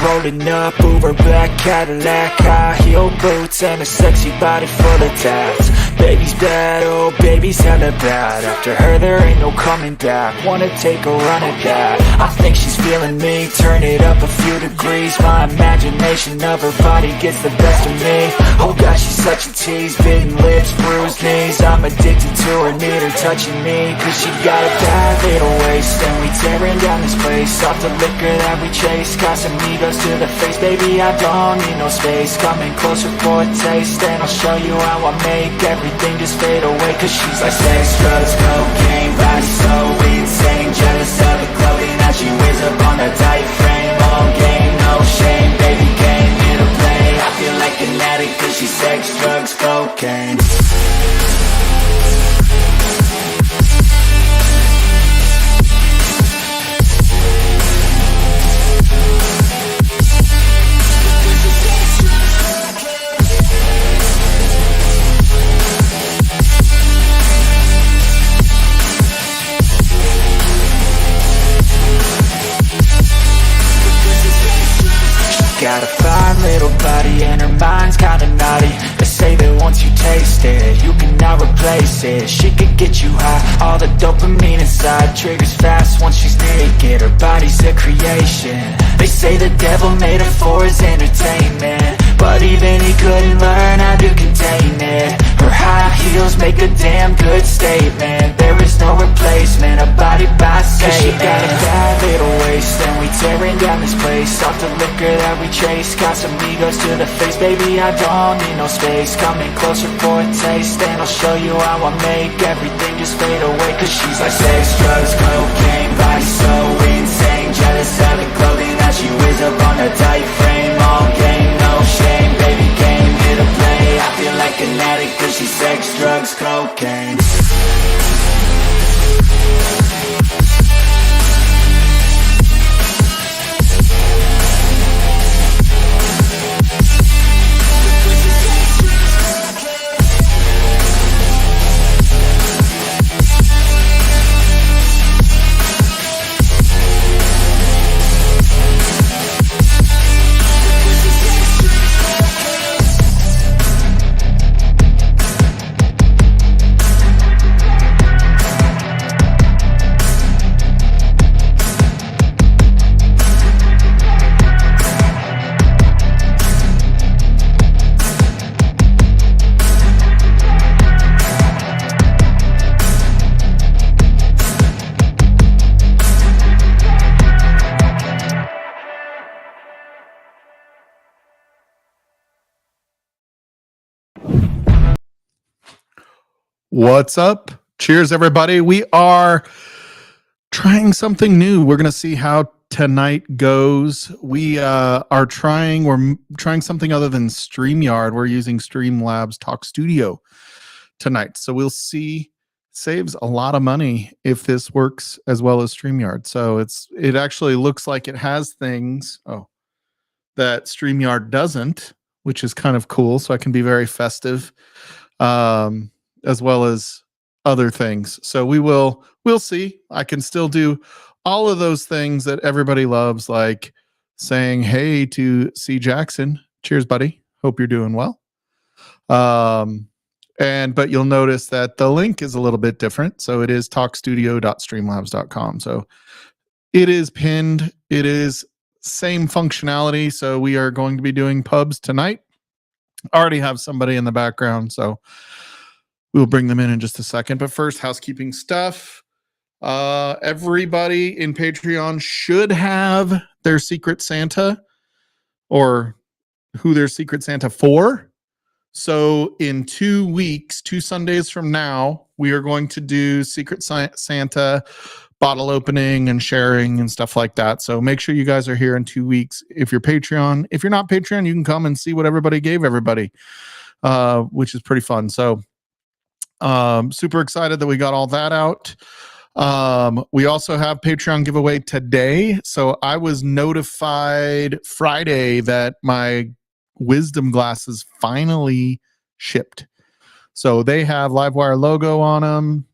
rolling up, Uber black Cadillac, high heel boots and a sexy body full of tats. Baby's bad, oh baby's hella bad. After her there ain't no coming back. Wanna take a run at that. I think she's feeling me, turn it up a few degrees. My imagination of her body gets the best of me. Oh gosh, she's such a tease, bitten lips, bruised knees. I'm addicted to her, need her touching me. Cause she got a bad little waist, and we tearing down this place. Off the liquor that we chase, got some egos to the face. Baby, I don't need no space, coming closer for a taste. And I'll show you how I make everything just fade away. Cause she's like sex, drugs, cocaine, body so insane. Jealous of the clothing that she wears up on a tight frame. All game, no shame, baby came here to play. I feel like an addict cause she's sex, drugs, cocaine. Got a fine little body and her mind's kinda naughty. They say that once you taste it, you cannot replace it. She could get you high, all the dopamine inside triggers fast once she's naked. Her body's a creation. They say the devil made her for his entertainment, but even he couldn't learn how to contain it. Her high heels make a damn good statement. There is no replacement, a body by Satan. Cause she got a bad little waist, and we tearing down this place. Off the liquor that we chase, got some egos to the face. Baby, I don't need no space, coming closer for a taste. And I'll show you how I make everything just fade away. Cause she's like sex, drugs, cocaine, body so insane. Jealous of the clothing that she wears up on a tight frame. All game, no shame, baby came here to play. I feel like an addict cause she's sex, drugs, cocaine. What's up? Cheers, everybody. We are trying something new. We're going to see how tonight goes. We're trying something other than StreamYard. We're using Streamlabs Talk Studio tonight. So we'll see. Saves a lot of money if this works as well as StreamYard. So it actually looks like it has things that StreamYard doesn't, which is kind of cool. So I can be very festive. As well as other things. So we'll see. I can still do all of those things that everybody loves, like saying hey to C. Jackson. Cheers, buddy. Hope you're doing well. But you'll notice that the link is a little bit different. So it is talkstudio.streamlabs.com. So it is pinned. It is same functionality. So we are going to be doing pubs tonight. I already have somebody in the background, so we'll bring them in just a second. But first, housekeeping stuff. Everybody in Patreon should have their Secret Santa or who their Secret Santa for. So in 2 weeks, 2 Sundays from now, we are going to do Secret Santa bottle opening and sharing and stuff like that. So make sure you guys are here in 2 weeks. If you're Patreon, if you're not Patreon, you can come and see what everybody gave everybody, which is pretty fun. So super excited that we got all that out. We also have Patreon giveaway today. So I was notified Friday that my Wisdom glasses finally shipped. So they have Livewire logo on them.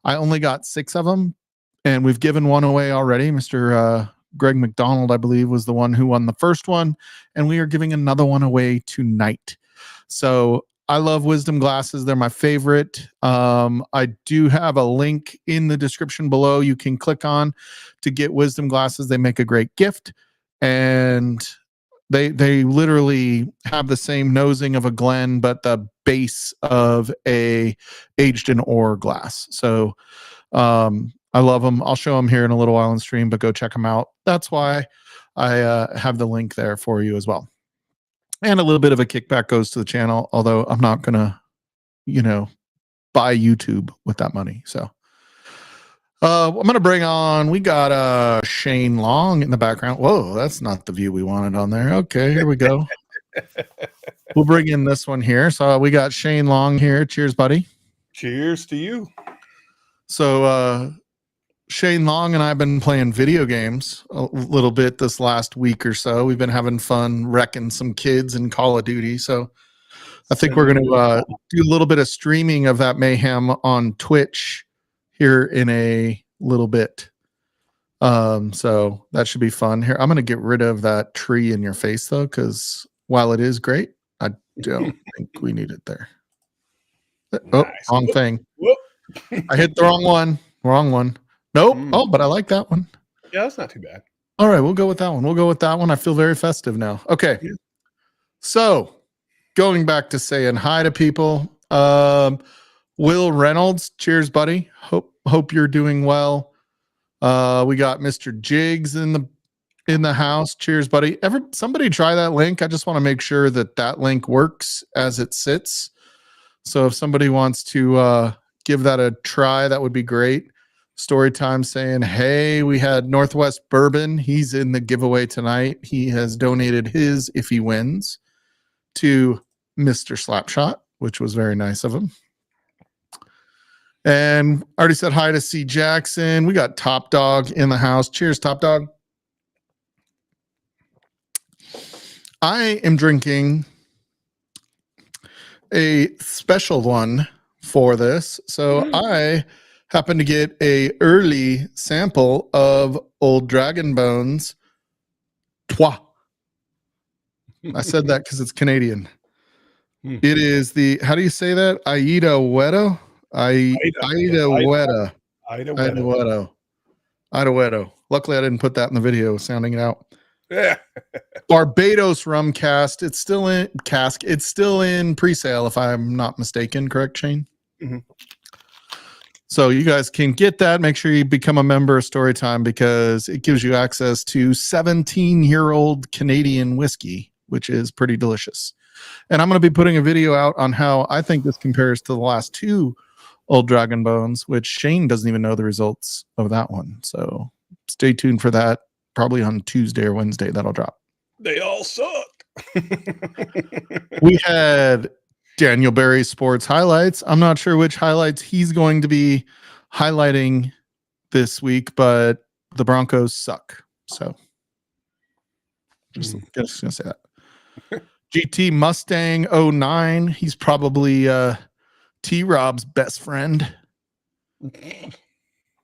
I only got 6 of them, and we've given one away already. Mr. Greg McDonald, I believe, was the one who won the first one, and we are giving another one away tonight. So I love Wisdom glasses. They're my favorite. I do have a link in the description below you can click on to get Wisdom glasses. They make a great gift, and they literally have the same nosing of a Glen, but the base of a aged in ore glass. So I love them. I'll show them here in a little while on stream, but go check them out. That's why I have the link there for you as well. And a little bit of a kickback goes to the channel, although I'm not going to, buy YouTube with that money. So I'm going to bring on, we got Shane Long in the background. Whoa, that's not the view we wanted on there. Okay, here we go. We'll bring in this one here. So we got Shane Long here. Cheers, buddy. Cheers to you. So Shane Long and I have been playing video games a little bit this last week or so. We've been having fun wrecking some kids in Call of Duty. So I think we're going to do a little bit of streaming of that mayhem on Twitch here in a little bit. So that should be fun. Here, I'm going to get rid of that tree in your face, though, because while it is great, I don't think we need it there. Oh, Nice. wrong thing. Whoop. I hit the wrong one. Wrong one. Nope. Mm. Oh, but I like that one. Yeah, that's not too bad. All right, we'll go with that one. I feel very festive now. Okay. Yeah. So going back to saying hi to people. Will Reynolds, cheers, buddy. Hope you're doing well. We got Mr. Jigs in the house. Cheers, buddy. Somebody try that link. I just want to make sure that link works as it sits. So if somebody wants to give that a try, that would be great. Storytime saying, hey, we had Northwest Bourbon. He's in the giveaway tonight. He has donated his, if he wins, to Mr. Slapshot, which was very nice of him. And I already said hi to C. Jackson. We got Top Dog in the house. Cheers, Top Dog. I am drinking a special one for this. So I happen to get a early sample of Old Dragon Bones. Trois. I said that because it's Canadian. It is the, how do you say that? Aida Wedo? Aida Wedo. Luckily, I didn't put that in the video, sounding it out. Yeah. Barbados rum cast. It's still in cask. It's still in pre-sale, if I'm not mistaken. Correct, Shane? Mm-hmm. So you guys can get that. Make sure you become a member of Storytime because it gives you access to 17-year-old Canadian whiskey, which is pretty delicious. And I'm going to be putting a video out on how I think this compares to the last two Old Dragon Bones, which Shane doesn't even know the results of that one. So stay tuned for that. Probably on Tuesday or Wednesday that'll drop. They all suck. We had Daniel Berry's sports highlights. I'm not sure which highlights he's going to be highlighting this week, but the Broncos suck. So just gonna say that. GT Mustang 09. He's probably T-Rob's best friend.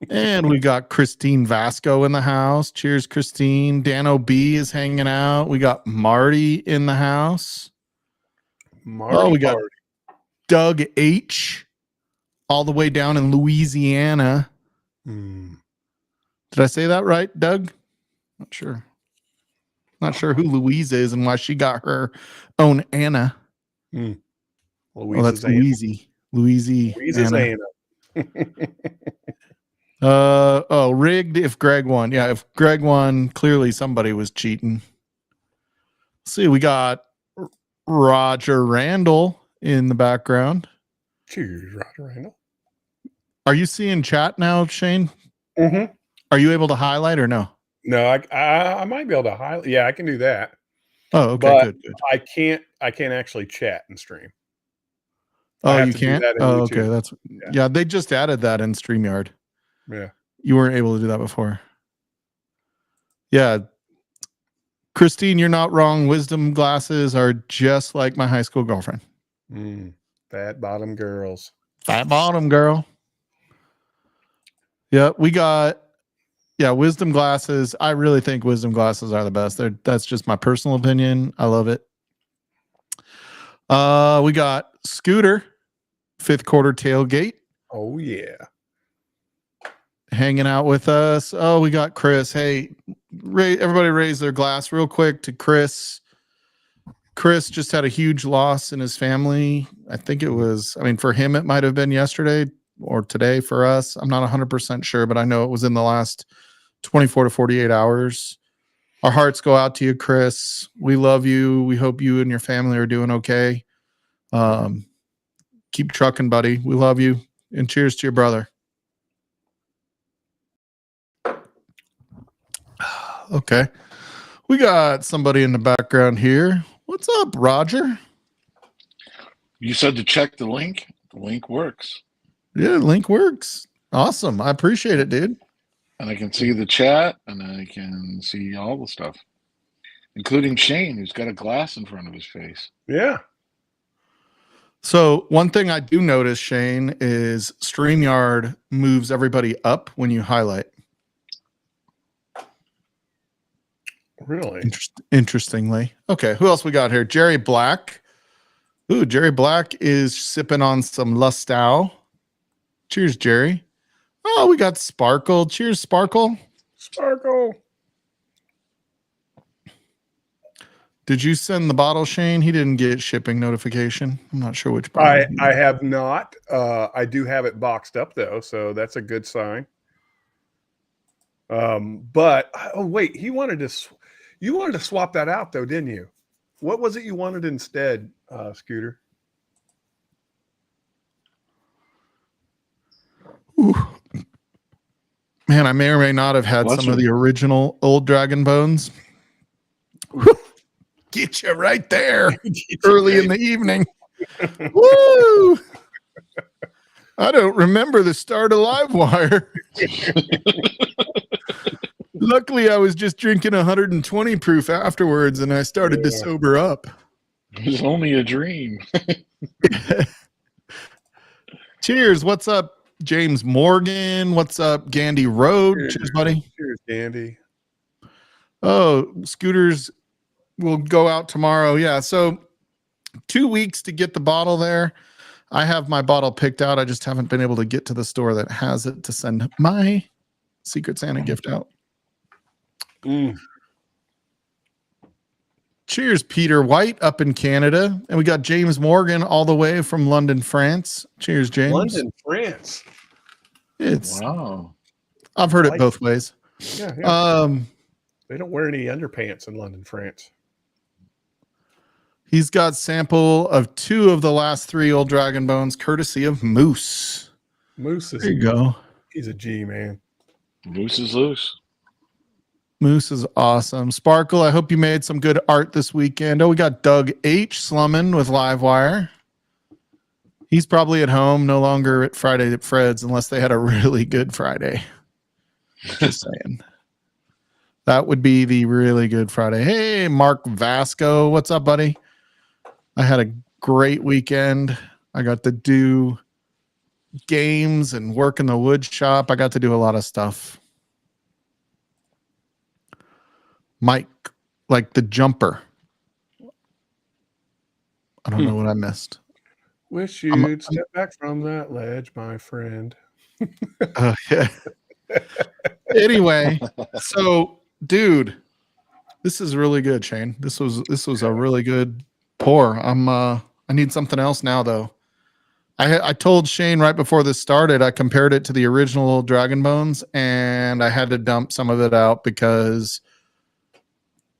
And we got Christine Vasco in the house. Cheers, Christine. Dan O.B. is hanging out. We got Marty in the house. We got Doug H. all the way down in Louisiana. Did I say that right, Doug? Not sure. Not sure who Louise is and why she got her own Anna. Louise, that's Louise. Louisiana. Rigged if Greg won. Yeah, if Greg won, clearly somebody was cheating. Let's see, we got Roger Randall in the background. Cheers, Roger Randall. Are you seeing chat now, Shane? Mm-hmm. Are you able to highlight or no? No, I might be able to highlight. Yeah, I can do that. Oh, okay, good. I can't actually chat and stream. Oh, you can't? Oh, okay. That's yeah, they just added that in StreamYard. Yeah. You weren't able to do that before. Yeah. Christine, you're not wrong. Wisdom glasses are just like my high school girlfriend. Fat bottom girls. Fat bottom girl. Yeah, we got Yeah, Wisdom glasses. I really think Wisdom glasses are the best. That's just my personal opinion. I love it. We got Scooter, fifth quarter tailgate, Oh yeah. hanging out with us. Oh, we got Chris. Hey, everybody raise their glass real quick to Chris. Chris just had a huge loss in his family. I think it was, for him, it might have been yesterday or today for us. I'm not 100% sure, but I know it was in the last 24 to 48 hours. Our hearts go out to you, Chris. We love you. We hope you and your family are doing okay. Keep trucking, buddy. We love you. And cheers to your brother. Okay. We got somebody in the background here. What's up, Roger? You said to check the link. The link works. Yeah, link works. Awesome. I appreciate it, dude. And I can see the chat, and I can see all the stuff, including Shane, who's got a glass in front of his face. Yeah. So one thing I do notice, Shane, is StreamYard moves everybody up when you highlight. Really? Interestingly. Okay, who else we got here? Jerry Black. Ooh, Jerry Black is sipping on some Lustow. Cheers, Jerry. Oh, we got Sparkle. Cheers, Sparkle. Sparkle. Did you send the bottle, Shane? He didn't get shipping notification. I'm not sure which bottle. I have not. I do have it boxed up though, so that's a good sign. But oh wait, you wanted to swap that out though, didn't you? What was it you wanted instead, Scooter? Ooh. Man, I may or may not have had some of the original old Dragon Bones. Get you right there early in the evening. Woo! I don't remember the start of Livewire. Luckily, I was just drinking 120 proof afterwards, and I started to sober up. It was only a dream. Cheers. What's up, James Morgan? What's up, Gandy Road? Cheers, buddy. Cheers, Gandy. Oh, Scooters will go out tomorrow. Yeah, so 2 weeks to get the bottle there. I have my bottle picked out. I just haven't been able to get to the store that has it to send my Secret Santa gift out. Cheers, Peter White up in Canada. And we got James Morgan all the way from London, France. Cheers, James. London, France. Wow. I've heard it both ways. Yeah. They don't wear any underpants in London, France. He's got sample of 2 of the last 3 old Dragon Bones, courtesy of Moose. Moose is there you go. He's a G, man. Moose is loose. Moose is awesome. Sparkle, I hope you made some good art this weekend. Oh, we got Doug H. slumming with Livewire. He's probably at home, no longer at Friday at Fred's, unless they had a really good Friday. Just saying. That would be the really good Friday. Hey, Mark Vasco. What's up, buddy? I had a great weekend. I got to do games and work in the wood shop. I got to do a lot of stuff. Mike, like the jumper. I don't know what I missed. Wish you'd step back from that ledge, my friend. Yeah. Anyway, so dude, this is really good, Shane. This was a really good pour. I need something else now though. I told Shane right before this started, I compared it to the original Dragon Bones, and I had to dump some of it out because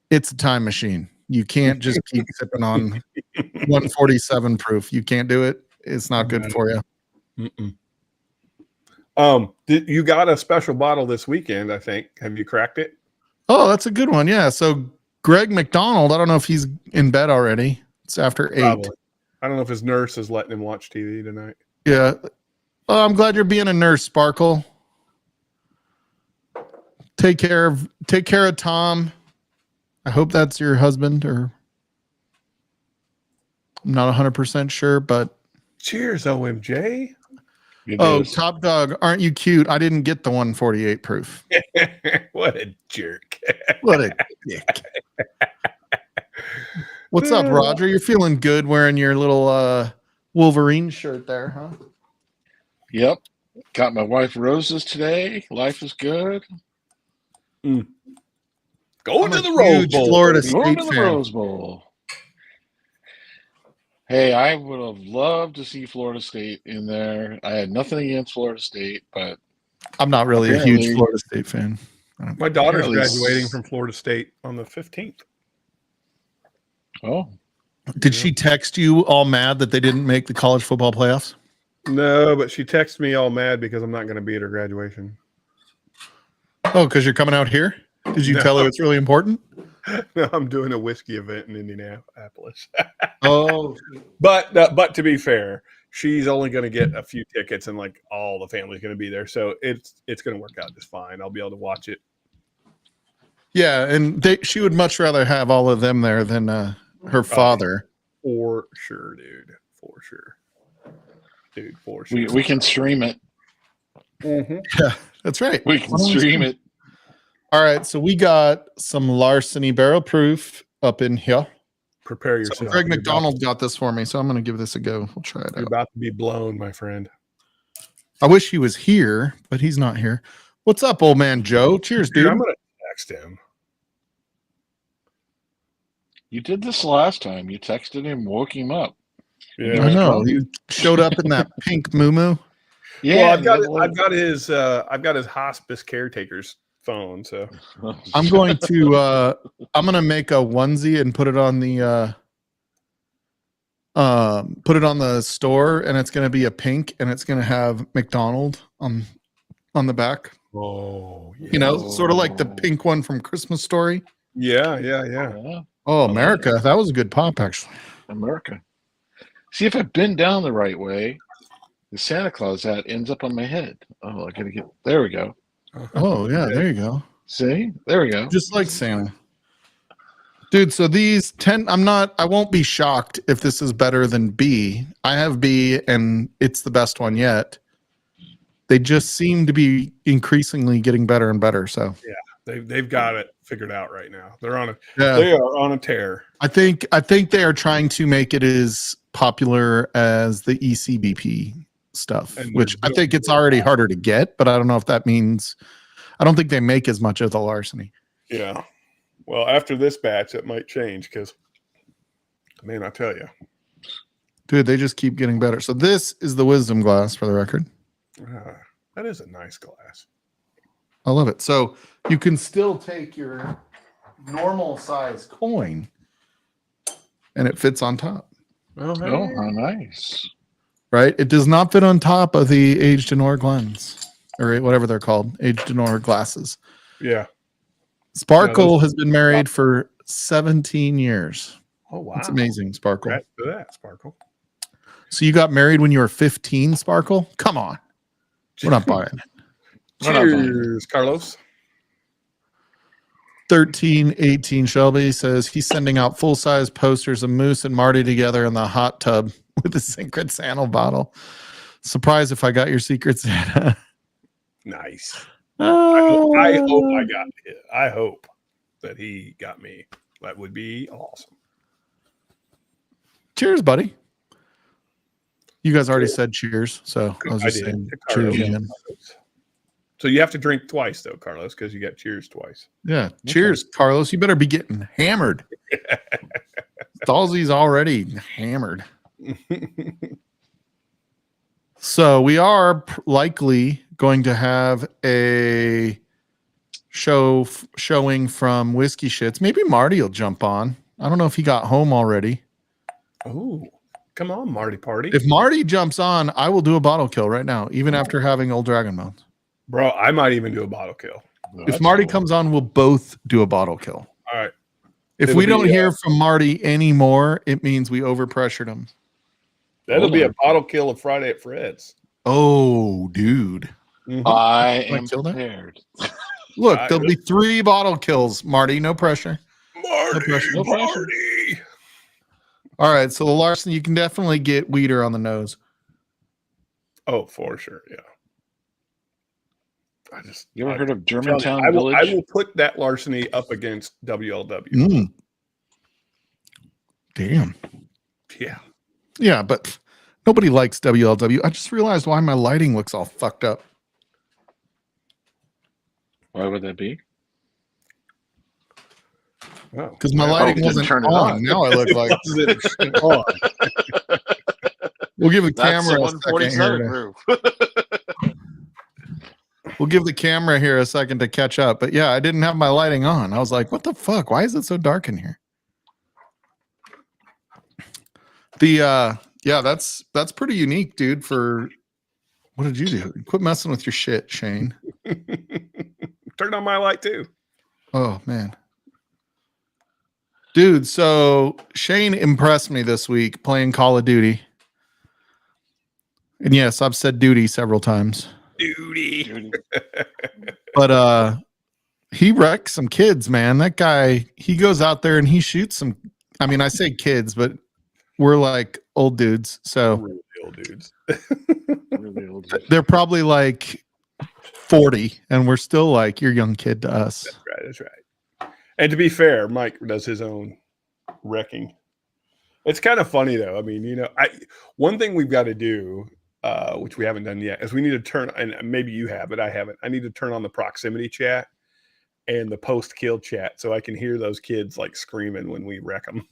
it's a time machine. You can't just keep sipping on 147 proof. You can't do it. It's not good for you. You got a special bottle this weekend, I think. Have you cracked it? Oh, that's a good one. Yeah. So Greg McDonald, I don't know if he's in bed already. It's after 8. Probably. I don't know if his nurse is letting him watch TV tonight. Yeah. Oh, I'm glad you're being a nurse, Sparkle. Take care of Tom. I hope that's your husband, or I'm not 100% sure, but cheers, OMJ. It Oh, is. Top Dog, aren't you cute? I didn't get the 148 proof. What a jerk. What a dick. What's up, Roger? You're feeling good wearing your little Wolverine shirt there, huh? Yep. Got my wife roses today. Life is good. Going I'm to a the Rose huge Bowl. Florida baby. Going State to the fan. Rose Bowl. Hey, I would have loved to see Florida State in there. I had nothing against Florida State, but I'm not really a apparently- huge Florida State fan. My daughter's Apparently graduating from Florida State on the 15th. oh, Did she text you all mad that they didn't make the college football playoffs? No, but she texted me all mad because I'm not going to be at her graduation. Oh, because you're coming out here? Did you No. tell her it's really important? No, I'm doing a whiskey event in Indianapolis. Oh, But to be fair, she's only going to get a few tickets, and like all the family's going to be there, so it's going to work out just fine. I'll be able to watch it. yeah, and she would much rather have all of them there than her father. For sure, dude. For sure. Dude, for sure. we can stream it. Mhm. Yeah, that's right. We can stream it. All right, so we got some larceny barrel proof up in here. Prepare So yourself. Greg You're McDonald got this for me, so I'm going to give this a go. We'll try it You're out. about to be blown, my friend. I wish he was here, but he's not here. What's up, old man Joe? Cheers, Dude, dude. I'm going to text him. You did this last time. You texted him, woke him up. Yeah. I know. He showed up in that pink moo. Yeah, Well, I've got his hospice caretaker's phone, so I'm going to make a onesie and put it on the store, and it's going to be a pink, and it's going to have McDonald on the back. oh yeah. You know, sort of like the pink one from Christmas Story. Yeah. Yeah, Oh, America. That was a good pop, actually. America. See, if I'd been down the right way, the Santa Claus hat ends up on my head. Oh, I gotta get there. We go. Oh, yeah. There you go. See, there we go. Just like Santa. Dude, so these 10, I won't be shocked if this is better than B. I have B, and it's the best one yet. They just seem to be increasingly getting better and better. So They've got it figured out right now. They are on a tear. I think they are trying to make it as popular as the ECBP stuff, And which I they're think it's already harder to get, but I don't know if that means I don't think they make as much of the larceny. Yeah. Well, after this batch, it might change because, man, I tell you, Dude, they just keep getting better. So this is the Wisdom glass for the record. that is a nice glass. I love it. So you can still take your normal size coin and it fits on top, Oh, Oh, how nice. right? It does not fit on top of the aged in ore lens or whatever they're called, aged in ore glasses. yeah. Sparkle has been married for 17 years. Oh, wow. That's amazing, Sparkle. Congrats to that, Sparkle. So you got married when you were 15, Sparkle? Come on. We're not buying it. Cheers, Carlos. 1318 Shelby says he's sending out full-size posters of Moose and Marty together in the hot tub with a Secret Santa bottle. Surprised if I got your Secret Santa. Nice. I Oh, hope I got it. I hope that he got me. That would be awesome. Cheers, buddy. You guys already said cheers, so I was I just did. saying To cheers Carlos. again. So you have to drink twice, though, Carlos, because you got cheers twice. Yeah, cheers, Carlos. You better be getting hammered. Dalsey's already hammered. So we are likely going to have a showing from Whiskey Shits. Maybe Marty will jump on. I don't know if he got home already. Oh, come on, Marty Party. If Marty jumps on, I will do a bottle kill right now, even after having Old Dragon Bones. Bro, I might even do a bottle kill. If Marty comes on, we'll both do a bottle kill. All right. If It'll we be, don't hear from Marty anymore, it means we overpressured him. That'll be a bottle kill of Friday at Fred's. Oh, dude. Mhm. I Wanna am kill that? prepared. Look, there'll be 3 bottle kills, Marty. No pressure. Marty, pressure. No pressure. Marty. All right, so the larceny, you can definitely get Weeder on the nose. Oh, for sure. Yeah. You ever heard of I'm telling you, Germantown I Village? will put that larceny up against WLW. Mm. Damn. Yeah. Yeah, but nobody likes WLW. I just realized why my lighting looks all fucked up. Why would that be? Oh, Because my well, lighting didn't wasn't turn it on. on. Now I look it like wasn't on. we'll give the That's the camera a second here. 147 groove. We'll give the camera here a second to catch up. But yeah, I didn't have my lighting on. I was like, what the fuck? Why is it so dark in here? The yeah, that's pretty unique, dude. For what did you do? Quit messing with your shit, Shane. Turn on my light too. Oh man. Dude, so Shane impressed me this week playing Call of Duty. And yes, I've said duty several times. Duty. But he wrecks some kids, man. That guy, he goes out there and he shoots some. I mean, I say kids, but we're like old dudes. So Really old dudes. Really old. they're probably like 40, and we're still like, you're a young kid to us. That's right. That's right. And to be fair, Mike does his own wrecking. It's kind of funny though. I mean, you know, one thing we've got to do, which we haven't done yet, is we need to turn, and maybe you have, but I haven't. I need to turn on the proximity chat and the post-kill chat so I can hear those kids like screaming when we wreck them.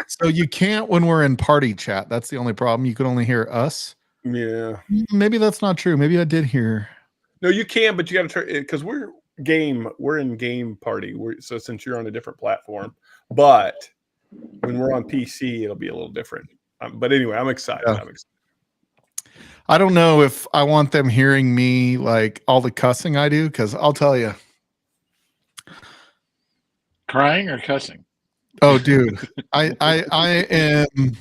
So you can't when we're in party chat. That's the only problem. You can only hear us. Yeah. Maybe that's not true. Maybe I did hear. No, you can, but you got to turn it because we're in game party. So since you're on a different platform, but when we're on PC, it'll be a little different. But anyway, I'm excited. Yeah. I don't know if I want them hearing me like all the cussing I do, because I'll tell you. Crying or cussing? Oh, dude, I am.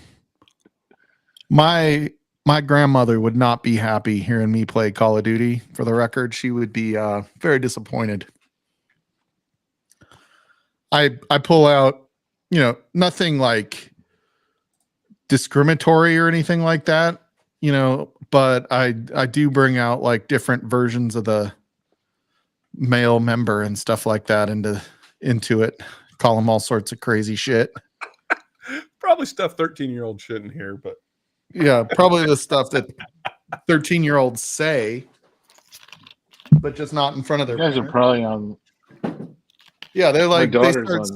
My grandmother would not be happy hearing me play Call of Duty. For the record, she would be very disappointed. I pull out, you know, nothing like discriminatory or anything like that, you know, but I do bring out like different versions of the male member and stuff like that into it. Call them all sorts of crazy shit. Probably stuff 13-year-olds shouldn't hear, but yeah, probably the stuff that 13-year-olds say, but just not in front of their You guys are parents. probably on. Yeah, they're like they daughter's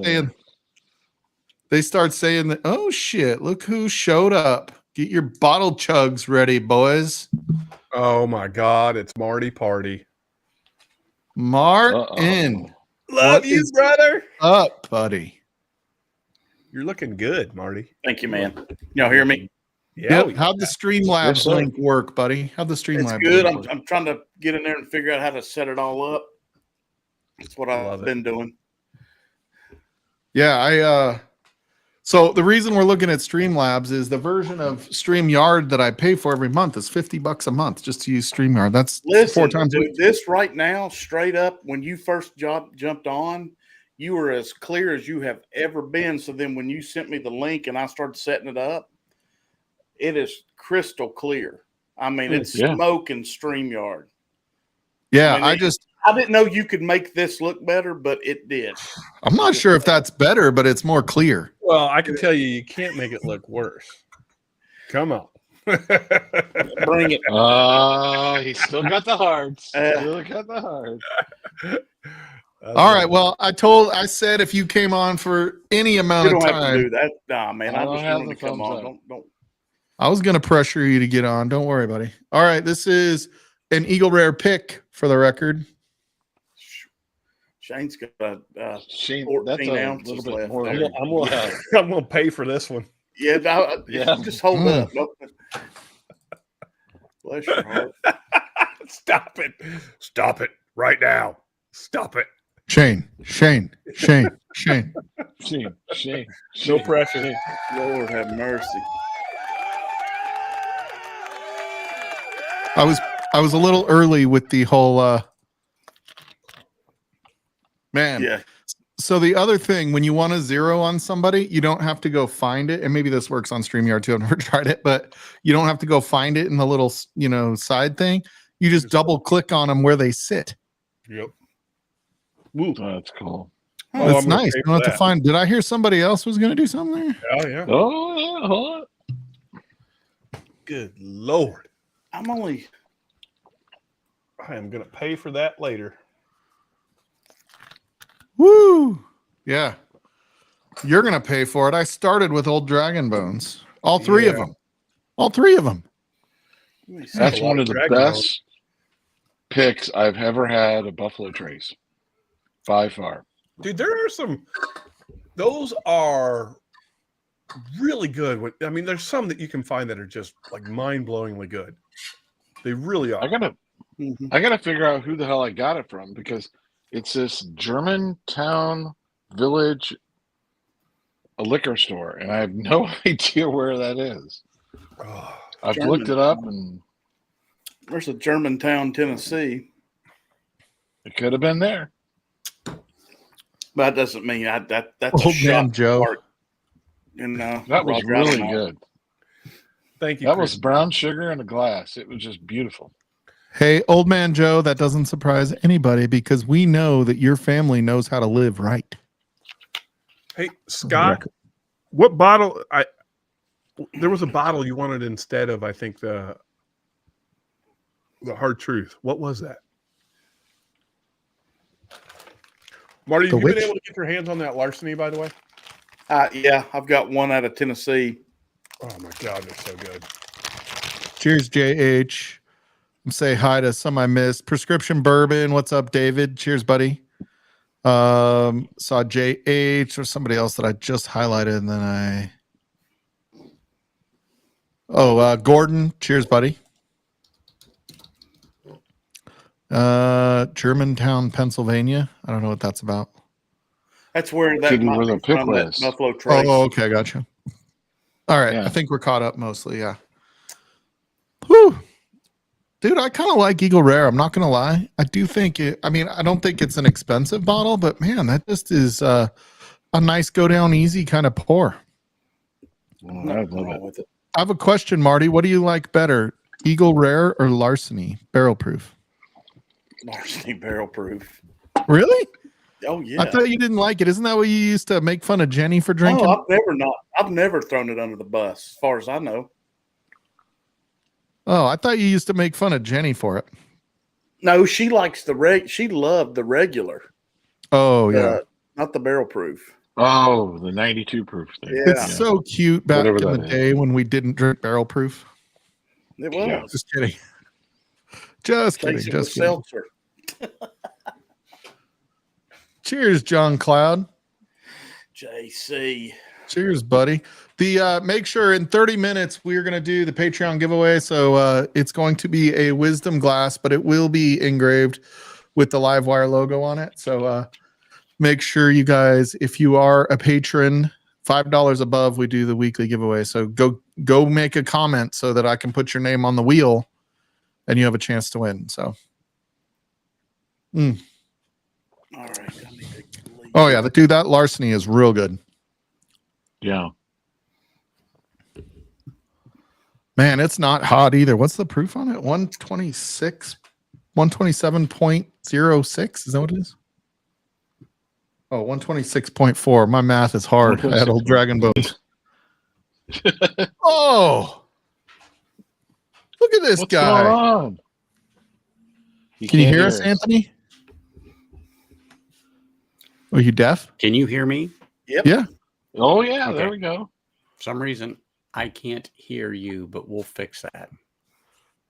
start saying that, oh shit, look who showed up. Get your bottle chugs ready, boys. oh my God, it's Marty Party. Martin. Love What you, is brother. up, buddy? You're looking good, Marty. Thank you, man. Y'all hear me? Yeah. Yep. How'd the Streamlabs Yes, sir. link work, buddy? How'd the Streamlabs It's good. link work? I'm trying to get in there and figure out how to set it all up. That's what I've been doing. Yeah, so the reason we're looking at Streamlabs is the version of StreamYard that I pay for every month is $50 a month just to use StreamYard. That's Listen, 4 times a dude, week. this right now, straight up, when you first jumped on, you were as clear as you have ever been. So then when you sent me the link and I started setting it up, it is crystal clear. I mean, it's smoking StreamYard. Yeah, I didn't know you could make this look better, but it did. I'm not sure if that's better, but it's more clear. Well, I can tell you can't make it look worse. Come on. Bring it. He still got the hearts. Still got the hearts. All right. Well, I said if you came on for any amount You of don't have to time, do that. Nah, man. I just have wanted the to come thumbs on. up. Don't. I was going to pressure you to get on. Don't worry, buddy. All right. This is an Eagle Rare pick for the record. Shane's got Shane, 14 that's a ounces little bit left more. there. I'm gonna pay for this one. Yeah, Yeah. just hold up. Bless your heart. Stop it. Stop it right now. Stop it. Shane. No pressure. Lord have mercy. I was a little early with the whole man. Yeah. So the other thing, when you want to zero on somebody, you don't have to go find it. And maybe this works on StreamYard too. I've never tried it, but you don't have to go find it in the little, side thing. You just double click on them where they sit. Yep. Ooh, that's cool. Oh, It's I'm gonna nice. pay You don't for have to that. find. Did I hear somebody else was going to do something there? Oh yeah. Oh, yeah, hold on. Good Lord. I am gonna pay for that later. Woo! Yeah. You're going to pay for it. I started with old Dragon Bones. All three of Yeah. them. All three of them. That's a lot one of of the Dragon best picks I've ever had of Buffalo Trace. By far. Dude, there are some. Those are really good. I mean, there's some that you can find that are just like mind-blowingly good. They really are. I gotta figure out who the hell I got it from because it's this German town village, a liquor store, and I have no idea where that is. Oh, I've looked it up, and There's a Germantown, Tennessee. it could have been there. But that doesn't mean that's a Old man shot Joe. part. That was Roger, I don't really know. good. thank you. That Chris. was brown sugar in a glass. It was just beautiful. Hey, old man Joe, that doesn't surprise anybody because we know that your family knows how to live right. Hey, Scott, what bottle? There was a bottle you wanted instead of, I think, the Hard Truth. What was that? Marty, The have you been which? able to get your hands on that larceny, by the way? Yeah, I've got one out of Tennessee. Oh my God, they're so good. Cheers, JH. Say hi to some I missed. Prescription Bourbon. What's up, David? Cheers, buddy. Saw JH or somebody else that I just highlighted, and then Gordon. Cheers, buddy. Germantown, Pennsylvania. I don't know what that's about. That's where that Could be might where be the pick from, that was. Buffalo Trace. Oh, okay, gotcha. All right, Yeah. I think we're caught up mostly. Yeah. Whew. Dude, I kind of like Eagle Rare. I'm not going to lie. I do think I don't think it's an expensive bottle, but man, that just is a nice go down easy kind of pour. Oh, I love it. With it. I have a question, Marty. What do you like better, Eagle Rare or Larceny Barrel Proof? Larceny barrel proof. Really? Oh yeah. I thought you didn't like it. Isn't that what you used to make fun of Jenny for drinking? Oh, I've never thrown it under the bus, as far as I know. Oh, I thought you used to make fun of Jenny for it. No, she likes she loved the regular. Oh, yeah. Not the barrel proof. Oh, the 92 proof thing. Yeah. It's so cute back Whatever in the that is. day when we didn't drink barrel proof. It was. Yeah. Just kidding. Just kidding. Chase it Just with kidding. seltzer. Cheers, John Cloud. JC. Cheers, buddy. The make sure in 30 minutes we're going to do the Patreon giveaway. So it's going to be a Wisdom glass, but it will be engraved with the Livewire logo on it. So make sure you guys, if you are a patron, $5 above, we do the weekly giveaway. So go make a comment so that I can put your name on the wheel and you have a chance to win. So. All right. I need to leave. Oh yeah, that Larceny is real good. Yeah. Man, it's not hot either. What's the proof on it? 126, 127.06. Is that what it is? Oh, 126.4. My math is hard. I had old Dragon Bones. Oh, look at this What's going guy. on? Can you hear us, Anthony? Are you deaf? Can you hear me? Yep. Yeah. Oh, yeah. Okay. There we go. For some reason, I can't hear you, but we'll fix that.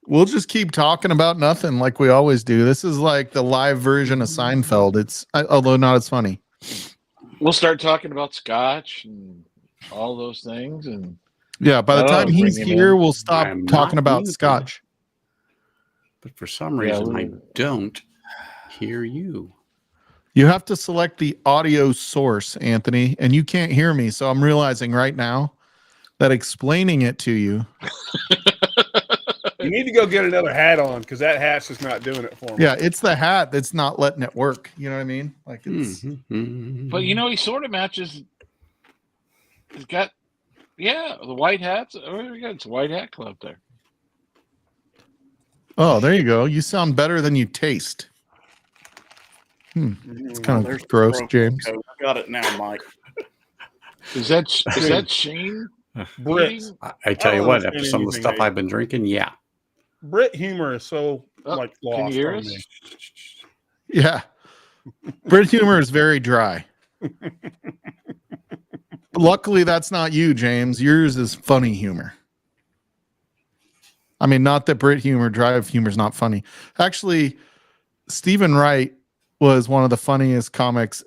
We'll just keep talking about nothing like we always do. This is like the live version of Seinfeld. Although not as funny. We'll start talking about scotch and all those things. And Yeah, by the Oh, time he's bring him here, in. we'll stop I'm talking not about muted. scotch. But for some Yeah, reason, I we- don't hear you. You have to select the audio source, Anthony, and you can't hear me. So I'm realizing right now that explaining it to you You need to go get another hat on because that hat's just not doing it for me. Yeah, it's the hat that's not letting it work. You know what I mean? Like it's But you know, he sort of matches. He's got, the white hats. Oh, we got it's a white hat club there. Oh, there you go. You sound better than you taste. It's kind There's of gross, the James. code. I got it now, Mike. Is that Shane? Brit, I tell you don't what, understand after some of the anything stuff that I've been drinking, yeah. Brit humor is so like lost Can you hear on us? me. Yeah. Brit humor is very dry. Luckily, that's not you, James. Yours is funny humor. I mean, not that Brit humor, dry humor is not funny. Actually, Stephen Wright was one of the funniest comics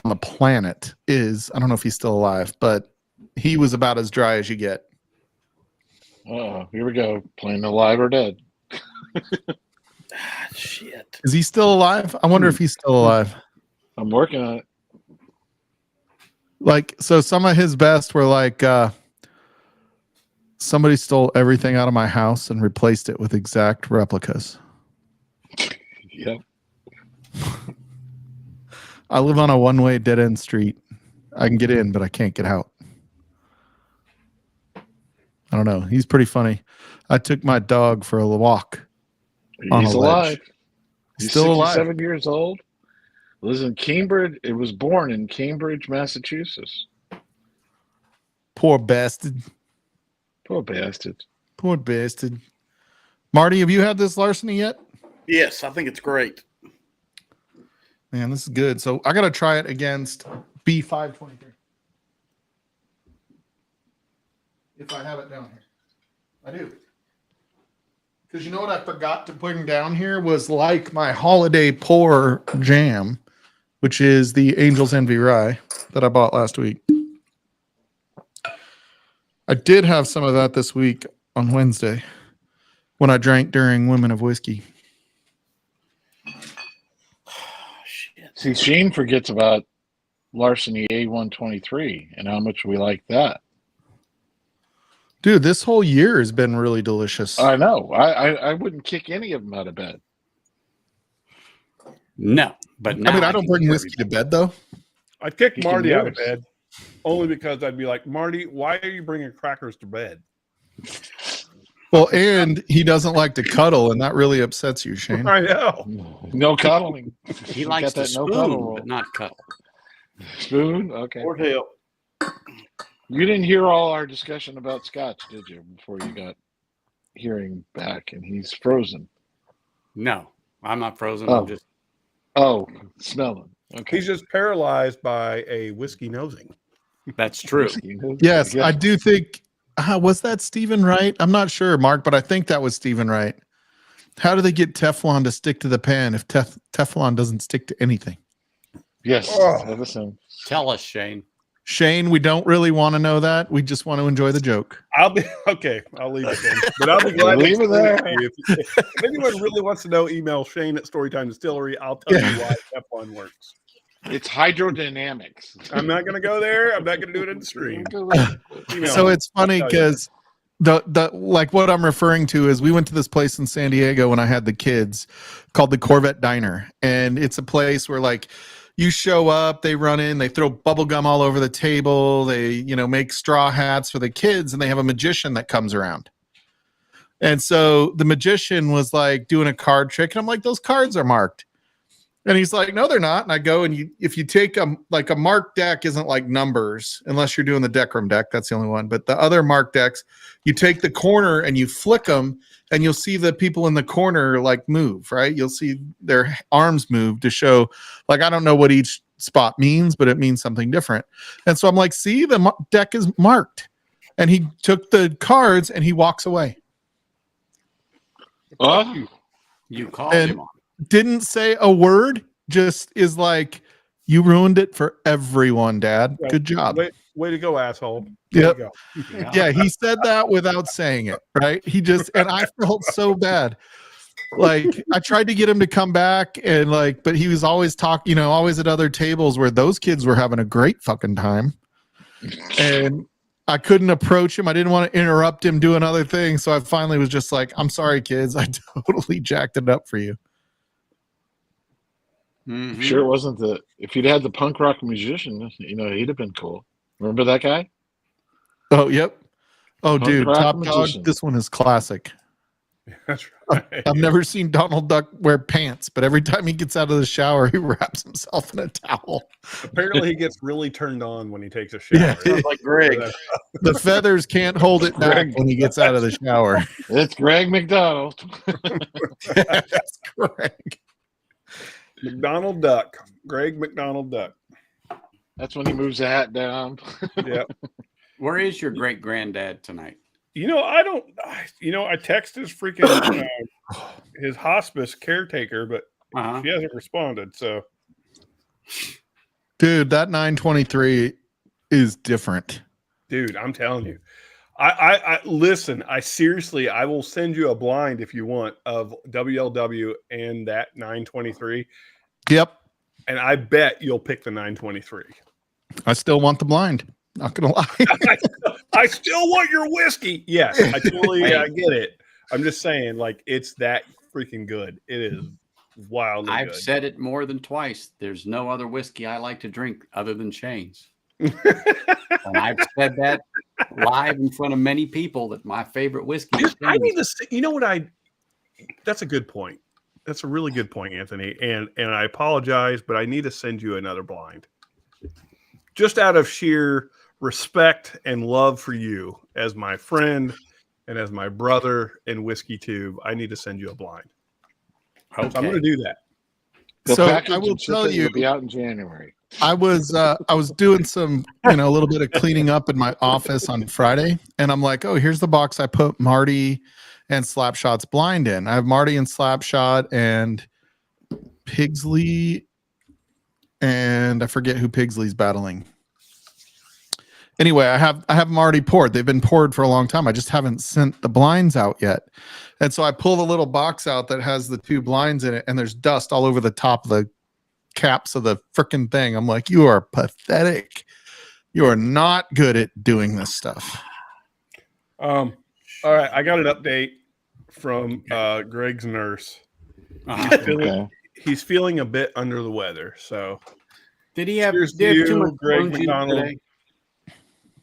on the planet. I don't know if he's still alive, but he was about as dry as you get. Here we go. Playing alive or dead. Shit. Is he still alive? I wonder if he's still alive. I'm working on it. Like, so some of his best were like, somebody stole everything out of my house and replaced it with exact replicas. Yep. I live on a one-way dead-end street. I can get in, but I can't get out. I don't know. He's pretty funny. I took my dog for a walk. On He's a ledge. alive. He's Still alive. 67 years old. Lives in Cambridge. It was born in Cambridge, Massachusetts. Poor bastard. Poor bastard. Poor bastard. Marty, have you had this larceny yet? Yes, I think it's great. Man, this is good. So I got to try it against B523. If I have it down here. I do. Because you know what I forgot to bring down here was like my holiday pour jam, which is the Angel's Envy Rye that I bought last week. I did have some of that this week on Wednesday when I drank during Women of Whiskey. Shit. See, Shane forgets about Larceny A123 and how much we like that. Dude, this whole year has been really delicious. I know. I wouldn't kick any of them out of bed. No, but now I mean, I don't can bring hear whiskey to bed, though. I'd kick You can Marty do out of it. bed only because I'd be like, Marty, why are you bringing crackers to bed? Well, and he doesn't like to cuddle, and that really upsets you, Shane. I know. No cuddling. He You likes got to that no cuddle spoon, rule. but not cuddle. Spoon? Okay. Lord help. You didn't hear all our discussion about Scotch, did you, before you got hearing back? And he's frozen. No, I'm not frozen. Oh. I'm just Oh, smelling. Okay. He's just paralyzed by a whiskey nosing. that's true. Yes, I do think. Was that Stephen Wright? I'm not sure, Mark, but I think that was Stephen Wright. How do they get Teflon to stick to the pan if Teflon doesn't stick to anything? Yes. Oh. Listen. Tell us, Shane. Shane, we don't really want to know that. We just want to enjoy the joke. I'll be okay. I'll leave it then. But I'll be glad to Leave it explain there. to you. If anyone really wants to know, email Shane at Storytime Distillery. I'll tell you why Teflon works. It's hydrodynamics. I'm not going to go there. I'm not going to do it in the stream. Email So me. it's funny I'll tell you. because the like what I'm referring to is we went to this place in San Diego when I had the kids called the Corvette Diner, and it's a place where like you show up, they run in, they throw bubble gum all over the table, they make straw hats for the kids, and they have a magician that comes around. And so the magician was like doing a card trick, and I'm like, those cards are marked. And he's like, no, they're not. And I go, and if you take a marked deck isn't like numbers, unless you're doing the Decrum deck. That's the only one. But the other marked decks, you take the corner and you flick them, and you'll see the people in the corner like move, right? You'll see their arms move to show, like, I don't know what each spot means, but it means something different. And so I'm like, see, the deck is marked. And he took the cards and he walks away. Oh, You called And- him on. Didn't say a word, just is like, you ruined it for everyone, Dad. Yeah. Good job. Way to go, asshole. Way Yep. to go. Yeah. Yeah, he said that without saying it, right? He just, and I felt so bad. Like, I tried to get him to come back, and like, but he was always talking, always at other tables where those kids were having a great fucking time. And I couldn't approach him. I didn't want to interrupt him doing other things. So I finally was just like, I'm sorry, kids. I totally jacked it up for you. Mhm. Sure, it wasn't the. If you'd had the punk rock musician, he'd have been cool. Remember that guy? Oh, yep. Oh, Punk dude, rock Top magician. Dog. This one is classic. That's right. I've never seen Donald Duck wear pants, but every time he gets out of the shower, he wraps himself in a towel. Apparently, he gets really turned on when he takes a shower. Yeah. Sounds like Greg. The feathers can't hold it back Greg. when he gets out of the shower. It's Greg McDonald. That's correct. McDonald Duck. Greg McDonald Duck. That's when he moves the hat down. Yeah. Where is your great granddad tonight? I texted his freaking his hospice caretaker, but she hasn't responded. So, Dude, that 923 is different. dude, I'm telling you, I listen. I will send you a blind if you want of WLW and that 923, Yep. and I bet you'll pick the 923. I still want the blind. Not gonna lie. I still want your whiskey. Yes, I totally I get it. I'm just saying, like, it's that freaking good. It is wildly I've good. said it more than twice. There's no other whiskey I like to drink other than Shane's. And I've said that live in front of many people that my favorite whiskey is I need Shane's. to. That's a good point. That's a really good point, Anthony. And I apologize, but I need to send you another blind, just out of sheer respect and love for you as my friend and as my brother in Whiskey Tube. I need to send you a blind. Okay. So I'm going to do that. The So package I will and tell shipping you, will be out in January. I was doing some, a little bit of cleaning up in my office on Friday, and I'm like, oh, here's the box I put Marty and Slapshot's blind in. I have Marty and Slapshot and Pigsley, and I forget who Pigsley's battling. Anyway, I have them already poured. They've been poured for a long time. I just haven't sent the blinds out yet. And so I pull the little box out that has the two blinds in it, and there's dust all over the top of the caps of the freaking thing. I'm like, you are pathetic. You are not good at doing this stuff. All right, I got an update from Greg's nurse. He's feeling a bit under the weather. So, Did he have, cheers did to he have too you, much Greg orange juice McDonald. today?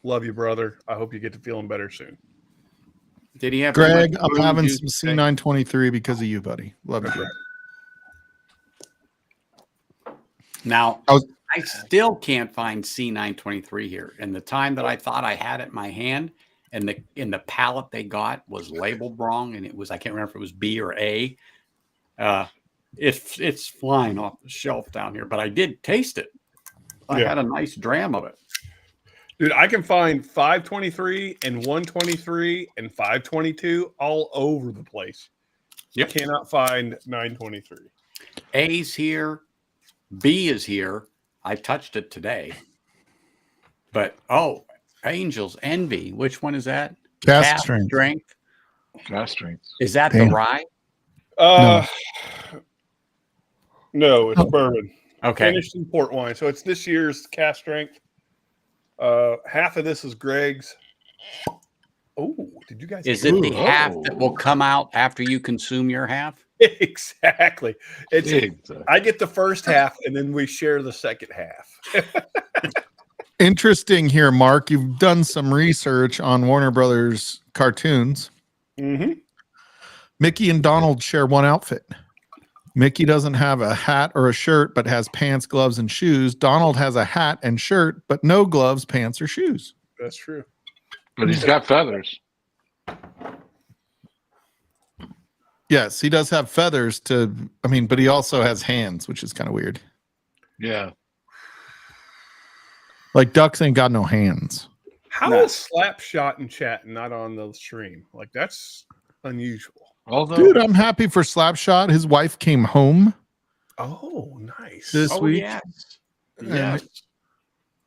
Love you, brother. I hope you get to feeling better soon. Did he have too Greg, much I'm orange having juice some today? C923 because of you, buddy. Love you. Now, I was- I still can't find C923 here. And the time that I thought I had it in my hand, and in the pallet they got was labeled wrong, and it was, I can't remember if it was B or A. It's flying off the shelf down here, but I did taste it. I had a nice dram of it. Dude, I can find 523 and 123 and 522 all over the place. Yep. I cannot find 923. A's here. B is here. I touched it today. But, Angel's Envy. Which one is that? Cast strength. Gas strength. Is that Damn. the rye? No, it's bourbon. Okay. Finished in port wine. So it's this year's cast strength. Half of this is Greg's. Oh, did you guys? Is hear it the that? half that will come out after you consume your half? Exactly. It's Exactly. I get the first half, and then we share the second half. Interesting here, Mark. You've done some research on Warner Brothers cartoons. Mm-hmm. Mickey and Donald share one outfit. Mickey doesn't have a hat or a shirt, but has pants, gloves, and shoes. Donald has a hat and shirt, but no gloves, pants, or shoes. That's true. But he's got feathers. Yes, he does have feathers but he also has hands, which is kind of weird. Yeah. Like ducks ain't got no hands. How is Slapshot in chat not on the stream? Like, that's unusual. Although, Dude, I'm happy for Slapshot. His wife came home Oh, nice. this week. Yes. And, Yes.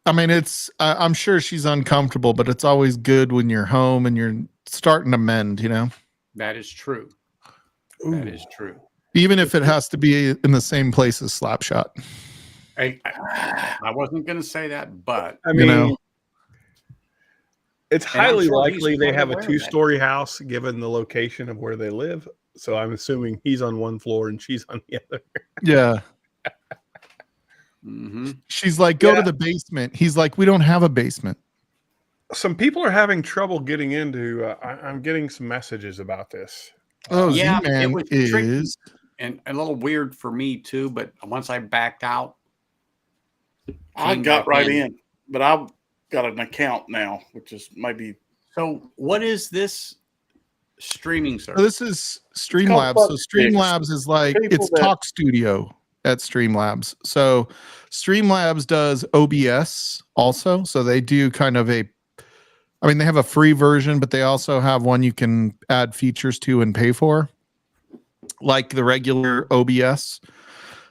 I mean, I'm sure she's uncomfortable, but it's always good when you're home and you're starting to mend, That is true. That is true. even if it has to be in the same place as Slapshot. I wasn't going to say that, but I mean, It's And I'm highly sure he's likely they quite have a aware of that. 2-story house given the location of where they live. So I'm assuming he's on one floor and she's on the other. Yeah. Mm-hmm. She's like, go Yeah. to the basement. He's like, we don't have a basement. Some people are having trouble getting into. I'm getting some messages about this. Oh, Yeah, it Z-Man was is. tricky and a little weird for me too. But once I backed out, I came got back right in, but I've got an account now, which is maybe So, what is this streaming So service? this is Streamlabs. called So Bug Fix. Streamlabs is like, People it's that- Talk Studio at Streamlabs. So Streamlabs does OBS also. So they do kind of they have a free version, but they also have one you can add features to and pay for, like the regular OBS.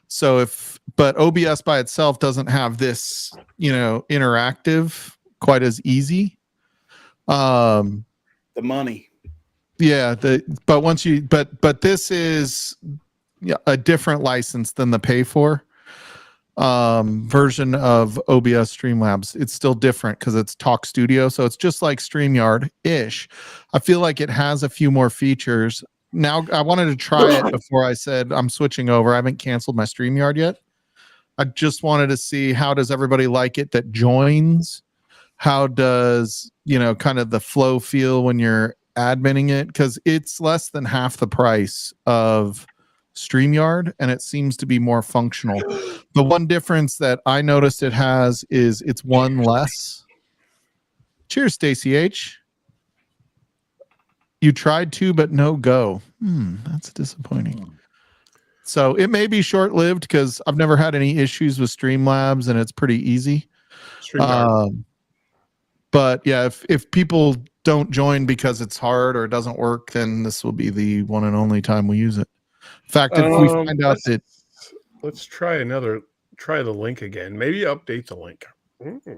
So but OBS by itself doesn't have this, interactive quite as easy. the money. Yeah, but this is a different license than the pay for version of OBS Streamlabs. It's still different because it's Talk Studio, so it's just like StreamYard-ish. I feel like it has a few more features. Now, I wanted to try it before I said I'm switching over. I haven't canceled my StreamYard yet. I just wanted to see how does everybody like it that joins? How does, kind of the flow feel when you're adminning it? Because it's less than half the price of StreamYard, and it seems to be more functional. The one difference that I noticed it has is it's one less. Cheers, Stacy H. You tried to, but no go. That's disappointing. So it may be short-lived because I've never had any issues with Streamlabs, and it's pretty easy. StreamYard. But yeah, if people don't join because it's hard or it doesn't work, then this will be the one and only time we use it. In fact, if we find out that let's try the link again. Maybe update the link.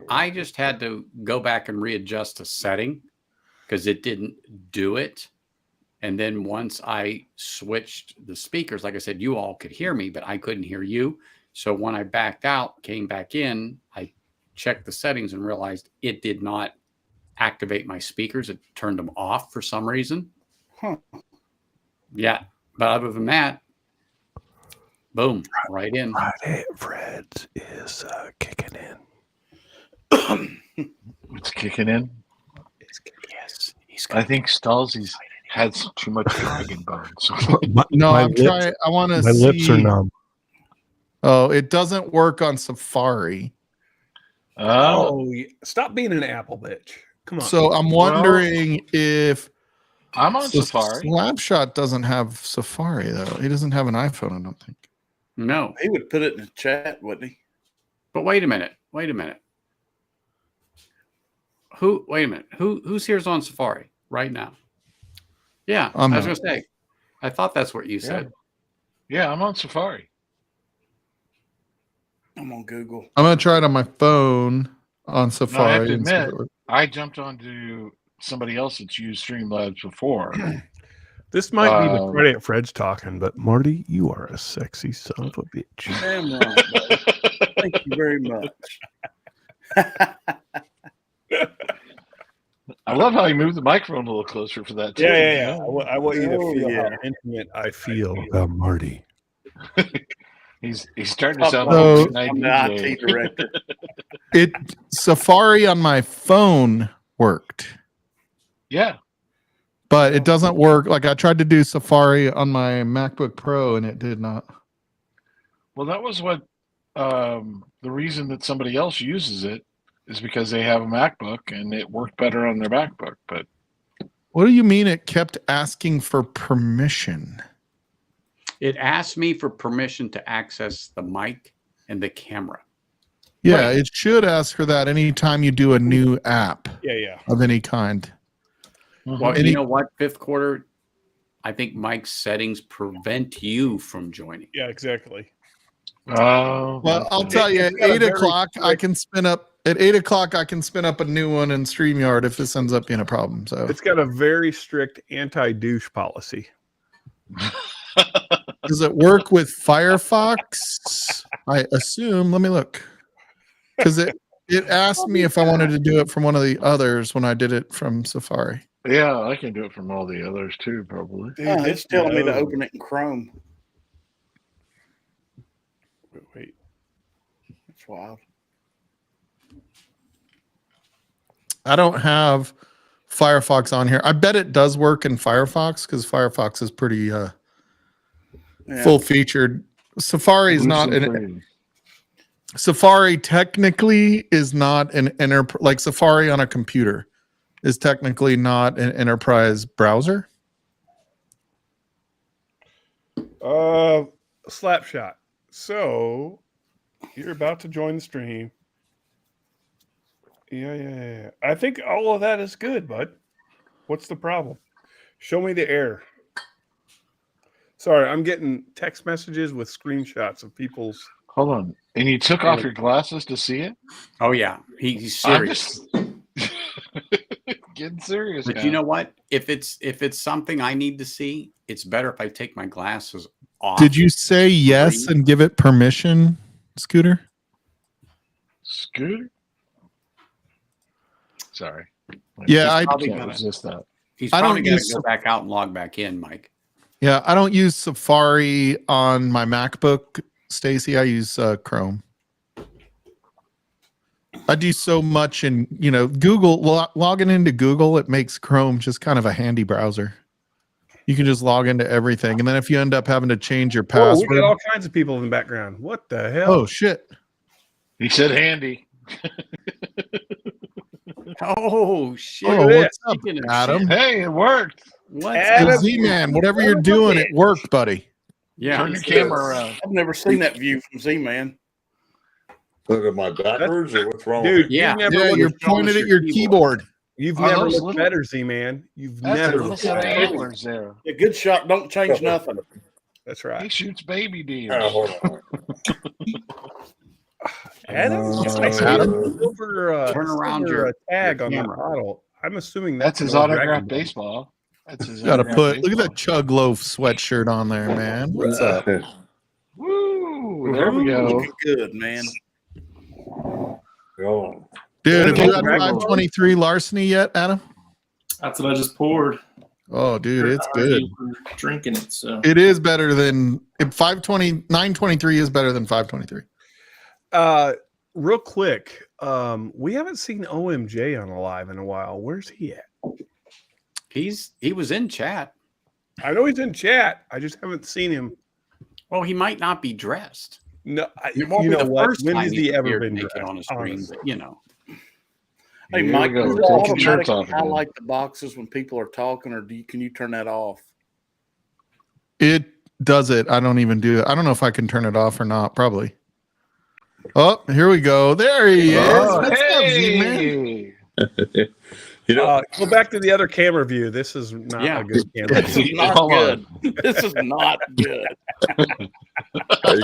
I just had to go back and readjust a setting because it didn't do it. And then once I switched the speakers, like I said, you all could hear me, but I couldn't hear you. So when I backed out, came back in, I checked the settings and realized it did not activate my speakers. It turned them off for some reason. Huh. Yeah. But other than that, boom, right in. Friday Fred's is kicking in. It's kicking in. Yes. I think Stalzy's had too much dragon bone. So. no, I'm trying. I want to. My lips are numb. Oh, it doesn't work on Safari. Oh, stop being an Apple bitch. Come on. So I'm wondering if I'm on Safari. Slapshot doesn't have Safari though. He doesn't have an iPhone, I don't think. No. He would put it in the chat, wouldn't he? But wait a minute. Wait a minute. Who's here's on Safari right now? Yeah, I was going to say. I thought that's what you said. Yeah, I'm on Safari. I'm on Google. I'm gonna try it on my phone on Safari. No, I have to and see if admit, it works. I jumped onto somebody else that's used Streamlabs before. This might be the Friday at Fred's talking, but Marty, you are a sexy son of a bitch. Damn right, buddy. Thank you very much. I love how you moved the microphone a little closer for that too. Yeah. I want you to Oh, feel yeah. how intimate I feel about Marty. He's starting to sound So- like a I'm the DJ. IT director. Safari on my phone worked, Yeah. but it doesn't work. Like I tried to do Safari on my MacBook Pro and it did not. Well, that was what the reason that somebody else uses it is because they have a MacBook and it worked better on their MacBook. But What do you mean it kept asking for permission? It asked me for permission to access the mic and the camera. Yeah, Right. it should ask for that anytime you do a new app Yeah. of any kind. Well, Any- you know what? Fifth quarter, I think Mike's settings prevent you from joining. Yeah, exactly. oh, Well, I'll tell you, at It's got a 8 very o'clock, I strict- can spin up. At 8 o'clock, I can spin up a new one in StreamYard if this ends up being a problem. So, It's got a very strict anti-douche policy. does it work with Firefox? I assume. Let me look, because It asked me if I wanted to do it from one of the others when I did it from Safari. Yeah, I can do it from all the others too, probably. Dude, It's telling me to open it in Chrome. Wait. That's wild. I don't have Firefox on here. I bet it does work in Firefox because Firefox is pretty Yeah. full featured. Safari is not Loose an and free. Safari technically is not an like Safari on a computer is technically not an enterprise browser. Slapshot. So you're about to join the stream. Yeah. I think all of that is good, bud. What's the problem? Show me the error. Sorry, I'm getting text messages with screenshots of people's. Hold on. And you took off your glasses to see it? Oh yeah, he's I'm serious. just getting serious. But now. you know what? If it's something I need to see, it's better if I take my glasses off. Did you say yes and give it permission, Scooter? Scooter? Sorry. Yeah, I probably can't gonna- resist that. He's I don't probably going to use- go back out and log back in, Mike. Yeah, I don't use Safari on my MacBook, Stacy. I use Chrome. I do so much in, Google, logging into Google, it makes Chrome just kind of a handy browser. You can just log into everything. And then if you end up having to change your Oh, we password. got all kinds of people in the background. What the hell? Oh, shit. He said handy. Oh shit! Oh, what's up, Speaking of Adam? shit, Hey, it worked. what's Adam- up? Z-Man, whatever you're doing, it worked, buddy. Yeah, Turn your camera around. I've never seen that view from Z-Man. Look at my backwards, or what's wrong? Dude, with Yeah. you've never Yeah, looked- you're pointing at your keyboard. You've Are never those looked little- better, Z-Man. You've That's a never little looked set of better. antlers there. A good shot don't change nothing. That's He right. shoots baby deers. hold on. Adam, Adam? silver, Turn around silver, your tag on that camera. bottle. I'm assuming That's his an old autographed Dragon Ball. baseball. That's his Got to autographed put, look at baseball. that Chug Loaf sweatshirt on there, man. What's up? Woo! There we go. Looking good, man. Go. Dude, have you had Dragon Ball. 523 larceny yet, Adam? That's what I just poured. Oh, dude, it's good. For drinking it. So It is better than 923 is better than 523. Real quick, we haven't seen OMJ on Alive in a while. Where's he at? he was in chat. I know he's in chat. I just haven't seen him. Well, he might not be dressed. No, It won't you be know the what? first When time has he's he ever appeared been naked dressed, on a stream? honestly? But, you know, Hey, Here Mike, we go. do you Take your shirts automatically off again. highlight the boxes when people are talking, or can you turn that off? It does it. I don't even do it. I don't know if I can turn it off or not. Probably. Oh, here we go. There he is. Oh, What's up, Z-Man? hey! You know, Go back to the other camera view. This is not Yeah. a good camera. This is not Hold good. This is not good.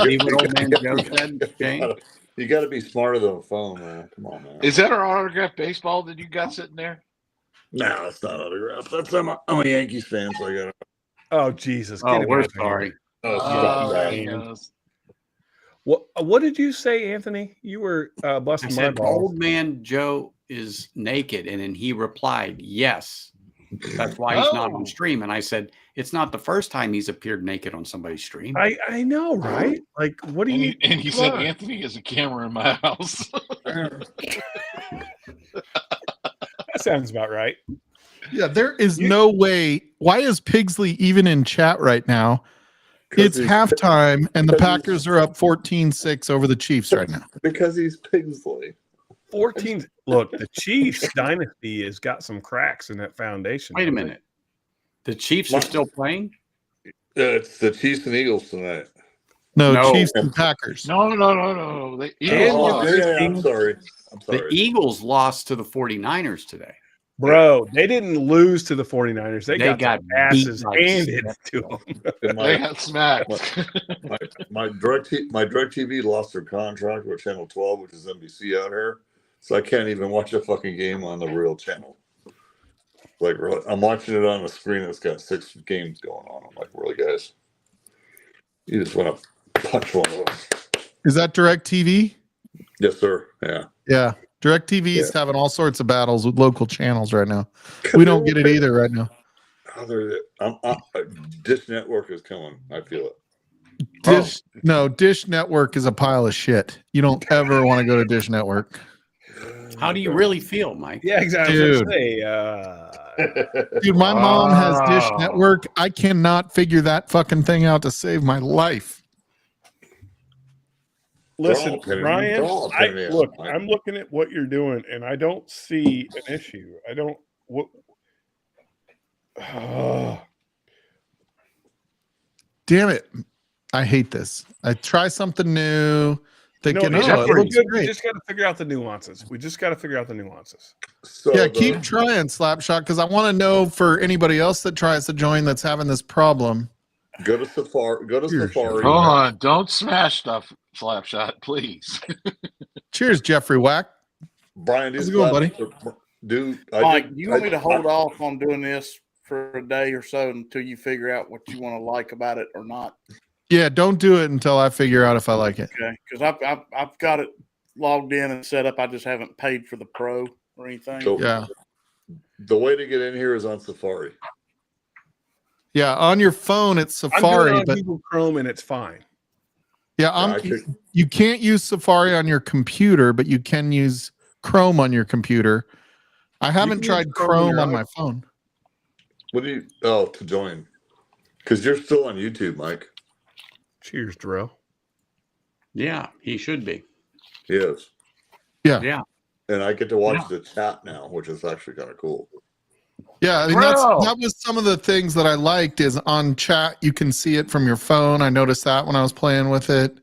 see what old man Joe said, Shane? you got to be smarter than a phone, man. Come on, man. Is that our autographed baseball that you got sitting there? No, it's not autographed. I'm a Yankees fan, so I got it. Oh Jesus! Oh, him we're out of here. sorry. Oh, it's Oh, not there bad. he goes. What did you say, Anthony? You were I busting my said, balls. old man Joe is naked. And then he replied, yes. That's why he's not Oh. on stream. And I said, it's not the first time he's appeared naked on somebody's stream. I know, right? Like, what do And you? he said, Come on. Anthony is a camera in my house. That sounds about right. Yeah, there is no way. Why is Pigsley even in chat right now? 'Cause It's he's- halftime, and the because he's- Packers are up 14-6 over the Chiefs right now. Because he's Pigsley. 14. Look, the Chiefs dynasty has got some cracks in that foundation. Wait a minute. The Chiefs are still playing? It's the Chiefs and Eagles tonight. No, No. Chiefs and Packers. No. The And Oh, you're yeah, I'm thinking- sorry. I'm The sorry. Eagles lost to the 49ers today. Bro, they didn't lose to the 49ers. They got got their asses beat like handed shit. to them. And They my, got smacked. my DirecTV lost their contract with Channel 12, which is NBC out here. So I can't even watch a fucking game on the real channel. Like, really, I'm watching it on a screen that's got 6 games going on. I'm like, really, guys? You just want to punch one of them. Is that DirecTV? Yes, sir. Yeah. Yeah. DirecTV is having all sorts of battles with local channels right now. We don't get it either right now. Dish Network is coming. I feel it. Dish Network is a pile of shit. You don't ever want to go to Dish Network. How do you really feel, Mike? Yeah, exactly. Dude. Dude, my mom has Dish Network. I cannot figure that fucking thing out to save my life. Listen, Ryan, I'm looking at what you're doing, and I don't see an issue. I don't. What? Damn it. I hate this. I try something new. Thinking, no, it looks we great. just got to figure out the nuances. So keep trying, Slapshot, because I want to know for anybody else that tries to join that's having this problem. Go to Safari. Hold on. Don't smash stuff, Slapshot, please. Cheers, Jeffrey Wack. Brian, how's it going, buddy? Dude, Mike, do you want me to hold off on doing this for a day or so until you figure out what you want to like about it or not? Yeah, don't do it until I figure out if I like it. Okay, because I've got it logged in and set up. I just haven't paid for the Pro or anything. So Yeah. The way to get in here is on Safari. Yeah, on your phone it's Safari, I'm doing it on but Google Chrome and it's fine. yeah, you can't use Safari on your computer, but you can use Chrome on your computer. I haven't tried Chrome on my phone. What do you? Oh, to join, because you're still on YouTube, Mike. Cheers, Darrell. Yeah, he should be. Yes. Yeah. And I get to watch the chat now, which is actually kind of cool. Yeah, I mean that was some of the things that I liked is on chat you can see it from your phone. I noticed that when I was playing with it.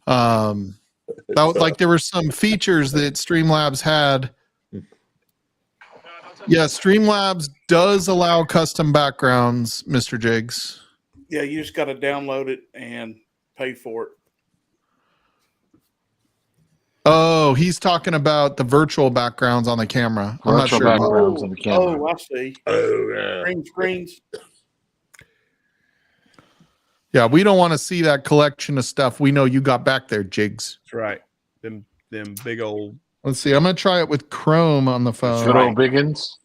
That was like there were some features that Streamlabs had. Yeah, Streamlabs does allow custom backgrounds, Mr. Jigs. Yeah, you just got to download it and pay for it. Oh, he's talking about the virtual backgrounds on the camera. I'm not sure. Backgrounds on the camera. Oh, I see. Oh, yeah. Green screens. Yeah, we don't want to see that collection of stuff we know you got back there, Jigs. That's right. Them big old. Let's see. I'm going to try it with Chrome on the phone. Good old biggins.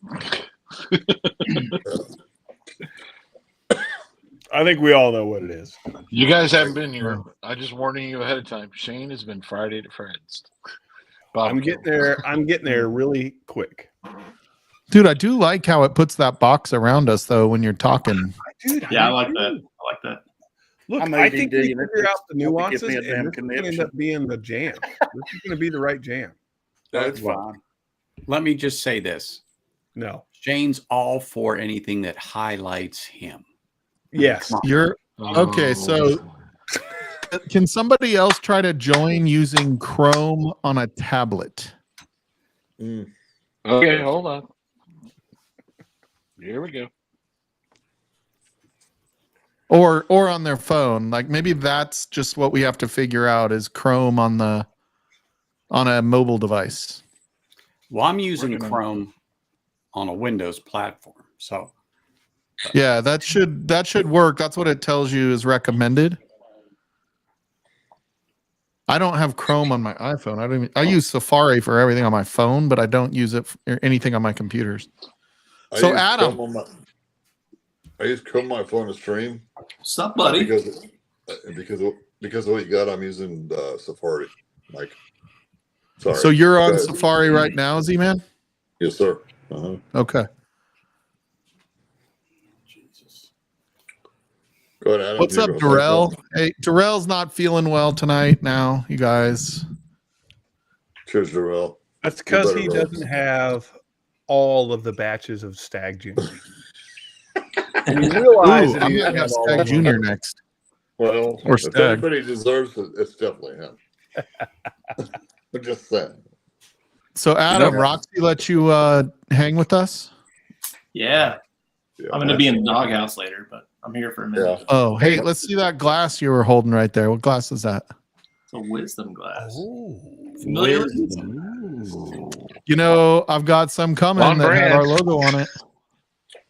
I think we all know what it is. You guys haven't been here. I just warning you ahead of time. Shane has been Friday to Friends. I'm getting there really quick. Dude, I do like how it puts that box around us, though, when you're talking. I like that. Look, I think we figure out the nuances, and this is going to end up being the jam. This is going to be the right jam. That's fine. Let me just say this. No. Shane's all for anything that highlights him. Yes. You're okay. So can somebody else try to join using Chrome on a tablet? Okay, hold on. Here we go. Or on their phone. Like maybe that's just what we have to figure out is Chrome on a mobile device. Well, I'm using Chrome on a Windows platform. So yeah, that should work. That's what it tells you is recommended. I don't have Chrome on my iPhone. I use Safari for everything on my phone, but I don't use it for anything on my computers. So Adam, I use Chrome on my phone to stream. What's up, buddy? Because of what you got, I'm using Safari, Mike. Sorry. So you're on Safari right now, Z-Man? Yes, sir. Uh-huh. Okay. Go ahead, Adam. What's up, Darrell? Hey, Darrell's not feeling well tonight now, you guys. Cheers, Darrell. That's because he doesn't have all of the batches of Stag Junior. And you realize that I'm going to have Stag Junior next. Well, or if Stag. anybody deserves it, it's definitely him. I'm just saying. So, Adam, Roxy let you hang with us? Yeah. I'm going to be in the doghouse later, but I'm here for a minute. Yeah. Oh, hey, let's see that glass you were holding right there. What glass is that? It's a wisdom glass. familiar with Wisdom. You know, I've got some coming On that brand. have our logo on it.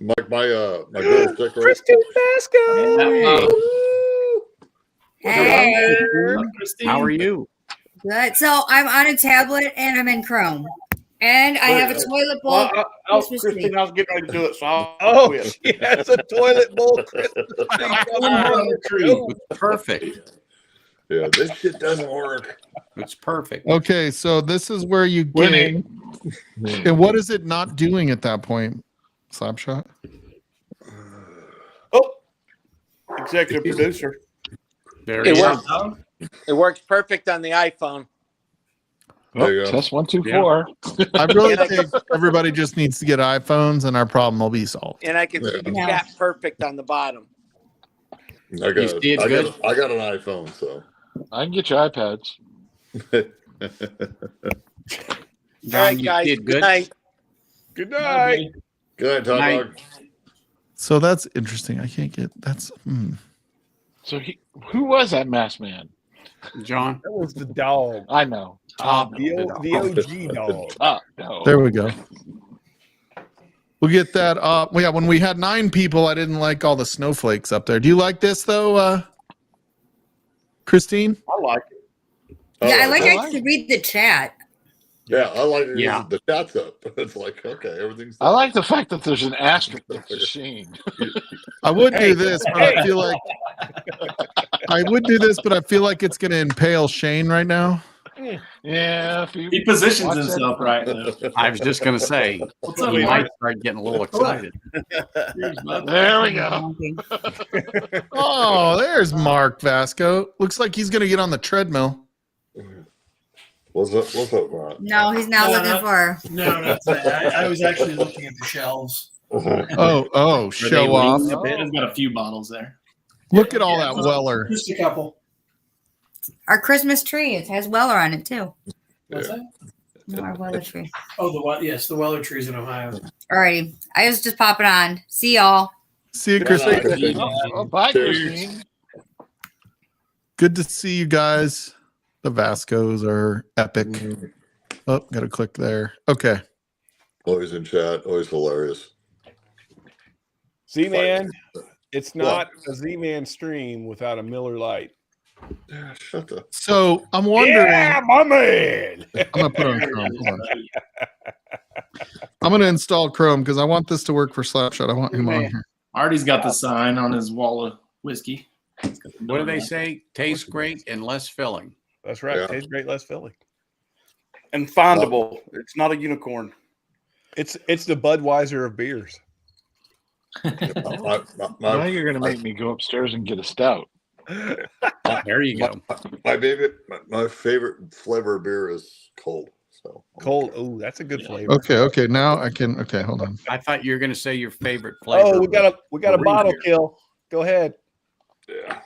My girl sticker. Kristen Basco. Hey, Christine. How are you? good. So I'm on a tablet and I'm in Chrome. And I have a toilet bowl. Christmas tree. Christine, I was getting ready to do it, so Oh, quit. she has a toilet bowl Christmas tree. It's perfect. Yeah, this shit doesn't work. It's perfect. Okay, so this is where you get. Winning. And what is it not doing at that point? Slapshot. Oh, executive producer. There It you works. go. It works perfect on the iPhone. There you go. Test 1, 2, 4. I really think everybody just needs to get iPhones, and our problem will be solved. And I can see the Yeah. chat perfect on the bottom. I You see it good? got an iPhone, so. I can get you iPads. All right, you guys. did Good good. night. Good night. Good night, Todd Night. Dog. So that's interesting. I can't get that's. So who was that masked man? John. That was the dog. I know. Top. The OG dog. No. There we go. We'll get that up. Yeah, when we had 9 people, I didn't like all the snowflakes up there. Do you like this though, Christine? I like it. Yeah, I like like it. how you can read the chat. Yeah, I like it. Yeah. The chat's up. It's like, okay, everything's. I like the fact that there's an asterisk next to Shane. I would do this, but I feel like I would do this, but I feel like it's going to impale Shane right now. Yeah, if you He positions watch that- himself right though. I was just going to say, What's up, he man? might start getting a little excited. There we go. Oh, there's Mark Vasco. Looks like he's going to get on the treadmill. What's up, Ron? No, he's now No, looking no. for. No, not that. I was actually looking at the shelves. Oh, show off. I've got a few bottles there. Look at all that Weller. Just a couple. Our Christmas tree. It has Weller on it too. What's that? No, our Weller tree. Oh, the Weller trees in Ohio. Alrighty. I was just popping on. See y'all. See you, Christine. Oh, bye, Christine. Good to see you guys. The Vascos are epic. Oh, got to click there. Okay. Always in chat. Always hilarious. Z-Man, it's not a Z-Man stream without a Miller Lite. Yeah, shut the. So I'm wondering. Yeah, my man. I'm gonna put on Chrome. Hold on. I'm gonna install Chrome because I want this to work for Slapshot. I want him on here. Artie's got the sign on his wall of whiskey. What do they say? Tastes great and less filling. That's right. Yeah. Tastes great, less filling. And findable. It's not a unicorn. It's the Budweiser of beers. Now you're going to make me go upstairs and get a stout. There you go. My favorite flavor of beer is cold. So Cold. Oh, that's a good flavor. Okay. Now I can. Okay, hold on. I thought you were going to say your favorite flavor. Oh, we got a bottle beer. kill. Go ahead. yeah.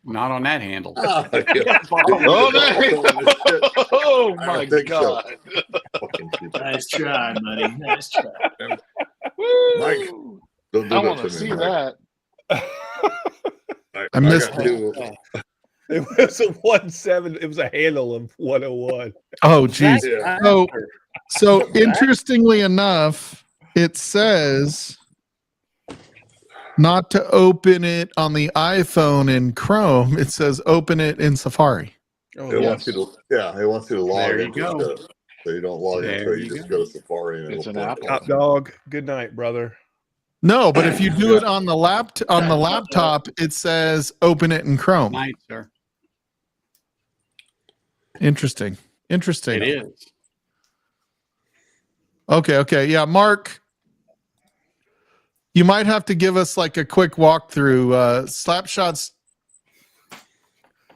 Not on that handle. Yeah. Oh, I my think so. God. Fucking people. Nice try, buddy. Nice try. Mike, don't do I that want to to me, see Mike. that. I missed got two- It was a 1-7. It was a handle of 101. Oh, geez. Yeah. So interestingly enough, it says not to open it on the iPhone in Chrome. It says open it in Safari. Oh, It yes. wants you to, it wants you to log There you in. go. So you don't log in, There so you you just go. go to Safari and It's it'll an play. apple. Top dog. Good night, brother. No, but if you do it on the laptop, it says open it in Chrome. Night, sir. Interesting. It is. Okay. Yeah, Mark, you might have to give us like a quick walkthrough. Slapshots.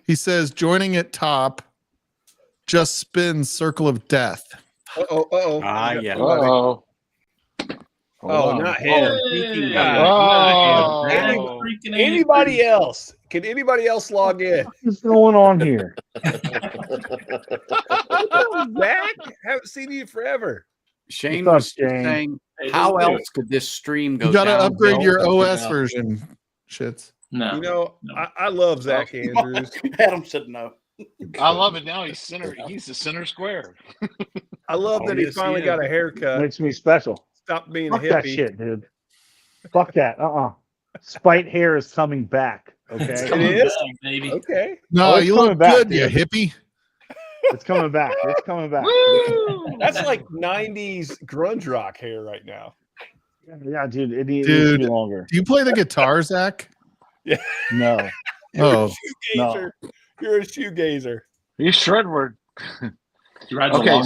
He says joining at top, just spin circle of death. Uh-oh. Ah, yeah. Uh-oh. Oh, not him. Speaking God. Oh. Not him. Anybody else? Can anybody else log in? What's going on here? Back? Haven't seen you forever. Shane What's was up, Shane? saying, Hey, how let's do else could this stream go You got to downhill? upgrade your OS No. version. Shits. No. You know, No. I love Zach Andrews. Adam said no. I love it now. He's the center square. I love that he yes, finally he got is. a haircut. Makes me special. Stop being Fuck a that hippie. shit, dude. Fuck that. Spite hair is coming back. It's Okay. coming It is? back, baby. Okay. No, Oh, it's you coming look back, good, you dude. hippie. It's coming back. It's coming back. That's like 90s grunge rock hair right now. Yeah, dude. It needs to be longer. Do you play the guitar, Zach? Yeah. No. Oh, Shoegazer. You're a shoegazer. He's Shredward. Okay,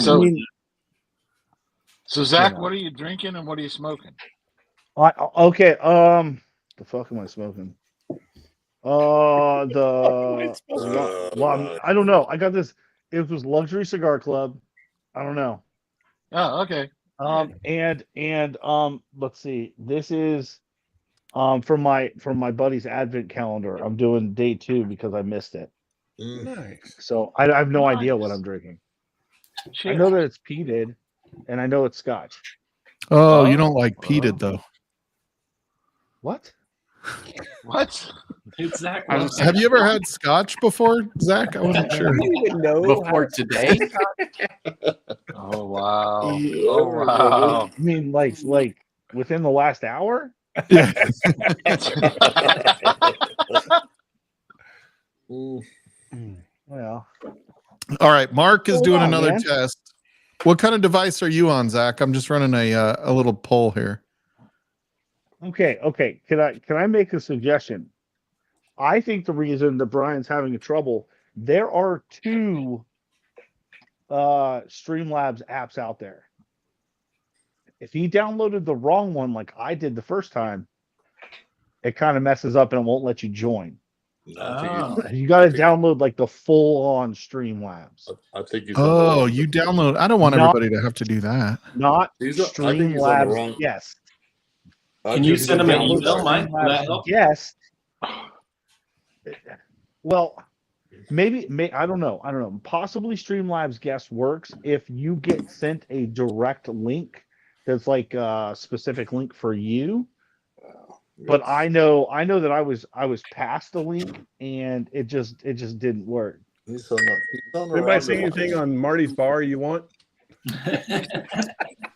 so Zach, what are you drinking and what are you smoking? Okay. The fuck am I smoking? I don't know. I got this. It was Luxury Cigar Club. I don't know. Oh, okay. Let's see. This is from my buddy's advent calendar. I'm doing day 2 because I missed it. Nice. So I have no idea what I'm drinking. I know that it's peated, and I know it's Scotch. Oh, you don't like peated though. What? What? Exactly. Have you ever had Scotch before, Zach? I wasn't sure. Before today. Oh wow! Oh wow! I mean, like within the last hour? Yeah. Well. All right, Mark is doing another man. test. What kind of device are you on, Zach? I'm just running a little poll here. Okay. Can I make a suggestion? I think the reason that Brian's having trouble, there are 2 Streamlabs apps out there. If he downloaded the wrong one like I did the first time, it kind of messes up and it won't let you join. You got to download like the full-on Streamlabs. I think you. Oh, you download. I don't want everybody to have to do that. Not I think he's on the Streamlabs. wrong. Yes. Can you send him an email, Mike? Will that help? Yes. Well, maybe I don't know. Possibly Streamlabs Guest works if you get sent a direct link that's like a specific link for you. But I know that I was past the link and it just didn't work. He's on the Anybody see anything on Marty's bar you want?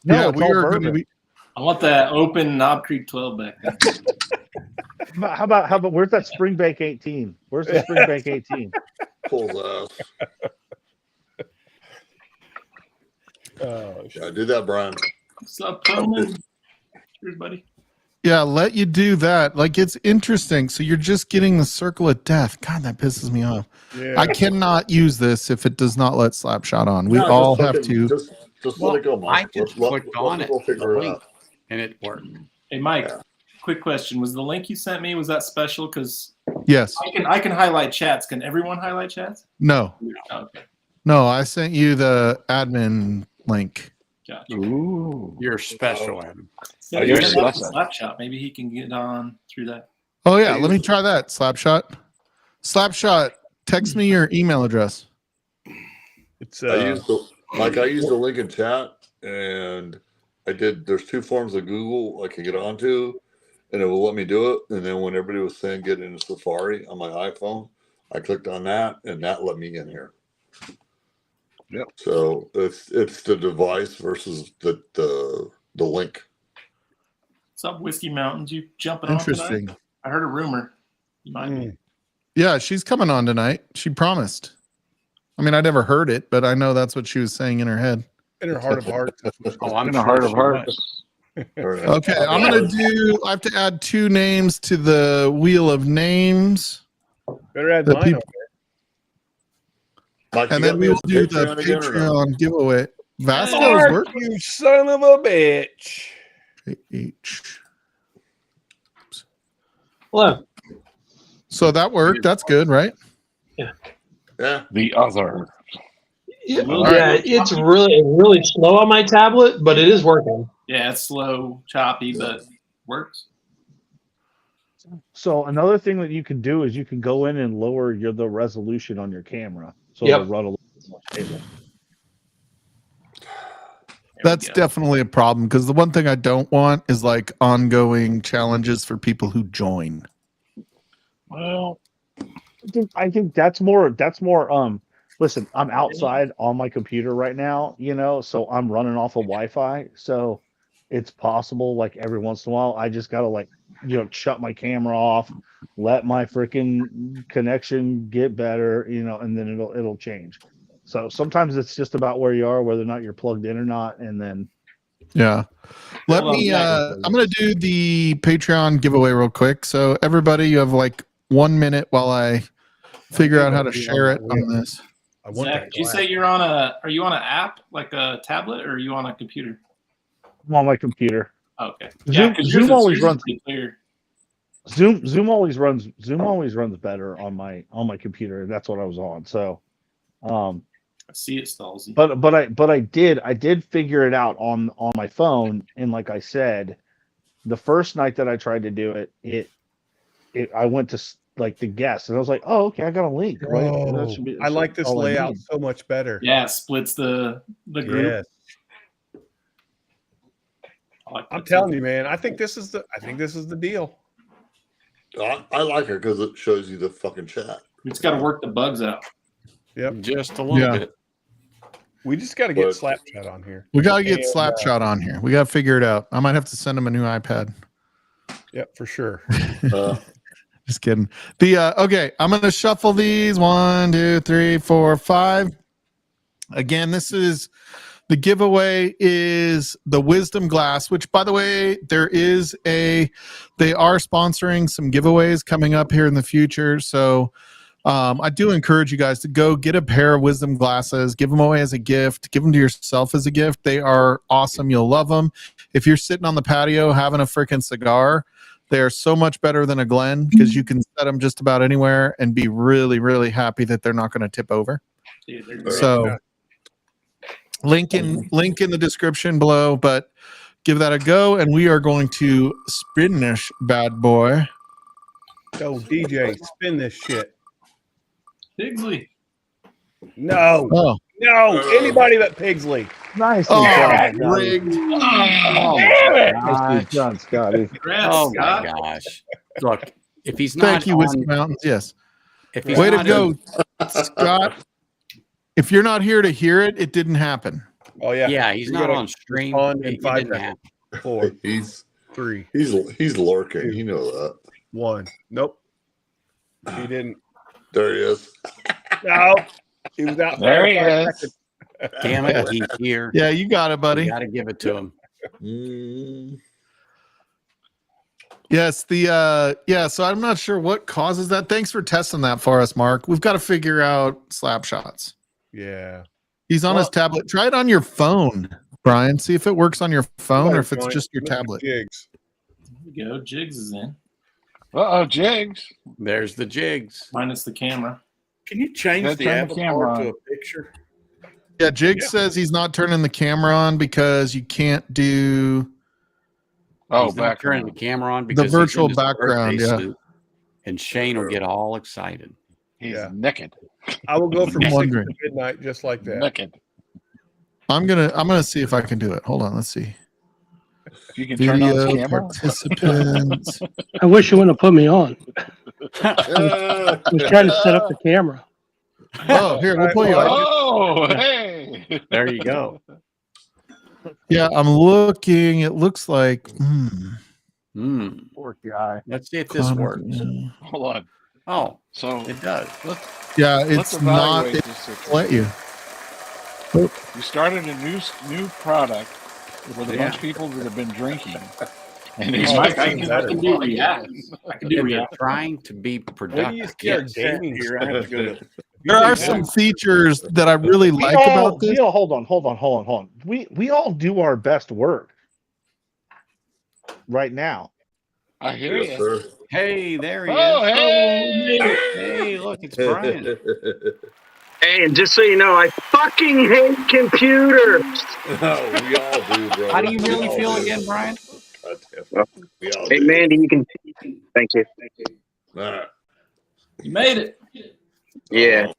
No, it's all bourbon. I want that open Knob Creek 12 back there. How about where's that Springbank 18? Where's the Springbank 18? Pull that. Oh, yeah, do that, Brian. What's up, Coleman? Cheers, buddy. Yeah, let you do that. Like, it's interesting. So you're just getting the circle of death. God, that pisses me off. Yeah. I cannot use this if it does not let Slapshot on. We all have to. Just let it go, Mike. I just clicked on it, Figure it out. and it worked. Hey, Mike, quick question. Was the link you sent me, was that special? Because Yes. I can highlight chats. Can everyone highlight chats? No. Oh, okay. No, I sent you the admin link. Gotcha. Ooh. You're special, Adam. So you're yeah, special. Slapshot. Maybe he can get on through that. Oh, yeah. Let me try that. Slapshot. Slapshot, text me your email address. It's I used the link in chat, and there's 2 forms of Google I can get onto, and it will let me do it. And then when everybody was saying get into Safari on my iPhone, I clicked on that, and that let me in here. Yep. So it's the device versus the link. What's up, Whiskey Mountains? You jumping on Interesting. tonight? I heard a rumor. You might be. Yeah, she's coming on tonight. She promised. I mean, I never heard it, but I know that's what she was saying in her head. in her heart of hearts. Oh, I'm In the heart of hearts. Okay, I have to add 2 names to the wheel of names. Better add The mine people- on there. Mike, And you then got we me will as do the Patreon again or no? Patreon giveaway. Vasco's Mark, work. you son of a bitch. H. Hello. So that worked. That's good, right? Yeah. The other. Yeah, it's really slow on my tablet, but it is working. Yeah, it's slow, choppy, but works. So another thing that you can do is you can go in and lower the resolution on your camera, so Yep. it'll run a little more stable. That's definitely a problem because the one thing I don't want is like ongoing challenges for people who join. Well, I think that's more. Listen, I'm outside on my computer right now, so I'm running off of Wi-Fi. So it's possible, like every once in a while, I just gotta shut my camera off, let my freaking connection get better, and then it'll change. So sometimes it's just about where you are, whether or not you're plugged in or not, and then Yeah. Let me I'm gonna do the Patreon giveaway real quick. So everybody, you have like 1 minute while I figure out how to share it on this. Zach, did you say you're on a? Are you on an app like a tablet, or are you on a computer? I'm on my computer. Okay. Zoom always runs clear. Zoom always runs better on my computer. That's what I was on. So I see it stalls. But I did figure it out on my phone, and like I said, the first night that I tried to do it I went to like the guest, and I was like, oh, okay, I got a link, right? Oh, I like this layout so much better. Yeah, it splits the group. Yes. I'm telling you, man. I think this is the deal. I like it because it shows you the fucking chat. We just got to work the bugs out. Yep, just a little bit. We just got to get Slapshot on here. We got to get Slapshot on here. We got to figure it out. I might have to send him a new iPad. Yep, for sure. Just kidding. Okay, I'm gonna shuffle these. 1, 2, 3, 4, 5. Again, this is the giveaway is the Wisdom glass, which, by the way, they are sponsoring some giveaways coming up here in the future. So I do encourage you guys to go get a pair of Wisdom glasses, give them away as a gift, give them to yourself as a gift. They are awesome. You'll love them. If you're sitting on the patio having a freaking cigar, they are so much better than a Glen because you can set them just about anywhere and be really, really happy that they're not going to tip over. So link in the description below, but give that a go, and we are going to spin this bad boy. Go, DJ, spin this shit. Pigsley. No. Oh. No. Anybody but Pigsley. Nice. Rigged. Nicely done, Scotty. Oh my gosh. Look, if he's not Thank you, Whiskey Mountains. Yes. If he's Way to not go, Scott. If you're not here to hear it, it didn't happen. Oh yeah. Yeah, he's not on stream. In 5 seconds. 4, 3. He's lurking. You know that. 1. Nope. He didn't. There he is. No. He was out there. He is. Damn it, he's here. Yeah, you got it, buddy. You got to give it to him. Yes, so I'm not sure what causes that. Thanks for testing that for us, Mark. We've got to figure out slap shots. Yeah. He's on his tablet. Try it on your phone, Brian. See if it works on your phone or if it's just your tablet. Jigs. There we go. Jigs is in. Jigs. There's the Jigs. Minus the camera. Can you change the avatar to a picture? Yeah, Jigs says he's not turning the camera on because you can't do turning the camera on because the virtual background. Yeah, suit, and Shane will get all excited. He's naked. I will go from 6 to midnight just like that. Naked. I'm gonna see if I can do it. Hold on, let's see. You can turn on the camera. Participants. I wish you wouldn't have put me on. I was trying to set up the camera. Oh, here, we'll pull you up. Oh, hey. There you go. Yeah, I'm looking. It looks like. Poor guy. Let's see if this works. Hold on. Oh, so it does. Yeah, it's not. It let you. You started a new product with a bunch of people that have been drinking. And I can do React. I can do React. Trying to be productive. There are some features that I really like about this. Hold on. We all do our best work right now. I hear you. Sir. Hey, there he is. Hey. Hey, look, it's Brian. Hey, and just so you know, I fucking hate computers. Oh, we all do, bro. How do you really feel again, Brian? Hey, Mandy, you can. Thank you. All right. You made it. Yeah.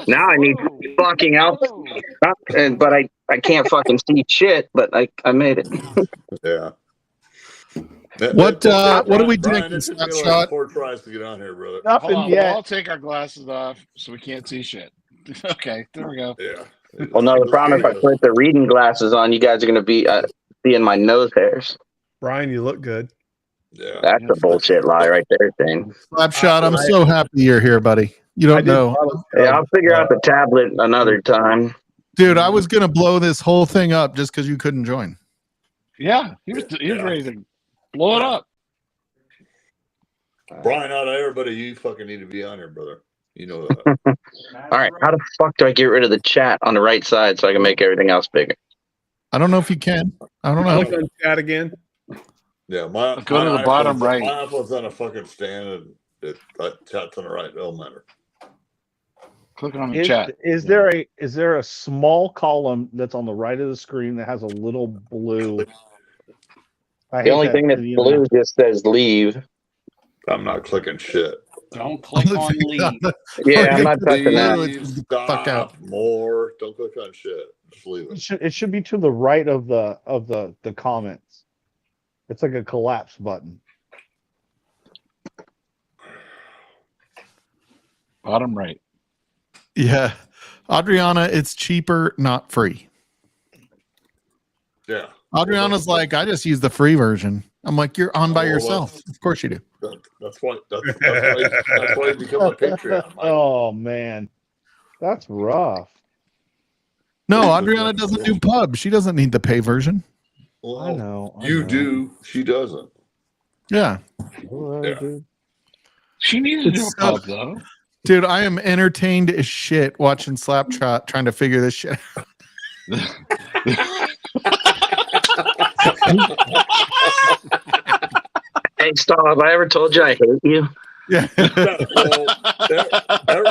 Now I need fucking out, but I can't fucking see shit. But I made it. Yeah. What are we doing? Brian, it took me like 4 tries to get on here, brother. Nothing yet. We'll all take our glasses off so we can't see shit. Okay, there we go. Yeah. Well, no, the problem if I put the reading glasses on, you guys are going to be seeing my nose hairs. Brian, you look good. Yeah. That's a bullshit lie right there, thing. Slapshot, I'm so happy you're here, buddy. You don't know. Yeah, I'll figure out the tablet another time. Dude, I was going to blow this whole thing up just because you couldn't join. Yeah, he was ready to blow it up. Brian, out of everybody, you fucking need to be on here, brother. You know that. All right, how the fuck do I get rid of the chat on the right side so I can make everything else bigger? I don't know if you can. I don't know. Click on chat again. Yeah, Go to the bottom right. My iPhone's on a fucking stand, and chat's on the right. It don't matter. Click on the chat. Is there a small column that's on the right of the screen that has a little blue? The only thing that's blue just says leave. I'm not clicking shit. Don't click on leave. Yeah, I'm not touching Please that. Fuck out. More. Don't click on shit. Just leave it. It should be to the right of the comments. It's like a collapse button. Bottom right. Yeah. Adriana, it's cheaper, not free. Yeah. Adriana's like, I just use the free version. I'm like, you're on by yourself. Of course you do. That's why you become a Patreon. Oh man, that's rough. No, Adriana doesn't do pub. She doesn't need the pay version. Well, I know. You do. She doesn't. Yeah. She needs to do a pub though. Dude, I am entertained as shit watching Slapshot trying to figure this shit out. Hey, stop. Have I ever told you I hate you? Yeah.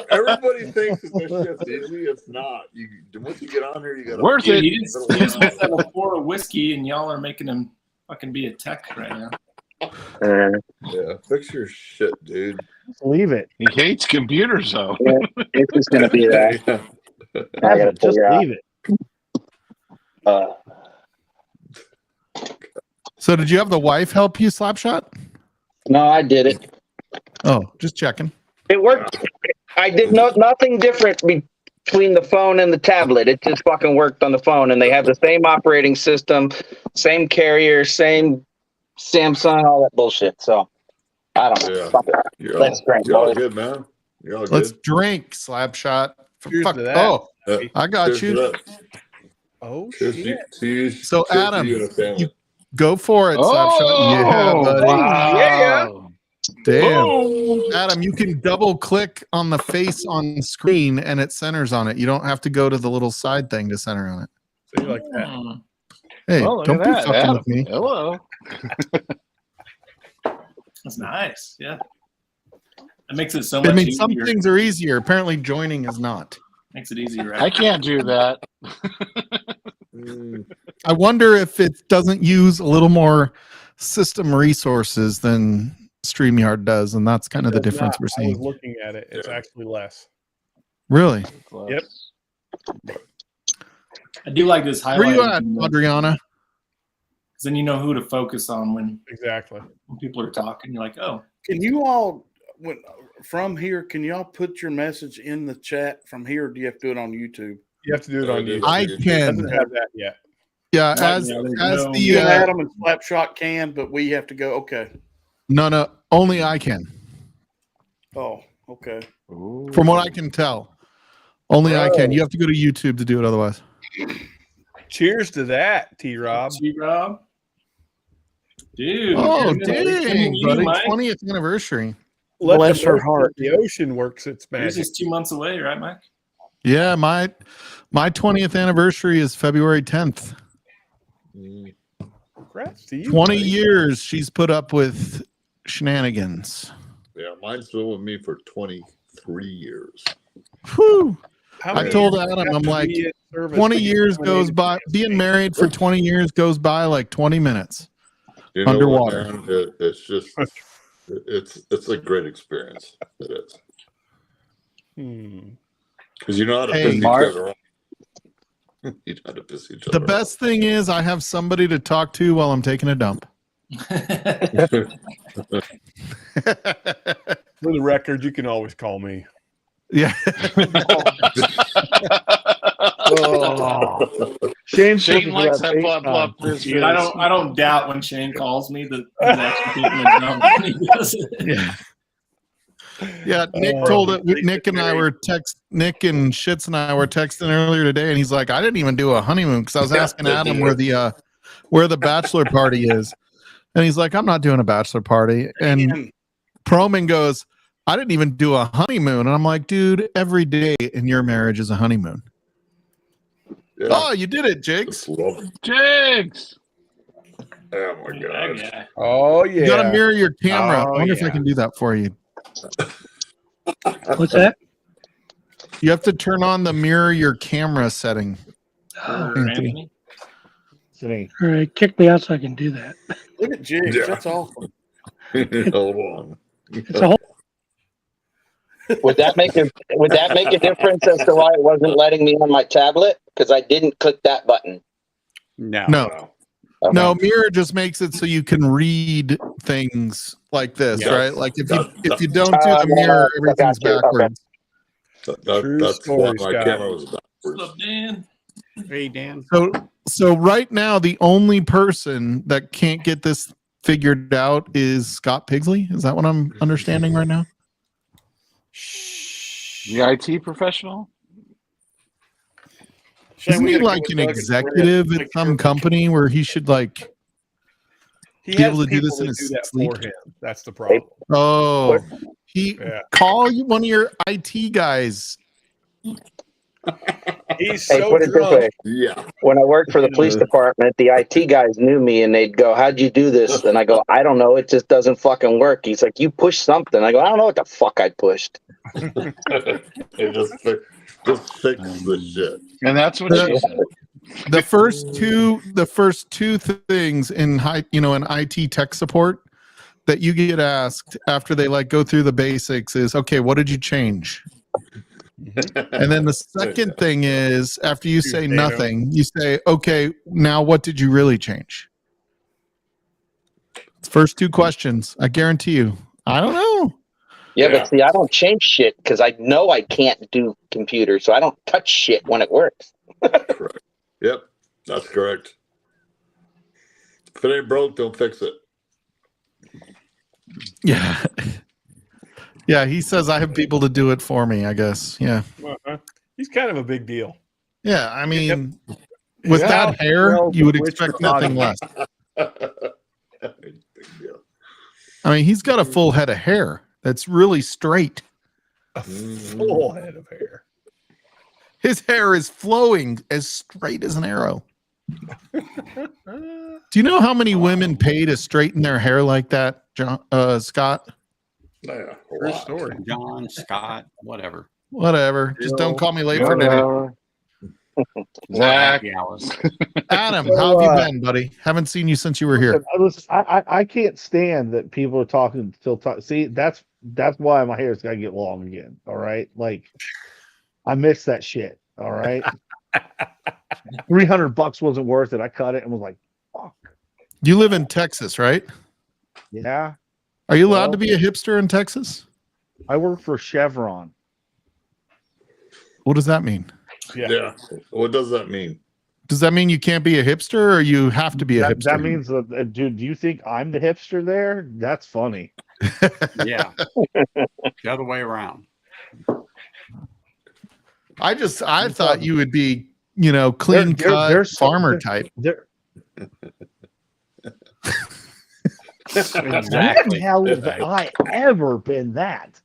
Everybody thinks that this shit's easy. It's not. Once you get on there, you got worth it. He just has a pour of whiskey, and y'all are making him fucking be a tech right now. Yeah, fix your shit, dude. Leave it. He hates computers, though. Yeah, it's just gonna be that. I gotta Just figure out. leave it. So did you have the wife help you, Slapshot? No, I did it. Oh, just checking. It worked. I did nothing different between the phone and the tablet. It just fucking worked on the phone, and they have the same operating system, same carrier, same Samsung, all that bullshit. So I don't know. Fuck it. Let's drink. You're all boys. good, man. You're all Let's good. drink, Slapshot. Cheers Fuck. to that. Oh, I got Cheers you. to that. Oh Cheers to shit! you. So, Cheers to Adam, you and the family. you go for it, Slapshot. Yeah, buddy. Wow. Damn. Adam, you can double click on the face on the screen and it centers on it. You don't have to go to the little side thing to center on it. So you like that? Hey, Well, look don't at be that, fucking Adam. with me. Hello. That's nice. Yeah. That makes it so I much mean, easier. some things are easier. Apparently, joining is not. Makes it easier, right? I can't do that. I wonder if it doesn't use a little more system resources than StreamYard does, and that's kind of the difference we're I was seeing. looking at it. It's actually less. Really? Yep. I do like this highlight. Where you at, Adriana? Because then you know who to focus on when Exactly. people are talking. You're like, oh, Can you all, from here, can y'all put your message in the chat from here, or do you have to do it on YouTube? You have to do it on YouTube. I It can. doesn't have that yet. Yeah, Right as now, there's as no- the You and Adam and Slapshot can, but we have to go. Okay. no, only I can. Oh, okay. From what I can tell, only I can. You have to go to YouTube to do it otherwise. Cheers to that, T-Rob. T-Rob. Dude. Oh, you're gonna- dang, you, buddy! Mike. 20th anniversary. Let Bless the her motion heart. of The ocean works its Yours magic. is 2 months away, right, Mike? Yeah, my 20th anniversary is February 10th. Congrats to you. 20 buddy. years she's put up with shenanigans. Yeah, mine's been with me for 23 years. Whew. How I many told years Adam, have I'm to like, be in service 20 to get years goes terminated? by. Being married for 20 years goes by like 20 minutes. You know what, Underwater. man? It's just, it's a great experience. It is. Because you know how to Hey, piss each Mark. other off. You know how to piss each The other off. best thing is I have somebody to talk to while I'm taking a dump. For the record, you can always call me. Yeah. Shane's Shane looking for likes that that blah blah FaceTime. this. Dude, I don't doubt when Shane calls me that he's actually keeping it dumb when he does it. Yeah. Yeah, Nick told it. Nick and Shits and I were texting earlier today, and he's like, "I didn't even do a honeymoon because I was asking Adam where the bachelor party is," and he's like, "I'm not doing a bachelor party." And Proman goes, "I didn't even do a honeymoon," and I'm like, "Dude, every day in your marriage is a honeymoon." Yeah. Oh, you did it, Jigs. Jigs. Oh my gosh. Oh yeah. You gotta mirror your camera. Oh, I wonder if I can do that for you. What's that? You have to turn on the mirror your camera setting. Anthony. Sitting. All right, kick me out so I can do that. Look at Jigs. Yeah. That's awesome. Hold on. It's a whole. Would that make a difference as to why it wasn't letting me on my tablet? Because I didn't click that button. No. No, mirror just makes it so you can read things like this, right? Like if you don't do the mirror, everything's backwards. That's why my camera was backwards. What's up, Dan? Hey, Dan. So right now, the only person that can't get this figured out is Scott Pigsley. Is that what I'm understanding right now? The IT professional? Isn't he like an executive at some company where he should like He be has able to do people this in that his do that sleep? for him. That's the problem. Oh, call you one of your IT guys. He's Hey, so put it this drunk. way. Yeah. When I worked for the police department, the IT guys knew me and they'd go, "How'd you do this?" And I go, "I don't know. It just doesn't fucking work." He's like, "You pushed something." I go, "I don't know what the fuck I pushed." It just fixes the shit. And that's what she said. The first two things in in IT tech support that you get asked after they like go through the basics is, okay, what did you change? And then the second thing is, after you say nothing, you say, okay, now what did you really change? First two questions. I guarantee you. I don't know. Yeah, but see, I don't change shit because I know I can't do computers, so I don't touch shit when it works. Correct. Yep, that's correct. If it ain't broke, don't fix it. Yeah. Yeah, he says I have people to do it for me, I guess. Yeah. He's kind of a big deal. Yeah, I mean, with that hair, you would expect nothing less. I mean, he's got a full head of hair that's really straight. A full head of hair. His hair is flowing as straight as an arrow. Do you know how many women pay to straighten their hair like that, John, Scott? Yeah, True story. John, Scott, whatever. Whatever. Just don't call me late for dinner. Zach. Adam, how have you been, buddy? Haven't seen you since you were here. Listen, I can't stand that people are talking still talk. See, that's why my hair's got to get long again. All right, like I miss that shit. All right, $300 wasn't worth it. I cut it and was like, fuck. You live in Texas, right? Yeah. Are you allowed to be a hipster in Texas? I work for Chevron. What does that mean? Yeah. What does that mean? Does that mean you can't be a hipster, or you have to be a hipster? That means that, dude. Do you think I'm the hipster there? That's funny. Yeah. The other way around. I thought you would be, clean cut farmer type. Exactly. When hell have I ever been that?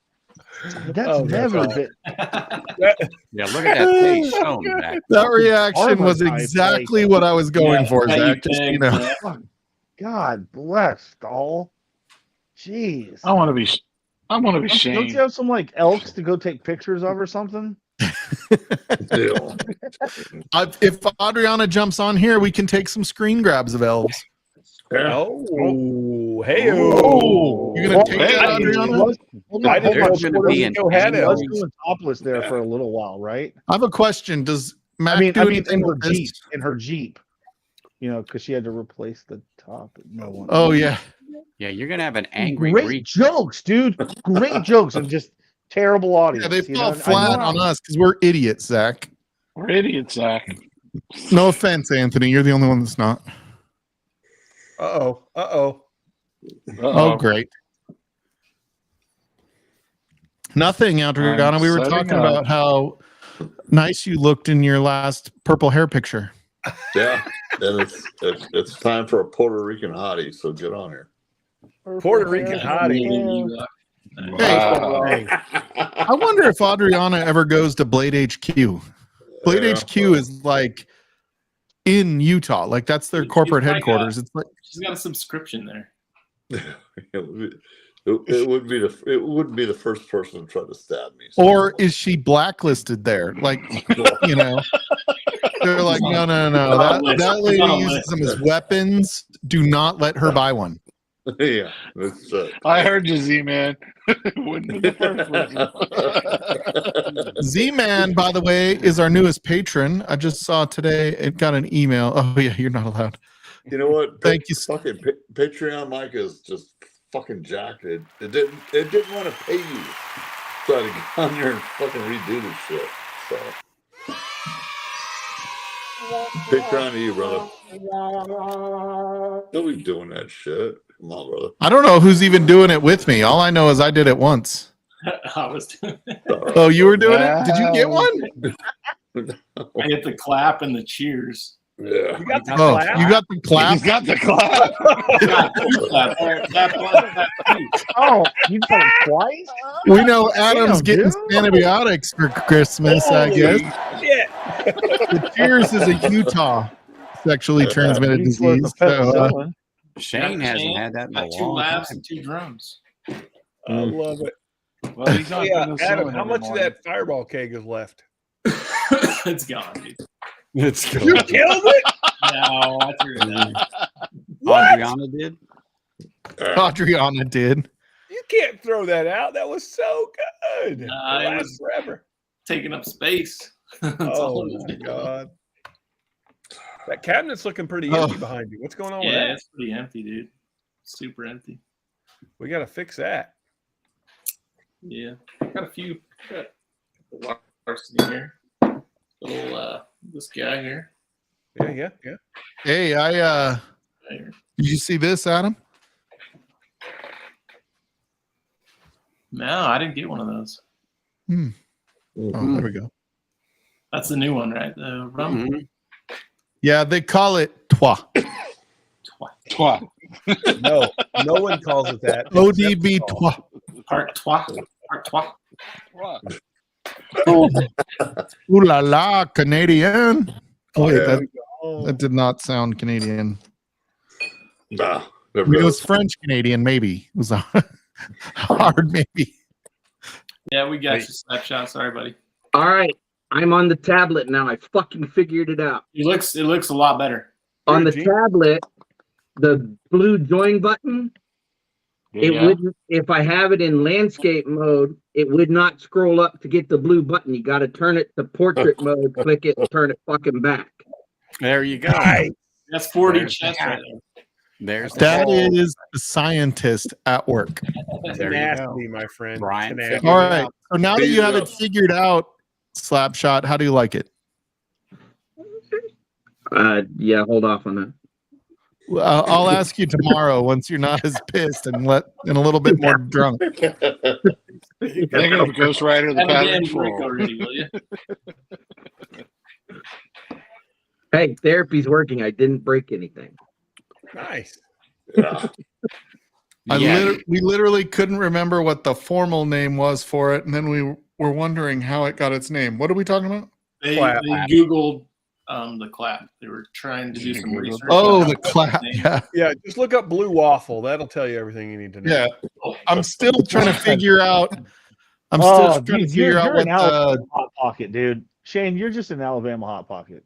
That's never been. Yeah, look at that face shown back. That reaction was exactly what I was going for, Zach. Just, God bless all. Jeez. I want to be Don't shamed. you have some like elks to go take pictures of or something? If Adriana jumps on here, we can take some screen grabs of elves. Oh, hey! You gonna take that, Adriana? I didn't know Puerto Rico had I was elves. doing topless there for a little while, right? I have a question. Does Mac do I mean, anything in her with this? Jeep, because she had to replace the top. No one. Oh yeah. Yeah, you're gonna have an angry Great reach. jokes, dude. Great jokes, and just terrible audience. Yeah, they fall flat on us because we're idiots, Zach. We're idiots, Zach. No offense, Anthony. You're the only one that's not. Uh-oh. Oh, great. Nothing, Adriana. We were setting talking up. about how nice you looked in your last purple hair picture. Yeah, and it's time for a Puerto Rican hottie. So get on here. Puerto Rican hottie. Wow. Hey, I wonder if Adriana ever goes to Blade HQ. Blade Yeah, HQ is like in Utah. Like that's their corporate headquarters. It's like She's got a subscription there. it wouldn't be the first person to try to stab me. or is she blacklisted there? Like, you know, they're like, no. That lady uses them as weapons. Do not let her buy one. Yeah, that's I heard you, Z-Man. Wouldn't be the first one. Z-Man, by the way, is our newest patron. I just saw today it got an email. Oh yeah, you're not allowed. You know what? Thank you. Fucking Patreon Mike is just fucking jacked. It didn't want to pay you, so I had to get on there and fucking redo this shit. So Patreon to you, brother. Don't be doing that shit. Come on, brother. I don't know who's even doing it with me. All I know is I did it once. I was doing it. Oh, you were doing it? Did you get one? I get the clap and the cheers. Yeah. you got the Oh, clap? you got the clap? He's got the clap. Oh, you got it twice? We know Adam's Damn, getting dude. antibiotics for Christmas, I guess. Shit. The cheers is a Utah sexually transmitted He's worth disease. the So, penicillin. Shane hasn't had that in a Got 2 long laughs time. and 2 drums. I love it. Well, he's on Yeah, penicillin Adam, how every much of morning. that fireball keg is left? It's gone, dude. It's You killed it? No, I threw it out. Adriana did. Adriana did. You can't throw that out. That was so good. Nah, It it lasts was- forever. Taking up space. That's Oh all it was my doing. god. That cabinet's looking pretty Oh. empty behind you. What's going on with Yeah, that? it's pretty empty, dude. Super empty. We got to fix that. Yeah, got a few. Got the larceny here. Little this guy here. Yeah. Hey, Right here. did you see this, Adam? No, I didn't get one of those. Oh, there we go. That's the new one, right? The rum. Mhm. Yeah, they call it toi. Twat. No, no one calls it that. ODB toi. Part trois. Part trois. Ooh la la, Canadian. Oh, wait, There that, we go. that did not sound Canadian. Nah, I never mean, it does. was French Canadian, maybe. It was a hard, maybe. Yeah, we got you, Snapshot. Sorry, buddy. All right, I'm on the tablet now. I fucking figured it out. It looks a lot better. On the Gene? tablet, the blue join button, it Yeah. wouldn't. If I have it in landscape mode, it would not scroll up to get the blue button. You got to turn it to portrait mode, click it, and turn it fucking back. There you go. That's 40 There's chest the right hat. there. There's the That hat. is the scientist at work. There you go. Tenacity, my friend. Brian Tenacity. figured All it right. out. So now that you have it figured out, Slapshot, how do you like it? Yeah, hold off on that. I'll ask you tomorrow once you're not as pissed and a little bit more drunk. Think of Ghost Rider the Have a pattern damn drink full. already, will you? Hey, therapy's working. I didn't break anything. Nice. Yeah. We literally couldn't remember what the formal name was for it, and then we were wondering how it got its name. What are we talking about? They Clap. Googled the clap. They were trying to do some research. Oh, on the how clap. name. Yeah. Yeah, just look up blue waffle. That'll tell you everything you need to know. Yeah. Oh, I'm still trying to figure out. I'm Oh, still trying to dude, figure out you're what an Alabama hot pocket, dude. Shane, you're just an Alabama hot pocket.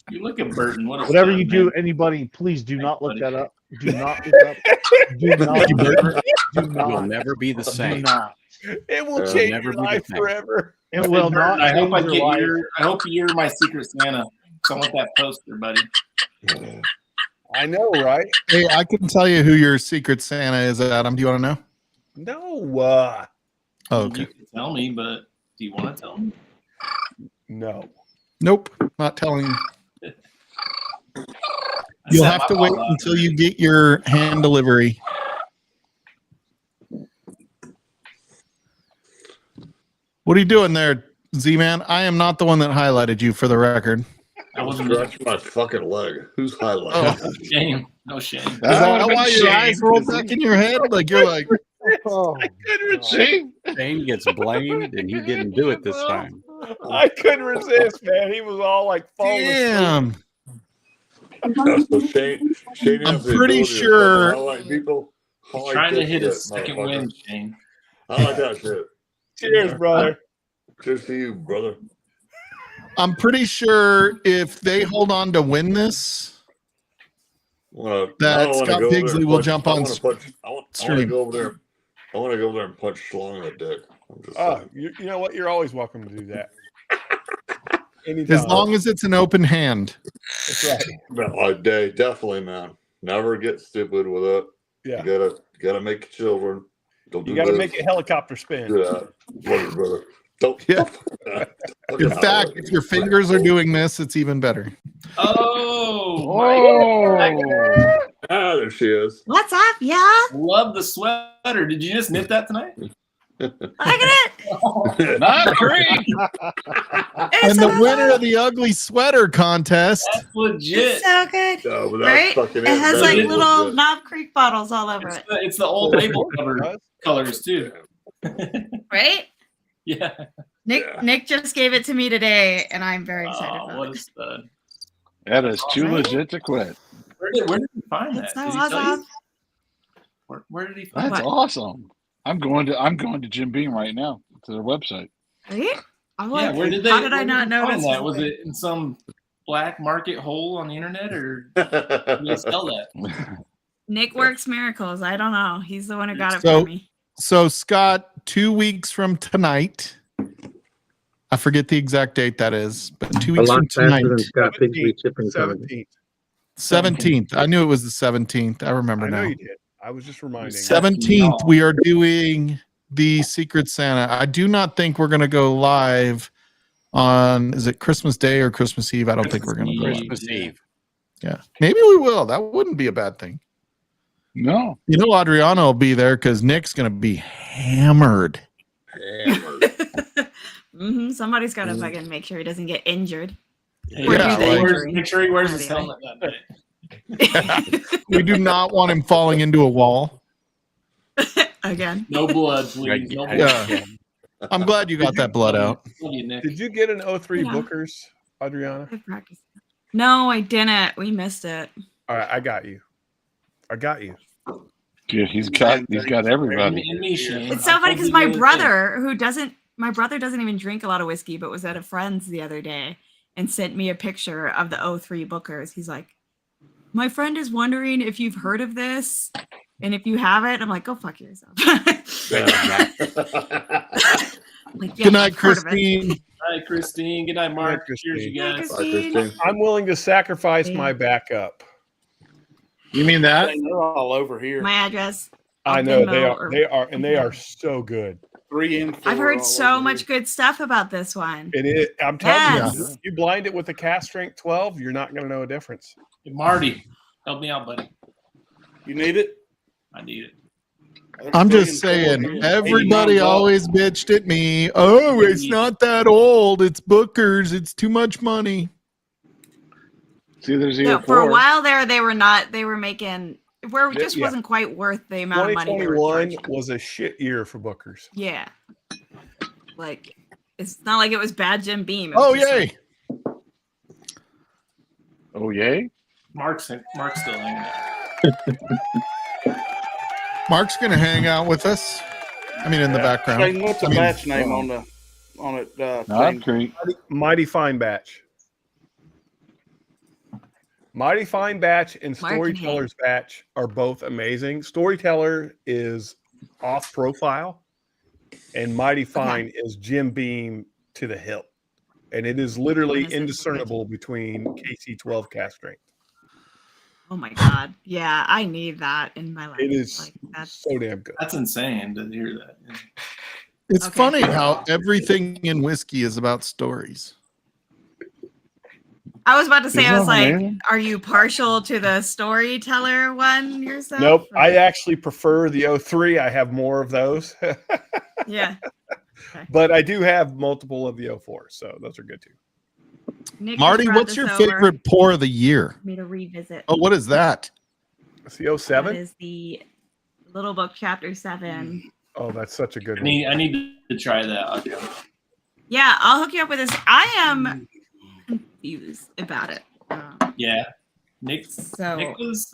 you look at Burton. Whatever you do, anybody, please do not look that up. Do not look up. Do not. Do Will not. never be the Do same. not. It will It'll change never your be the life same. forever. It will not. I hope I change get your life. I hope you're my secret Santa. So I want that poster, buddy. I know, right? Hey, I can tell you who your secret Santa is, Adam. Do you want to know? No. Oh, You okay. can tell me, but do you want to tell me? No. Nope, not telling you. I You'll set have my to wait ball out. until you get your hand delivery. What are you doing there, Z-Man? I am not the one that highlighted you, for the record. I I'm wasn't scratching my fucking leg. Who's highlighting? Oh. shame. No shame. Is that why your eyes rolled back in your head? Like you're like, I couldn't resist. Shane gets blamed, and he didn't do it this time. I couldn't resist, man. He was all like falling damn. So Shane I'm has the pretty ability to sure- highlight people. Highlight Trying to this hit shit, his second motherfucker. win, Shane. I like that shit. Cheers, brother. Cheers to you, brother. I'm pretty sure if they hold on to win this, that Scott Bigsley will jump on I want to stream. go over there. I want to go over there and punch Schlong in the dick. I'm just Oh, saying. you know what? You're always welcome to do that. Anytime. As long as it's an open hand. That's right. No, definitely, man. Never get stupid with it. Yeah. You gotta make children. Don't do You got to this. make a helicopter spin. Do that. Love you, brother. Don't. Yeah. Don't In fact, if your fingers are doing this, it's even better. Oh, Ah, there she is. What's up, yeah? love the sweater. Did you just knit that tonight? Look at it. Not great. And the winner of the ugly sweater contest. That's legit. It's so good. No, but that's Right? fucking It has That like is little legit. Knob Creek bottles all over it. It's the old label cover colors too. Right? Yeah. Nick just gave it to me today, and I'm very excited Oh, about what a it. stud. That is too Right? legit to quit. Where did he find that? It's so Did he tell you? awesome. Where did he find That's that? awesome. I'm going to Jim Beam right now to their website. Right? I'm Yeah, like, where did how did I where not you notice find that? Was this? it in some black market hole on the internet, or did they sell that? Nick works miracles. I don't know. He's the one who got it So- for me. So, Scott, 2 weeks from tonight, I forget the exact date that is, but 2 weeks from tonight, Scott Bigsley shipping 17th. 17th. I knew it was the 17th. I remember I know now. you did. I was just reminding. 17th, we are doing the Secret Santa. I do not think we're going to go live on, is it Christmas Day or Christmas Eve? I don't think we're going to go live. Christmas Eve. Yeah. Maybe we will. That wouldn't be a bad thing. No. You know, Adriano will be there because Nick's going to be hammered. Somebody's got to fucking make sure he doesn't get injured. Hey, Or do Yeah, the like- injury. make sure he wears his Anyway. helmet that day. We do not want him falling into a wall. Again. No blood, please. No blood. Yeah. I'm glad you got that blood out. Love you, Nick. Did you get an 03 Yeah. Bookers, Adriana? I practiced. No, I didn't. We missed it. All right, I got you. Dude, he's got everybody. And me, Shane. It's so I funny told because you my the other brother, my brother doesn't even drink a lot of whiskey, but was at a friend's the other day and sent me a picture of the 03 Bookers. He's like, my friend is wondering if you've heard of this. And if you haven't, I'm like, go fuck yourself. Like, yeah, Good night, I've heard of it. Christine. Good night, Christine. Good night, Mark. Cheers, you Hi, guys. Christine. I'm willing to sacrifice my backup. You mean that? They're all over here. My address. I I'll know Venmo they are so good. 3 and 4. I've heard all so over much good stuff about this one. It is. I'm telling you, Yes. you blind it with a cast strength 12, you're not going to know a difference. Hey, Marty, help me out, buddy. here. You need it? I need it. They're I'm 3 just and 4. saying, everybody 89 bucks. always bitched at me. Oh, it's not that old. It's Booker's. It's too much money. See, there's No, either for a four. while there, they were making where it just Yeah. wasn't quite worth the amount of money they were 2021 charging. was a shit year for Bookers. Yeah. Like, it's not like it was bad Jim Beam. It Oh, was just yay. like, Oh, yay? Mark's still hanging out. Mark's going to hang out with us. I mean, in the background. Shane, what's the I mean, batch name on it? Not thing? great. Mighty Fine Batch. Mighty Fine Batch and Mark and Storyteller's Batch are both amazing. Storyteller is off profile, and Mighty Fine is Jim Beam to the hilt. And it is literally What is it? indiscernible between KC12 cast strength. oh my god. Yeah, I need that in my life. It is like that's so damn good. That's insane to hear that. It's Okay. funny how everything in whiskey is about stories. I was about to say, Isn't I was that like, amazing? are you partial to the storyteller one yourself? Nope. Or- I actually prefer the 03. I have more of those. yeah. But I do have multiple of the 04, so those are good too. Nick Marty, just brought what's this your over favorite pour of the year? for me to revisit. Oh, what is that? It's the 07? That is the Little Book Chapter 7. Oh, that's such a good one. I need to try that. Adrian. Yeah, I'll hook you up with this. I am confused about it. Yeah, Nick So was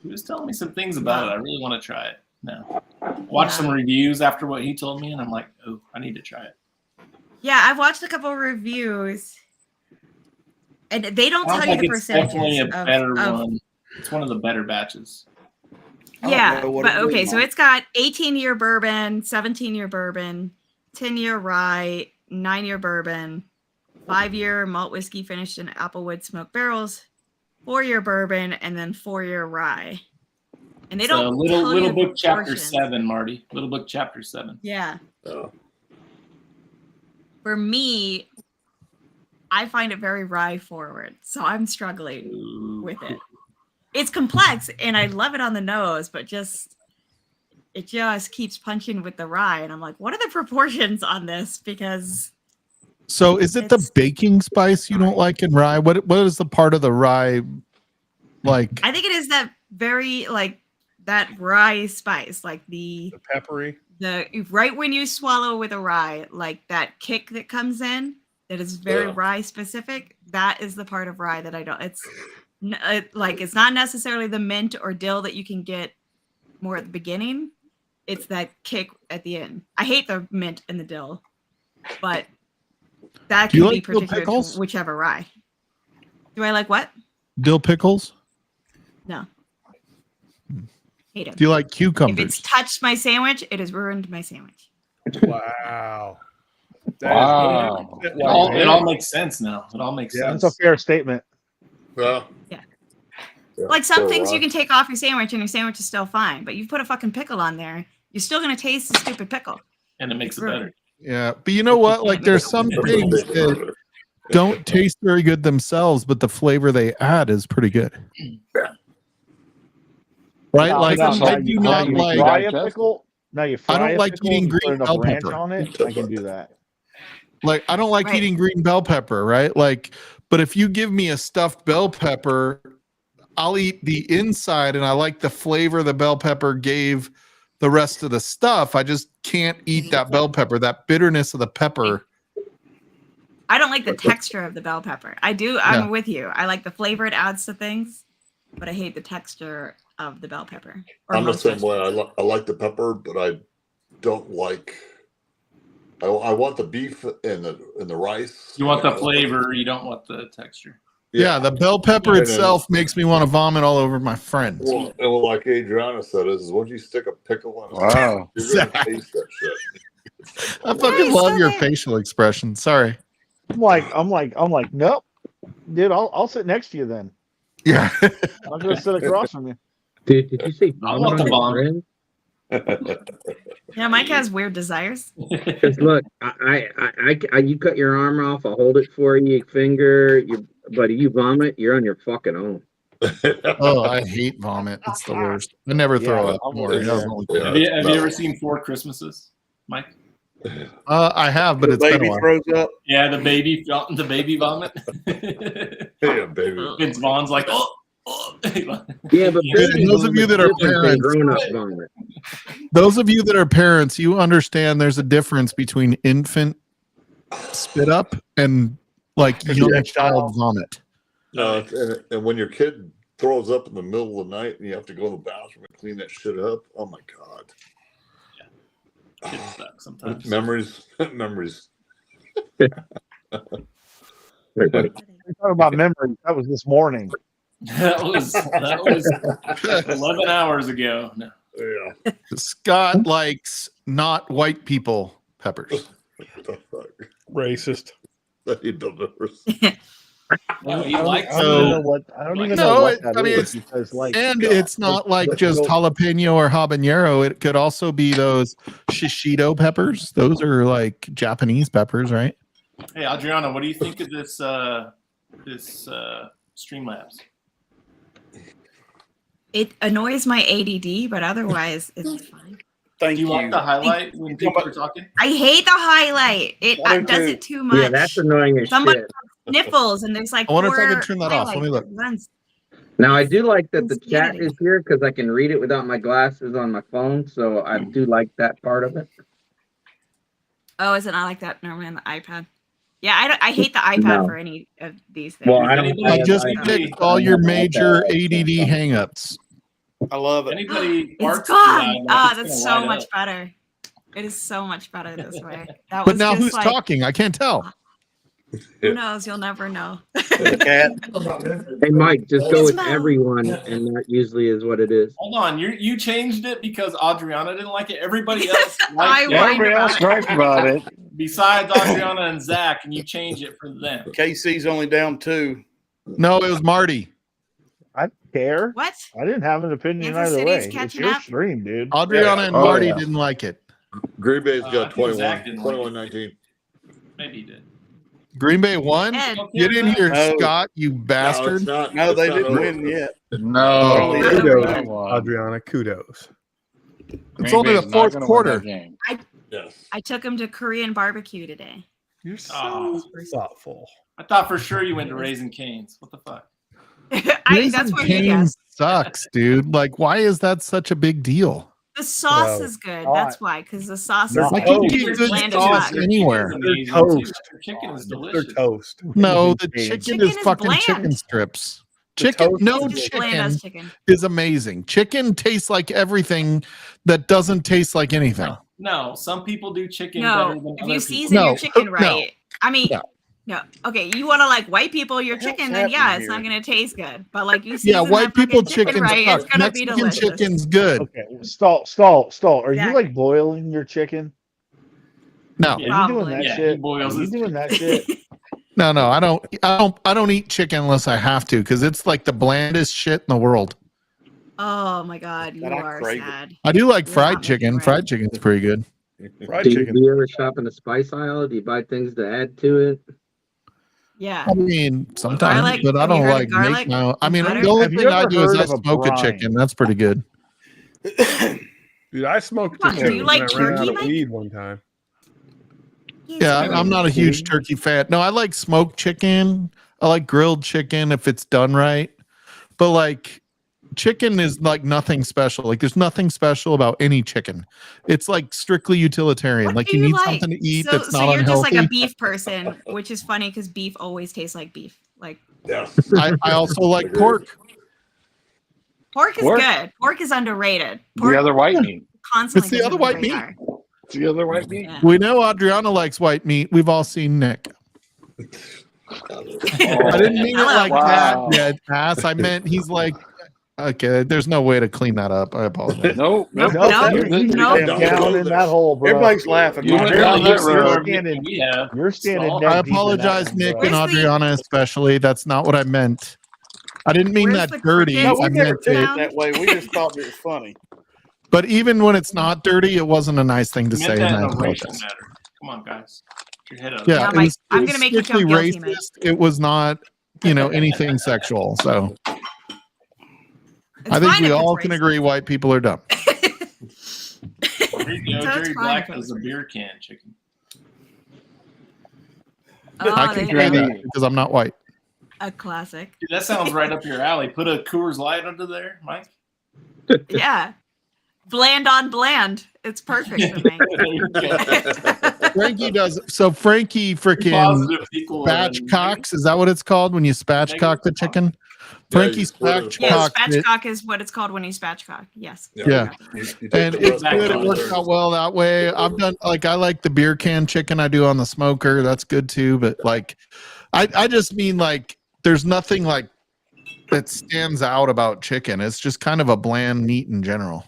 he was telling me some things about it. I really want to try it now. Watch some reviews after what he told me, and I'm like, oh, I need to try it. yeah, I've watched a couple reviews, and they don't Sounds tell you like the it's percentages. definitely a better of one. It's one of the better batches. Yeah, but okay, so it's got 18-year bourbon, 17-year bourbon, 10-year rye, 9-year bourbon, 5-year malt whiskey finished in applewood smoked barrels, 4-year bourbon, and then 4-year rye. And they don't tell you Little the Book Chapter proportions. 7, Marty. Little Book Chapter 7. Yeah. Oh. For me, I find it very rye forward, so I'm struggling with it. It's complex, and I love it on the nose, but it just keeps punching with the rye, and I'm like, what are the proportions on this? Because So is it the baking spice you don't like in rye? What is the part of the rye like? I think it is that very like that rye spice, like the peppery. Right when you swallow with a rye, like that kick that comes in, that is very rye specific. That is the part of rye that I don't. It's not necessarily the mint or dill that you can get more at the beginning. It's that kick at the end. I hate the mint and the dill, but that Do you can be like dill particular pickles? to whichever rye. Do I like what? Dill pickles? No. Hate them. Do you like If cucumbers? it's touched my sandwich, it has ruined my sandwich. Wow. Wow. It all makes sense now. It all makes sense. That's a fair statement. Yeah. Like some So things you rye. can take off your sandwich and your sandwich is still fine, but you put a fucking pickle on there, you're still gonna taste the stupid pickle. And it makes it Ruined. better. Yeah, but you know what? Like, there's some things that don't taste very good themselves, but the flavor they add is pretty good. Right? Now- Like, now- I now do you- not now you like. fry a pickle. Now you fry I don't a like pickle eating and put green enough bell ranch pepper. on it. I can do that. Like, I don't like Right. eating green bell pepper, right? Like, but if you give me a stuffed bell pepper, I'll eat the inside, and I like the flavor the bell pepper gave the rest of the stuff. I just can't eat that bell pepper, that bitterness of the pepper. I don't like the texture of the bell pepper. I'm Yeah. with you. I like the flavor it adds to things, but I hate the texture of the bell pepper. Or I'm the most same way. vegetables. I like the pepper, but I don't like. I want the beef and the rice. You want the flavor, you don't want the texture. Yeah, the bell pepper And then- itself makes me want to vomit all over my friends. Well, and like Adriana said, is once you stick a pickle on it, Wow. you're gonna taste that shit. I fucking love your facial expression. Sorry. I'm like, nope, dude. I'll sit next to you then. Yeah. I'm gonna sit across from you. Dude, did you say I want the bomb. Yeah, Mike has weird desires. Because look, you cut your arm off, I'll hold it for you, finger, but you vomit, you're on your fucking own. Oh, I hate vomit. It's the worst. I never throw up. Don't worry. That was only Have you ever seen 4 Christmases, Mike? I have, but it's been a while. throws up. Yeah, the baby vomit. Yeah, baby. Vince Vaughn's like, oh. Yeah, but And those of you that are parents, grown-up vomit. those of you that are parents, you understand there's a difference between infant spit up and like young child vomit. No, and when your kid throws up in the middle of the night and you have to go to the bathroom and clean that shit up, oh my god. Kids suck sometimes. Memories. We're talking about memories. That was this morning. That was 11 hours ago. No. Yeah. Scott likes not white people peppers. Racist. He delivers. No, he likes I don't even know what that is, because and it's not like just jalapeno or habanero. It could also be those shishito peppers. Those are like Japanese peppers, right? Hey, Adriana, what do you think of this Streamlabs? It annoys my ADD, but otherwise it's fine. Thank Do you like the highlight when people are talking? I hate the highlight. It I do does too. it too much. Yeah, that's annoying as Somebody shit. sniffles and there's like I wonder if I four can turn that off. Let me look. highlights. Now I do like that the chat Insanity. is here because I can read it without my glasses on my phone. So I do like that part of it. Oh, is it not like that normally on the iPad? Yeah, I hate the iPad No. for any of these things. Well, I don't. I just I- fixed all your major ADD hangups. I love it. Anybody It's arts too loud, gone. like, Oh, it's that's gonna so light much up. better. It is so much better this way. That But was now just who's like, talking? I can't tell. who knows? You'll never know. The cat. Hey, Mike, just go It's with Mo. everyone, and that usually is what it is. Hold on, you changed it because Adriana didn't like it. Everybody else I liked whined it. Everybody else about griped about it. Besides Adriana and Zach, and you changed it for them. KC's only down 2. No, it was Marty. I don't care. What? I didn't have an opinion Kansas either City's way. catching It's your up. stream, dude. Adriana and Oh, Marty yeah. didn't like it. Green Bay's I got think Zach 21, didn't like it. 21-19. Maybe he did. Green Bay won? Ed. You didn't hear No. Scott, you No, bastard. it's not. No, it's they not didn't over. win yet. No, Only Kudos, Adriana. Kudos. It's only the fourth quarter. Yes. I took him to Korean barbecue today. You're so Oh. thoughtful. I thought for sure you went to Raising Cane's. What the fuck? That's Raising what he Cane's guessed. sucks, dude. Like, why is that such a big deal? The sauce Bro. is good. That's why, because the sauce They're is I good. can toast. get It's good bland as sauce fuck. anywhere. Chicken is They're amazing, toast. too. Their chicken is They're delicious. toast. No, the Chicken chicken Chicken is is fucking bland. chicken strips. The Chicken, toast no is It's bland as chicken chicken. is amazing. Chicken tastes like everything that doesn't taste like anything. No, some people do chicken better No, than if other you people. season No, your chicken no, right. I mean, no. no. Okay, you want to like white people your What the hell's chicken, then yeah, happening it's not here? going to taste good. But like you season Yeah, white that people fucking chicken chicken's right, suck. it's going to be Mexican delicious. chicken's good. Okay, stall. Are you Exactly. like boiling your chicken? No, Yeah. Are you doing Probably. that Yeah, he shit? boils Are you his doing chicken. that shit? no, I don't eat chicken unless I have to because it's like the blandest shit in the world. Oh my god, you God, I are crave it. sad. I do like You're fried not making chicken. right. Fried chicken's pretty good. Fried Do chicken. you ever shop in the spice aisle? Do you buy things to add to it? Yeah. I mean, sometimes, Garlic? but I Have you don't heard of like garlic make my own. I and mean, butter? the only Have you thing I ever do is heard I of a smoke a brine? chicken. That's pretty good. Dude, I smoked Come on, chicken do you when like I ran out turkey, of Mike? weed one time. Yeah, I'm not a huge turkey fan. No, I like smoked chicken. I like grilled chicken if it's done right. But like chicken is like nothing special. Like there's nothing special about any chicken. It's like strictly utilitarian. What Like do you you need like? something to eat So, that's so not you're just unhealthy. like a beef person, which is funny because beef always tastes like beef. Like Yes. I also like pork. pork is Pork? good. Pork is underrated. Pork The other white meat. constantly It's the goes other under white meat. radar. It's the other white meat. Yeah. We know Adriana likes white meat. We've all seen Nick. I didn't mean it Hello. like Wow. that, yeah, ass. I meant he's like, okay, there's no way to clean that up. I apologize. Nope. Nope. No, No, you're no. down in that hole, bro. Everybody's laughing. You went down that road. You're standing So, neck I deep in that apologize, one, Nick bro. and Where's the- Adriana, especially. That's not what I meant. I didn't mean Where's that the dirty. cricket? No, we I never meant took it. it that way. We just thought it was funny. But even when it's not dirty, it wasn't a nice thing to You say. meant that And I in a racial apologize. matter. Come on, guys. Get your head up. Yeah, Yeah, it Mike, was, I'm it gonna was make you strictly feel guilty, Mike. racist. It was not, anything sexual. So It's I think fine we if it's all can racist. agree white people are dumb. There you go. So it's Jerry fine Black if does it's a beer can chicken. Oh, I can there do you go. that because I'm not white. A classic. Dude, that sounds right up your alley. Put a Coors Light under there, Mike. Yeah. Bland on bland. It's perfect for me. There you go. Frankie does. So Frankie freaking Positive equal spatchcocks. Is that what it's called when you spatchcock the chicken? Yeah, Frankie you split it Yeah, spatchcocked it. spatchcock is what it's called when you spatchcock. Yes. Yeah. You take And the it's rest good. It of works out well that way. I've done I like the beer can chicken I do on the smoker. That's good too. But I just mean there's nothing that stands out about chicken. It's just kind of a bland meat in general.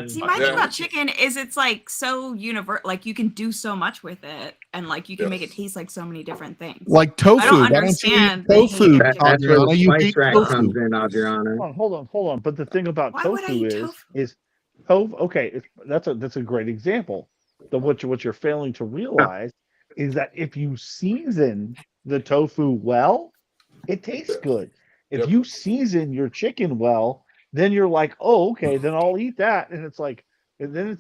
See, my thing about chicken is it's so universal. Like you can do so much with it, and you can make it taste like so many different things. Like tofu. I don't Why don't you understand eat the tofu, hate. That's where Adriana? the You spice eat rack tofu. comes in, Adriana. Hold on. But the thing about Why would I tofu eat is tofu. Okay, that's a great example. What you're failing to realize is that if you season the tofu well, it tastes good. If you season your chicken well, then you're like, oh, okay, then I'll eat that, and it's and then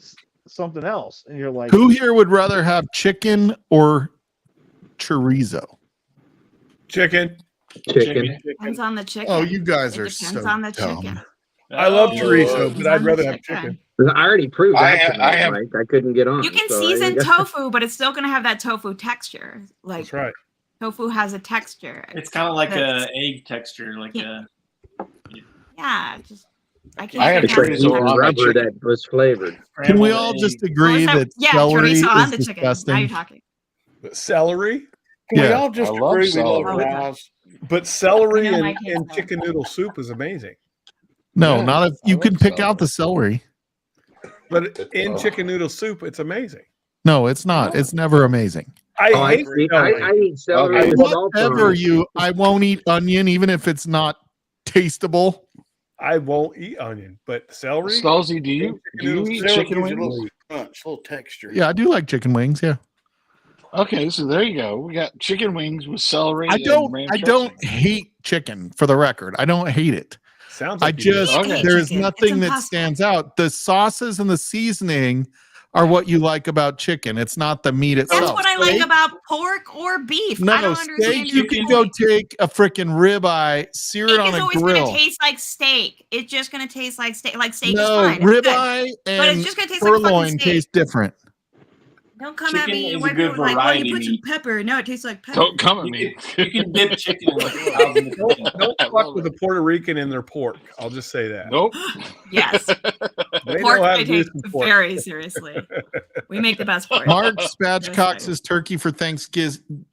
something else, and you're like, Who here would rather have chicken or chorizo? Chicken. Chicken. Depends on the chicken. Oh, you guys It are depends so on the dumb. chicken. I love Oh. chorizo, Depends but I'd on the rather have chicken. I already proved I that ha- tonight, I have- Mike. I couldn't get on. You can so season I- tofu, but it's still going to have that tofu texture. Like That's right. tofu has a texture. It's kind of like That's- a egg texture, like a. Yeah, just I can't. I have think It's like of- chorizo eating on my rubber chicken. that was flavored. Can we scrambled all egg. just Oh, agree is that yeah, celery chorizo on is the chicken. Now disgusting? you're talking. But celery? Can we Yeah. all just I love agree we celery. love fries? But celery I know and, Mike hates and celery. chicken noodle soup is amazing. No, Yeah, not if I you love can pick celery. out the celery. But in chicken noodle soup, it's amazing. No, it's not. It's never amazing. I Oh, I hate eat celery. celery Okay. with salt on Whatever it. you, I won't eat onion even if it's not tasteable. I won't eat onion, but celery. Stalzy, do you noodle eat soup Celery chicken gives you a wings? little crunch, a little texture. Yeah, I do like chicken wings. Yeah, Okay, so there you go. We got chicken wings with celery. I and don't. ranch I don't dressing. hate chicken. For the record, I don't hate it. Sounds I like you do. just Okay. there's Chicken. It's nothing that impossible. stands out. The sauces and the seasoning are what you like about chicken. It's not the meat That's itself. what I like Steak- about pork or beef. I No, don't understand steak. your You can point. go take a freaking ribeye, sear it Steak on is a always grill. going to taste like steak. It's just going to taste like steak. Like steak is No, fine. It's good. ribeye But it's and just gonna taste like fucking sirloin steak. taste different. Don't come at Chicken me. is a White good people are like, oh, variety you put some meat. pepper. No, it tastes like pepper. Don't come at You me. You can dip chicken in like 1,000 different things. Don't I fuck love with it. a Puerto Rican and their pork. I'll just say that. Nope. Yes. They Pork know how I to do take some pork. very seriously. We make the best pork. Mark Just Spatchcock's saying. is turkey for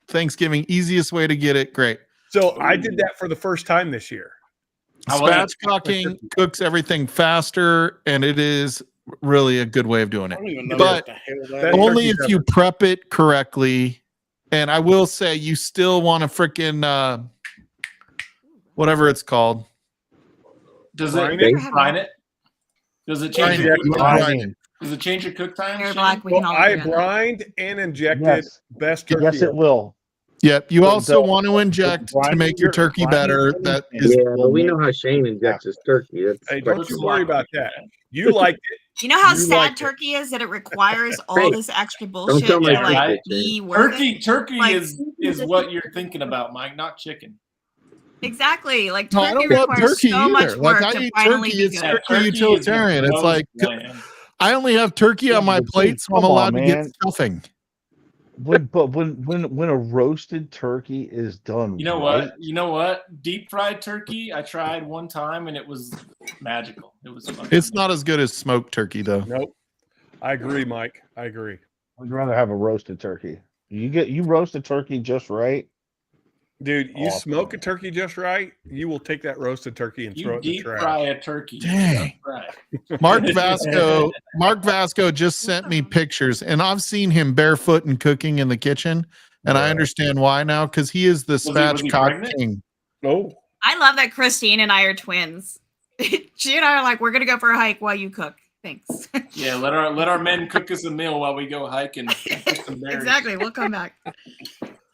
Thanksgiving. Easiest way to get it. Great. So I did that for the first time this year. I like- Spatchcocking cooks everything faster, and it is really a good way of doing I it. don't even know But what the hell that That is. only turkey's if you prep it correctly. And I will say, you still want to freaking whatever it's called. Does Brine it it? brine it? Does it change Brine your it. cook You time? brine it. Does it change your cook time? Hair Shane? black, we Well, can all I agree on that. brined and injected Yes. best turkey. yes, it will. Yep. You The- also the- want to inject to brining make your turkey better. brining That and- is Yeah, will but we make- know how Shane injects his turkey. That's Hey, don't you questionable. worry about that. You liked it. You know how You sad liked it. turkey is that it requires all Hey, this extra bullshit tell to my Yeah, like right? be worth it? Turkey Like- is what you're thinking about, Mike, not chicken. Exactly. Like No, I turkey don't love requires turkey so much either. Like, work I to eat finally turkey, be it's good. turkey Turkey is the utilitarian. It's most like bland. I only have turkey on my but plate, dude, so I'm come on, allowed to get man. stuffing. When a roasted turkey is done, You know right, what? You know what? Deep fried turkey, I tried one time and it was magical. It was fucking It's not as good as smoked turkey, though. Nope. I agree, Mike. I agree. I'd rather have a roasted turkey. You roast a turkey just right. Dude, you Awesome. smoke a turkey just right, you will take that roasted turkey and throw You it in the deep trash. fry a turkey. Dang. Right. Mark Vasco just sent me pictures, and I've seen him barefoot and cooking in the kitchen, and I understand why now, because he is the Was he spatchcock pregnant? king. Oh, I love that Christine and I are twins. She and I are like, we're gonna go for a hike while you cook. Thanks. Yeah, let our men cook us a meal while we go hike and pick some berries. Exactly. We'll come back.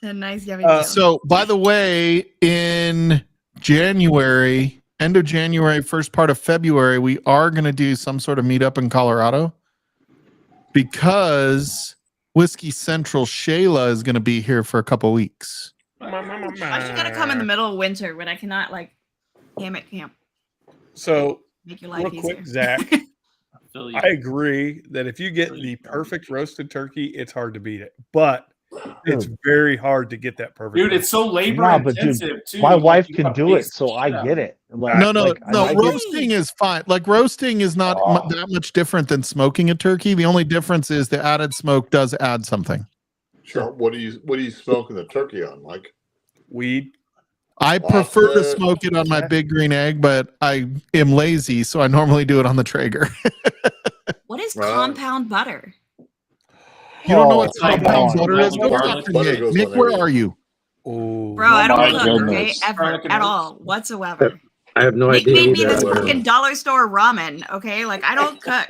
A nice yummy meal. So, by the way, in January, end of January, first part of February, we are going to do some sort of meetup in Colorado because Whiskey Central Shayla is going to be here for a couple weeks. I should gotta come in the middle of winter when I cannot like camp at camp. so Make your life real quick, easier. Zach. Feel you. I agree that if you get the perfect roasted turkey, it's hard to beat it. But it's very hard to get that perfect. Dude, it's so labor Nah, but dude, intensive too. my Like, wife you can gotta do it, pace so the I shit out get of it. Like, No, I get- roasting is fine. Like roasting is not that much different than smoking a turkey. The only difference is the added smoke does add something. Sure. What do you smoking the turkey on, Mike? Weed. I prefer to Awesome. smoke it on my big green egg, but I am lazy, so I normally do it on the Traeger. What is Right. compound butter? You don't know what Oh, come compound on. butter is? Go Garlic talk to butter Nick. goes Nick, on where everything. are you? Oh, Bro, I my don't cook, okay? goodness. Ever, Garlic and at herbs. all, whatsoever. I have no Nick idea. made who me this that was. fucking dollar store ramen, okay? Like, I don't cook.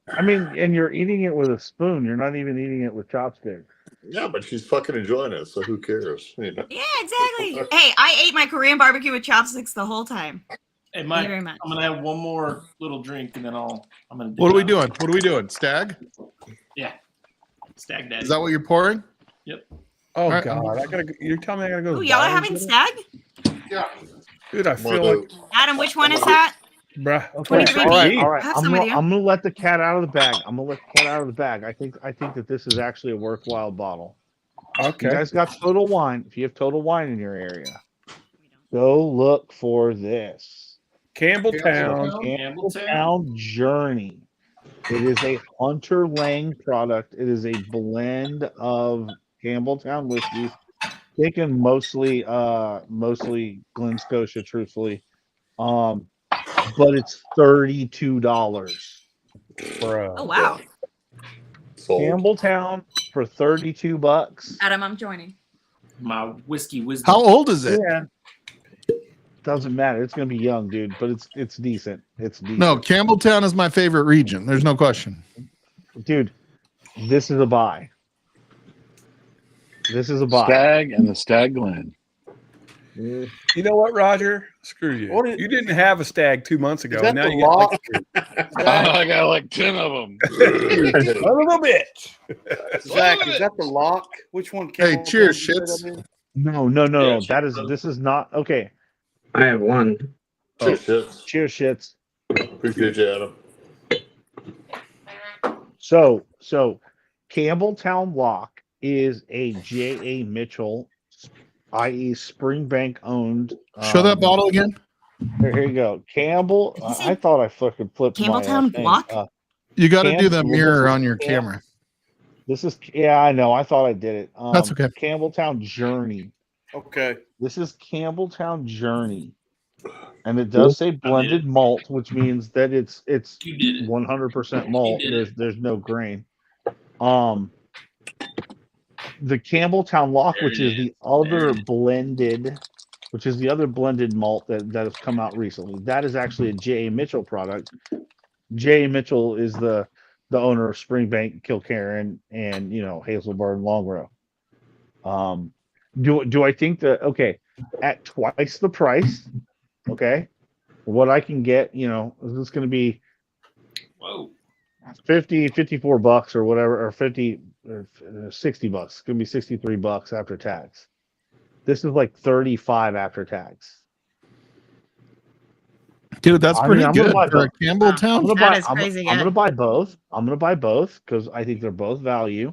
I mean, and you're eating it with a spoon. You're not even eating it with chopsticks. Yeah, but she's fucking enjoying it, so who cares? You know? Yeah, exactly. Hey, I ate my Korean barbecue with chopsticks the whole time. Hey, Thank Mike, you very much. I'm gonna have one more little drink and then I'm gonna. What are we doing? What are we doing? Stag? Yeah, Stag Daddy. Is that what you're pouring? Yep. Oh right, God, you're telling me I gotta go. Oh, to y'all are Dollar's having with it? stag? Yeah. Dude, I feel like, Adam, which one is that? bruh. Okay. 23B. All right. I have I'm some gonna with you. I'm gonna let the cat out of the bag. I think that this is actually a worthwhile bottle. Okay. You guys got Total Wine. If you have Total Wine in your area, go look for this. Campbelltown. Campbelltown Journey. It is a Hunter Lang product. It is a blend of Campbelltown whiskeys, taken mostly Glen Scotia, truthfully. But it's $32. Bro. Oh wow. Campbelltown for $32. Adam, I'm joining. My whiskey wisdom. How old is it? Yeah. Doesn't matter. It's gonna be young, dude, but it's decent. It's decent. No, Campbelltown is my favorite region. There's no question. Dude, this is a buy. This is a buy. Stag and the Stag Glen. You know what, Roger? Screw you. You didn't have a stag 2 months ago. that And now the you got lock? I got like 10 of them. a little bit. Zach, is that the lock? Which one? Hey, cheers, Campbelltown shits. did that in? No. This is not okay. I have one. Cheers, shits. Cheers, shits. Appreciate you, Adam. So Campbelltown Lock is a J.A. Mitchell, i.e. Springbank owned. Show that bottle again. Here you go. Campbell. I thought I fucking flipped Campbelltown my Lock? You got to do the Campbell- mirror this is- on your yeah. camera. This is I know. I thought I did it. That's okay. Campbelltown Journey. Okay. This is Campbelltown Journey, and it does say blended malt, which means that it's 100% malt. There's no grain. The Campbelltown Lock, which is the other blended malt that has come out recently. That is actually a J.A. Mitchell product. J.A. Mitchell is the owner of Springbank, Kilkerran, and Hazelburn, Longrow. Do I think that at twice the price, what I can get, is this going to be $54 or whatever, or 50 or $60. It's going to be $63 after tax. This is like 35 after tax. Dude, that's pretty good for a Campbelltown. I'm gonna buy both. I'm gonna buy both because I think they're both value.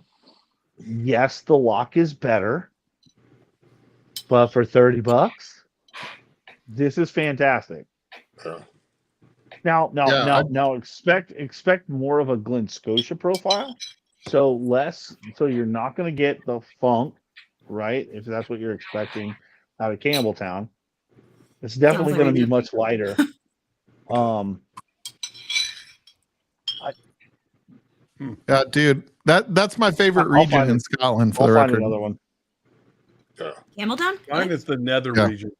Yes, the lock is better, but for $30, this is fantastic. Now, expect more of a Glen Scotia profile. So you're not gonna get the funk, right? If that's what you're expecting out of Campbelltown, it's definitely gonna be much lighter. Yeah, dude, that's my favorite I'll region find in it. Scotland. For I'll the find record, another one. Campbelltown? Mine is the nether Yeah. region.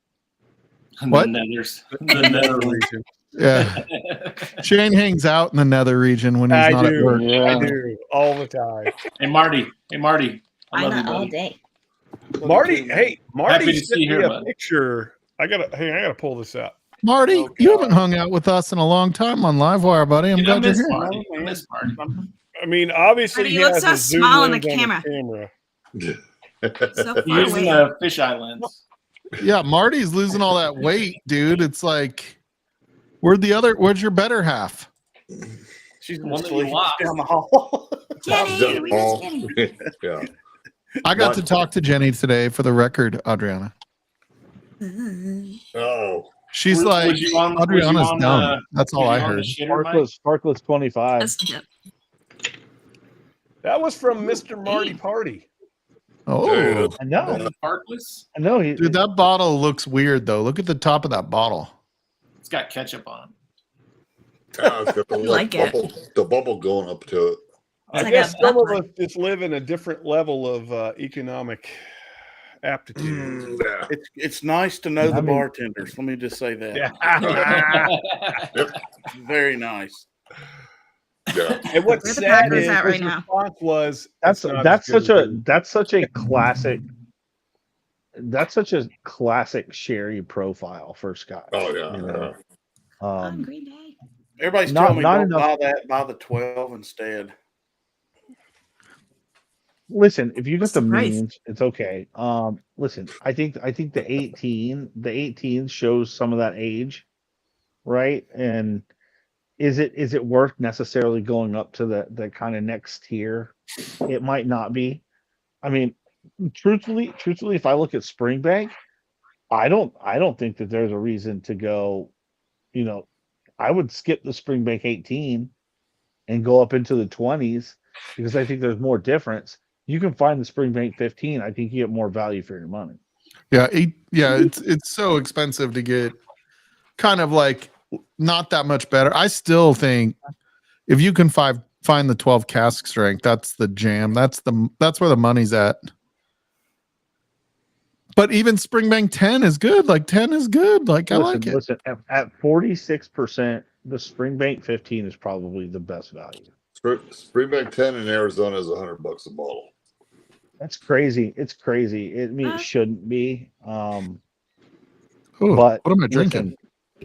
What? The nether region. Yeah, Shane hangs out in the nether region when he's I not do. at work. I do all the time. Hey, Marty. I love you, all buddy. day. Marty, Happy Marty to sent see you me here, a bud. picture. I gotta pull this up. Marty, you haven't hung out with us in a long time on Livewire, buddy. I'm Dude, I glad you're miss here. Marty. I miss Marty. I mean, obviously, Marty, he you look has so a zoom small in the lens on his camera. camera. So far You're using away. the fisheye lens. Yeah, Marty's losing all that weight, dude. It's like, where's your better half? She's One that asleep you lost. down the hall. Jenny, we miss Jenny. Yeah. I got to talk to Jenny today for the record, Adriana. Oh. She's Was like, you on- was you Adriana's on dumb. the- That's all was I you on the heard. shitter, Mike? Sparkless 25. That's- That was from Mr. Marty Party. Oh, I know. Sparkless? I know. dude, that bottle looks weird though. Look at the top of that bottle. It's got ketchup on it. Oh, it's got the, like it. the bubble going up to it. I like guess a some of butt us just live in a different level of economic aptitude. Yeah. It's nice to know the mean- bartenders. Let me just say that. Yeah. Very nice. Yeah. And what's Where the sad Packers is at right his now? response was That's "It's not that's as good such as a you." that's such a classic. That's such a classic Sherry profile for Scott. Oh yeah. You know? Green Day. Everybody's Not- telling me not don't enough- buy that. Buy the 12 instead. Listen, if you got What's the the price? means, it's okay. Listen, I think the 18 shows some of that age, right? And is it worth necessarily going up to the kind of next tier? It might not be. I mean, truthfully, if I look at Springbank, I don't think that there's a reason to go. You know, I would skip the Springbank 18 and go up into the 20s because I think there's more difference. You can find the Springbank 15. I think you get more value for your money. Yeah, it's so expensive to get kind of like not that much better. I still think if you can find the 12 cask strength, that's the jam. That's where the money's at. But even Springbank 10 is good. Like 10 is good. Like I like it. Listen, at 46%, the Springbank 15 is probably the best value. Springbank 10 in Arizona is $100 a bottle. That's crazy. It's crazy. It shouldn't be. Oh, But what am I drinking?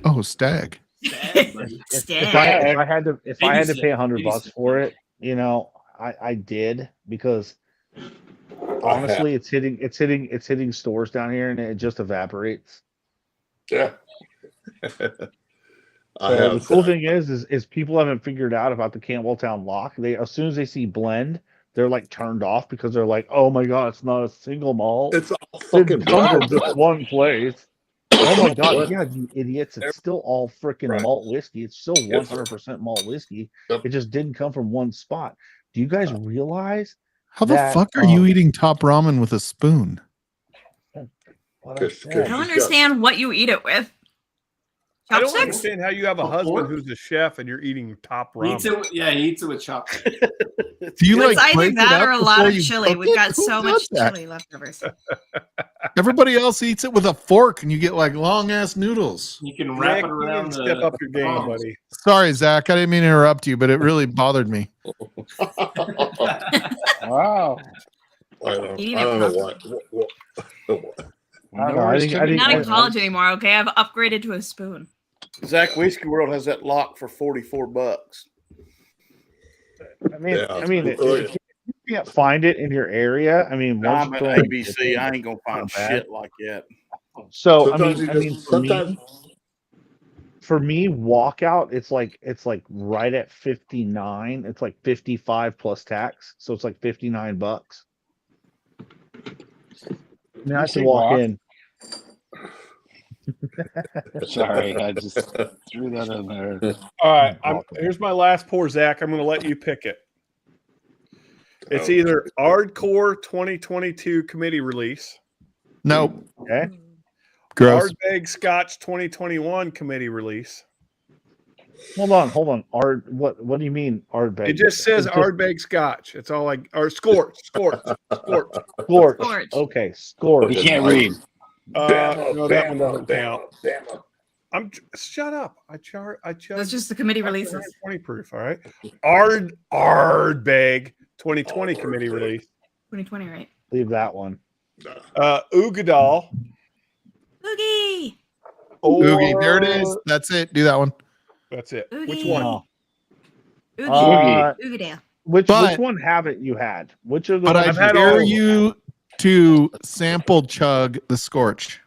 Oh, Stag. If I had to pay $100 for it, you know, I did because honestly, it's hitting stores down here and it just evaporates. Yeah. So the cool thing is people haven't figured out about the Campbelltown lock. They as soon as they see blend, they're like turned off because they're like, oh my god, it's not a single malt. It's all fucking come from blend. just one place. Oh my god, yeah, you idiots! It's still all freaking malt whiskey. It's still 100% malt whiskey. It just didn't come from one spot. Do you guys realize? How the fuck are you eating top ramen with a spoon? I don't understand what you eat it with. I don't Chopsticks? understand how you have a husband who's a chef and you're eating top He eats ramen. he eats it with chopsticks. Do you It's like either break it that up or a lot before of you chili. cook We've it? got Who so does much that? chili leftovers. Everybody else eats it with a fork, and you get like long ass noodles. You can wrap Nick, it you around need to the step up your game, palms. buddy. Sorry, Zach. I didn't mean to interrupt you, but it really bothered me. Wow. I don't Eating know it what. I don't know. I think I'm not in college anymore. Okay, I've upgraded to a spoon. Zach Whiskey World has that lock for $44. I mean, Yeah. if you can't find it in your area, I mean, why I'm don't at you throw it ABC. I ain't gonna find Not bad. shit like that. So Sometimes for me, walkout, it's like right at 59. It's like 55 plus tax, so it's like $59. I mean, I say can walk walk? in. Sorry, I just threw that in there. All right, here's my last pour, Zach. I'm going to let you pick it. It's either Hardcore 2022 committee release. Nope. Okay. Gross. Ardbeg Scotch 2021 committee release. Hold on. What do you mean Ardbeg? It just says It's just- Ardbeg Scotch. It's all like or Scorch. Scorch. Okay, Scorch. You can't read. No, that one doesn't count. Shut up. I chose. That's just the committee releases. 20 proof. All right. Ardbeg 2020 committee release. 2020, right? Leave that one. Ugadal. Oogie. Oogie. There it is. That's it. Do that one. That's it. Oogie. Which one? Oogie. Uh, Oogie. Which But- one haven't you had? Which of the But I ones had dare all of you to sample chug the Scorch.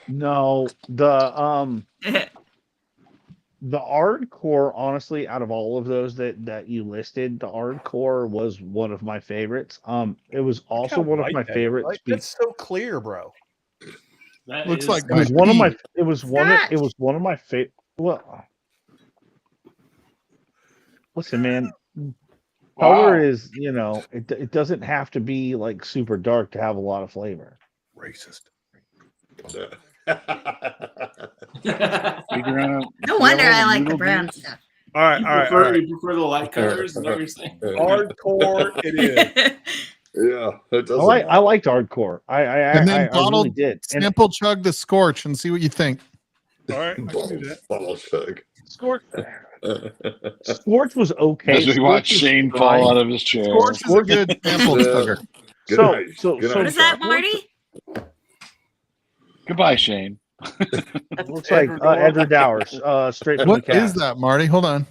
No, the Ardcore, honestly, out of all of those that you listed, the Ardcore was one of my favorites. It was also one of my favorites. Like, that's so clear, bro. That Looks is- like It was one of my. It was one. Scotch. It was one of my favorite. Well, listen, man. Color is, it doesn't have to be like super dark to have a lot of flavor. Racist. Figure out. No wonder I like the noodle brown beers? stuff. All right. You prefer the light colors? Is that what you're saying? Hardcore it is. Yeah, it doesn't. I liked Hardcore. And then I really bottled did. And sample chug the Scorch and see what you think. All right. I can do that. Bottle chug. Scorch was okay. As we watch Scorch was Shane fine. fall out of his chair. Scorch is a good sample chugger. Good So- night. so- Good so- What night, is that, Sean. Marty? Goodbye, Shane. Looks like Edward Dowers, straight from What the is cast. that, Marty? Hold on.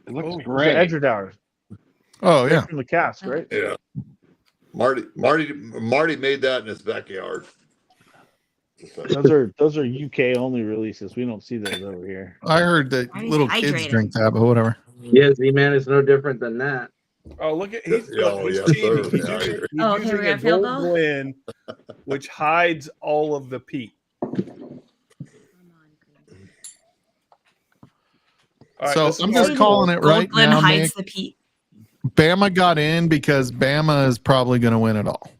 It looks It's great. Edward Dowers. Oh Straight yeah. from the cast, right? Yeah. Marty made that in his backyard. Those are UK only releases. We don't see those over here. I heard that Marty's little kids hydrated. drink that, but whatever. Yeah, Z-Man is no different than that. Oh, look at he's yes, cheating. sir. He's Yeah, using, he's Oh, okay, using we a got field gold goal? blend, which hides all of the peat. All right, So this is I'm just hardcore. calling it right Goldblum now, hides Nick. the peat. Bama got in because Bama is probably going to win it all.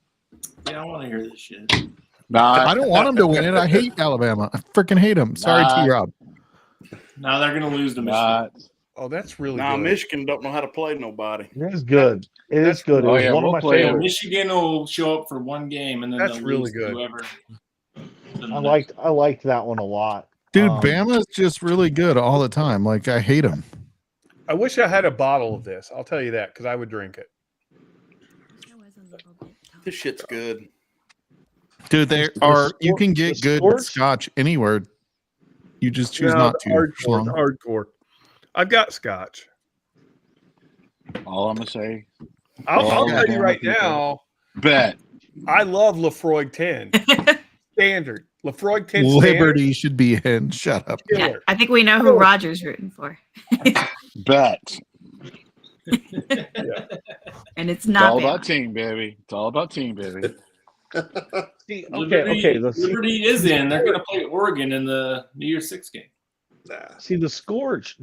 Yeah, I want to hear this shit. I don't want them to win it. I hate Alabama. I freaking hate them. Sorry, Not- T-Rob. Now they're going to lose to Michigan. Not, Oh, that's really Now good. Michigan don't know how to play nobody. It is good. It is good. It Oh, was yeah, one we'll of my play it. Yeah, favorites. Michigan will show up for one game and then That's they'll really lose to good. whoever. I liked that one a lot. Dude, Bama's just really good all the time. Like, I hate them. I wish I had a bottle of this. I'll tell you that because I would drink it. This shit's good. Dude, they The are. scor- You can get the good Scorch? scotch anywhere. You just choose No, not the to. hardcore, Schlong. the hardcore. I've got scotch. all I'm gonna say. I'll Oh, tell you yeah, right people. now. Bet. I love Lefroy 10 standard. Lefroy 10 Liberty should be in. Shut up. standard. Yeah, Killer. I think we know who Roger's rooting for. Bet. And it's It's not all Bama. about team, baby. It's all about team, baby. See, Liberty, The Liberty is in. They're going to play Oregon in the New Year's Six game. the Scorch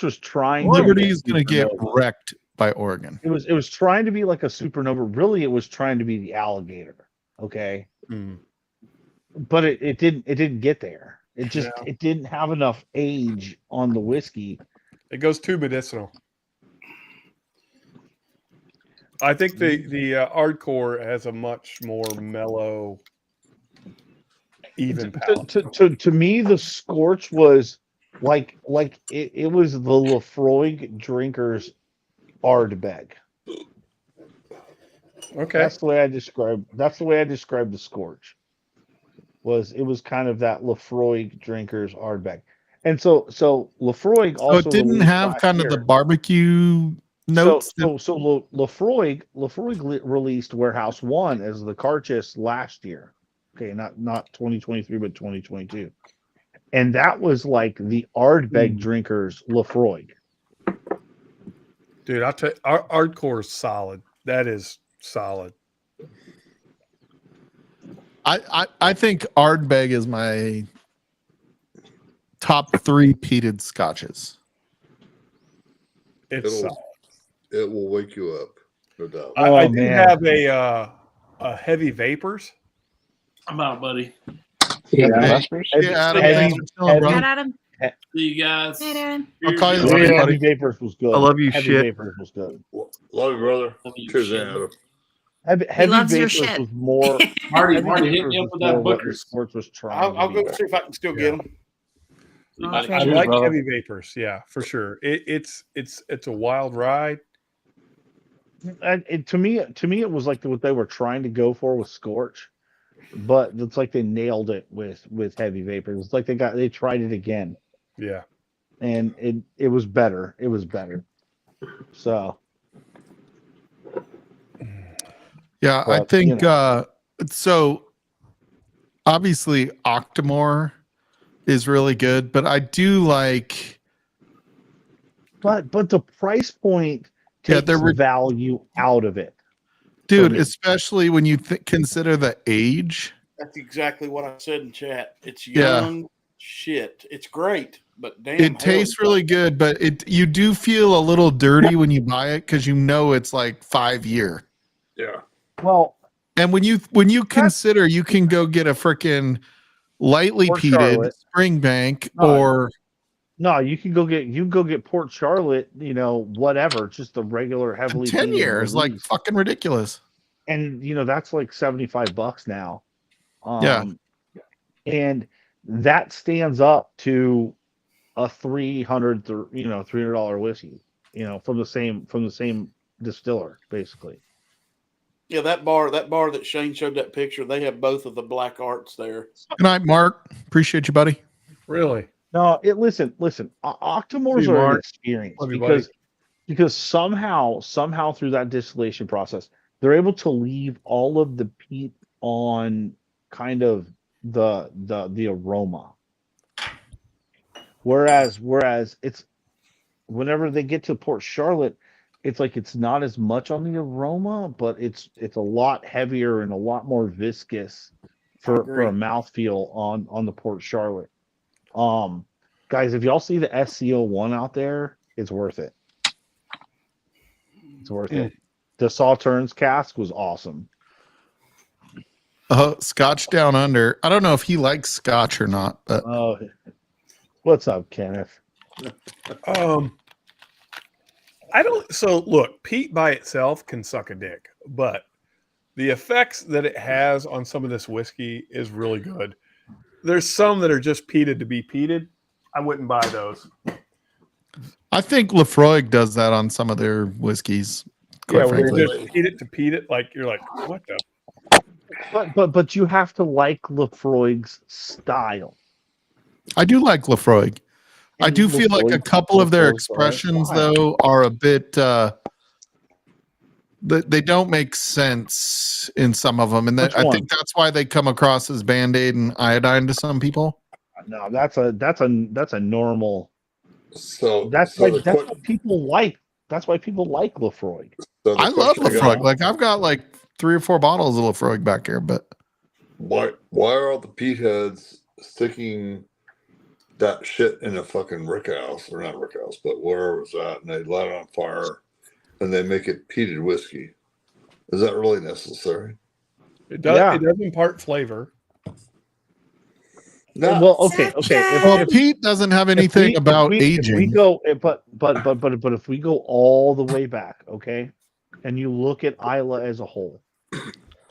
was trying. Liberty's to going to get supernova. wrecked by Oregon. It was trying to be like a supernova. Really, it was trying to be the alligator. Okay, but it didn't get there. It just it didn't have enough age on the whiskey. It goes too medicinal. I think the hardcore has a much more mellow, even palate. To me, the Scorch was like it was the Lefroy drinkers Ardbeg. Okay, That's the way I describe the Scorch. It was kind of that Lefroy drinkers Ardbeg. And so Lefroy also So it didn't released have last kind of year. the barbecue notes. Lefroy released Warehouse 1 as the Carchis last year. Okay, not 2023 but 2022. And that was like the Ardbeg drinkers Lefroy. dude, I'll tell you, our hardcore is solid. That is solid. I think Ardbeg is my top 3 peated scotches. It's solid. It will wake you up, no doubt. I do have a heavy vapors. I'm out, buddy. Yeah, Adam, Heavy- thanks for chilling, bro. Got Adam. See you guys. Hey, Darren. I'll call you Heavy, later, Heavy buddy. Vapors was good. I love you, Heavy shit. Vapors was good. Love you, brother. you, Cheers, shit. Adam. Heavy loves your Vapors shit. was more. Marty, Heavy Marty, hit Vapors me up was with more that what the Booker's. Scorch was trying. I'll to go be. see if I can still get them. Okay. I Cheers, like brother. heavy vapors. Yeah, for sure. It's a wild ride. And to me, it was like what they were trying to go for with Scorch, but it's like they nailed it with Heavy Vapors. It's like they tried it again, Yeah. and it was better. It was better. So Yeah, I But, think so. Obviously, Octomore is really good, but I do like. but the price point Yeah, takes they're value out of it, dude, me. especially when you consider the age. That's exactly what I said in chat. It's Yeah. young shit. It's great, but damn, It tastes really good, but you do feel a little dirty when you buy it because you know it's like 5-year. Yeah. Well, and when you consider you can go get a freaking lightly Port peated Charlotte. Springbank No. or No, you can go get Port Charlotte, whatever, just the regular heavily 10 peated years, like release. fucking ridiculous. And that's like $75 now. Yeah. And that stands up to a $300 whiskey, from the same distiller, basically. Yeah, that bar that Shane showed that picture, they have both of the black arts there. Good night, Mark. Appreciate you, buddy. Really? No, listen. Octomores See you, are an Mark. experience Love you, buddy. because somehow through that distillation process, they're able to leave all of the peat on kind of the aroma. Whereas it's whenever they get to Port Charlotte, it's like it's not as much on the aroma, but it's a lot heavier and a lot more viscous for a mouthfeel on the Port Charlotte. Guys, if y'all see the SCO1 out there, it's worth it. It's worth it. The Sauternes cask was awesome. Scotch Down Under. I don't know if he likes Scotch or not, but what's up, Kenneth? I don't. So look, peat by itself can suck a dick, but the effects that it has on some of this whiskey is really good. There's some that are just peated to be peated. I wouldn't buy those. I think Lefroy does that on some of their whiskeys. Quite frankly, where they just peat it to peat it. Like you're like, what the? But you have to like Lefroy's style. I do like Lefroy. I do feel like a couple of their expressions, though, are a bit. They don't make sense in some of them, and I think that's why they come across as Band-Aid and iodine to some people. No, that's a normal. So that's why people like. That's why people like Lefroy. I love Lefroy. Like I've got like 3 or 4 bottles of Lefroy back here, but why are all the peat heads sticking that shit in a fucking rick house, or not rick house, but where was that? And they light it on fire and they make it peated whiskey. Is that really necessary? It does. Yeah. It does impart flavor. No. Well, okay. If peat doesn't have anything about aging. If we go, but if we go all the way back, okay, and you look at Isla as a whole,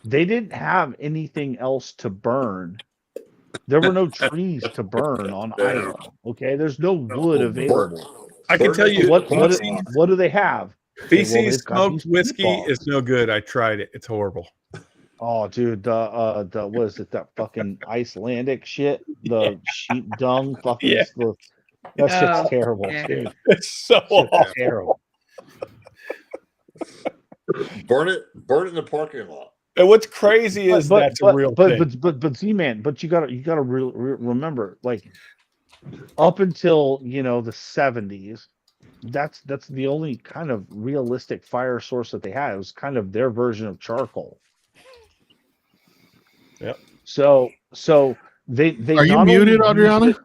they didn't have anything else to burn. There were no trees to burn on Isla. Okay, there's no wood available. I can tell you what do they have? Feces smoked whiskey is no good. I tried it. It's horrible. Oh, dude, the what is it? That fucking Icelandic shit, the sheep dung, fucking that shit's terrible, dude. It's so terrible. Burn it in the parking lot. And what's crazy is that's a real thing. But Z-Man, but you gotta remember, like up until the 70s, that's the only kind of realistic fire source that they had. It was kind of their version of charcoal. Yep. So they are you muted, Adriana?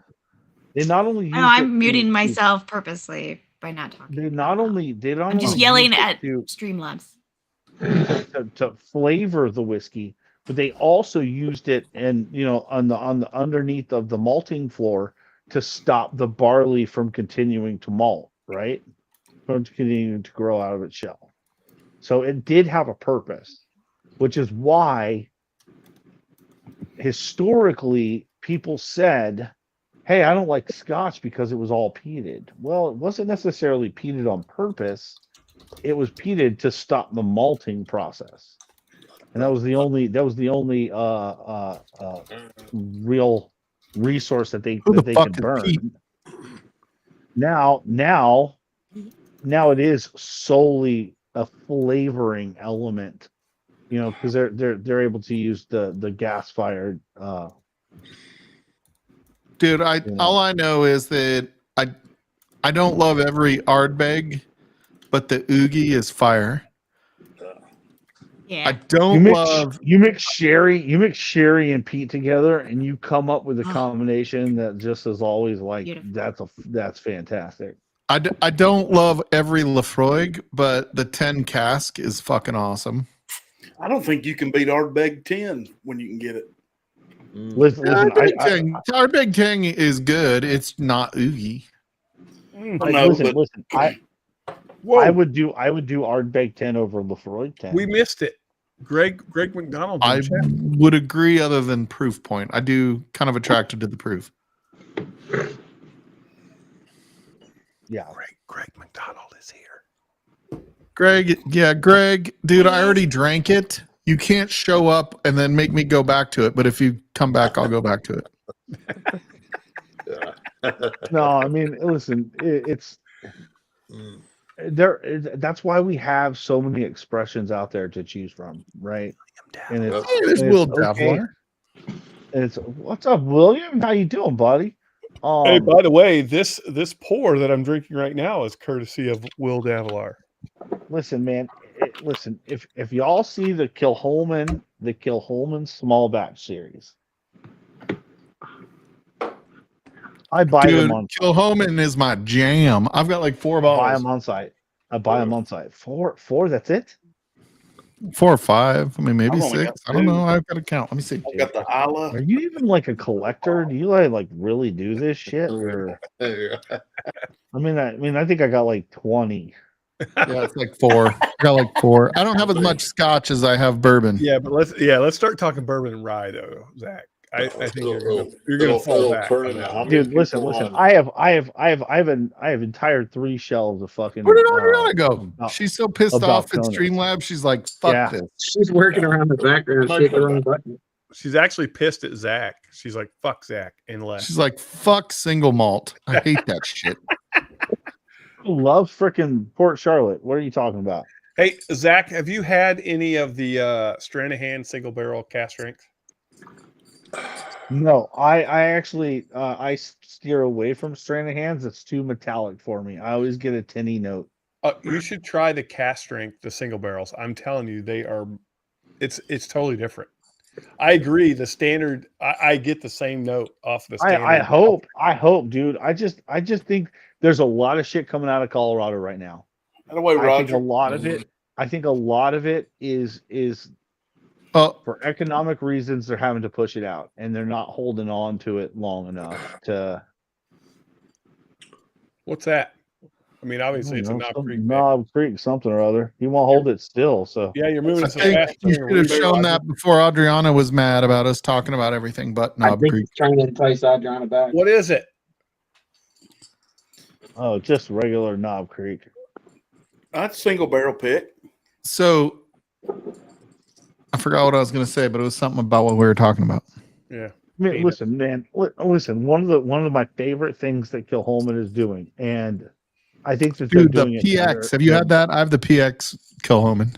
They not only no, I'm muting myself purposely by not talking. They not only I'm just yelling at Streamlabs to flavor the whiskey, but they also used it and on the underneath of the malting floor to stop the barley from continuing to malt, right? From continuing to grow out of its shell. So it did have a purpose, which is why historically people said, hey, I don't like Scotch because it was all peated. Well, it wasn't necessarily peated on purpose. It was peated to stop the malting process, and that was the only real resource that they could burn. Now it is solely a flavoring element, because they're able to use the gas fired. Dude, all I know is that I don't love every Ardbeg, but the Oogie is fire. Yeah. I don't you mix sherry and peat together, and you come up with a combination that just is always like that's fantastic. I don't love every Lefroy, but the 10 cask is fucking awesome. I don't think you can beat Ardbeg 10 when you can get it. Listen, Ardbeg 10 is good. It's not Oogie. Listen. I would do Ardbeg 10 over Lefroy 10. We missed it. Greg McDonald. I would agree, other than proof point. I do kind of attracted to the proof. Yeah. Greg McDonald is here. Greg, dude, I already drank it. You can't show up and then make me go back to it. But if you come back, I'll go back to it. No, I mean, listen, it's there. That's why we have so many expressions out there to choose from, right? And it's, Hey, there's and Will it's okay. Davlar. And it's what's up, William? How you doing, buddy? Hey, by the way, this pour that I'm drinking right now is courtesy of Will Davlar. Listen, man. Listen, if y'all see the Kilholman small batch series, I buy Dude, them on Kilholman is my jam. I've got like 4 buy bottles. them on site. I buy them on site. Four. That's it. 4 or 5. I mean, maybe I've only 6. got I don't 2. know. I've got to count. Let me see. I've got the Isla. Are you even like a collector? Do you like really do this shit? Or I mean, I think I got like 20. Yeah, it's like 4. I got like 4. I don't have as much scotch as I have bourbon. Yeah, but let's start talking bourbon and rye though, Zach. I think you're gonna fall back. Dude, listen. I have entire 3 shelves of fucking. Where did Adriana go? She's so pissed off at Kona. Streamlabs. She's like, "Fuck this." She's working around the background, shaking her own button. She's actually pissed at Zach. She's like, "Fuck Zach," and left. She's like, "Fuck single malt. I hate that shit." Love freaking Port Charlotte. What are you talking about? Hey, Zach, have you had any of the Stranahan single barrel cast strength? No, I actually I steer away from Stranahan's. It's too metallic for me. I always get a tinny note. You should try the cast strength, the single barrels. I'm telling you, they are. It's totally different. I agree. The standard, I get the same note off the standard. I hope, dude. I just think there's a lot of shit coming out of Colorado right now. Anyway, Roger. I think a lot of it is for economic reasons. They're having to push it out, and they're not holding on to it long enough to. What's that? I mean, obviously, it's a Knob Creek. Knob Creek, something or other. He won't hold it still. So yeah, you're moving I so think fast. you should have shown that before Adriana was mad about us talking about everything but Knob Creek. Trying to entice Adriana back. What is it? Oh, just regular Knob Creek. That's single barrel pick. So I forgot what I was going to say, but it was something about what we were talking about. Yeah. I mean, listen, man. Listen. One of my favorite things that Kilholman is doing, and I think that they're doing the PX. Have you had that? I have the PX Kilholman.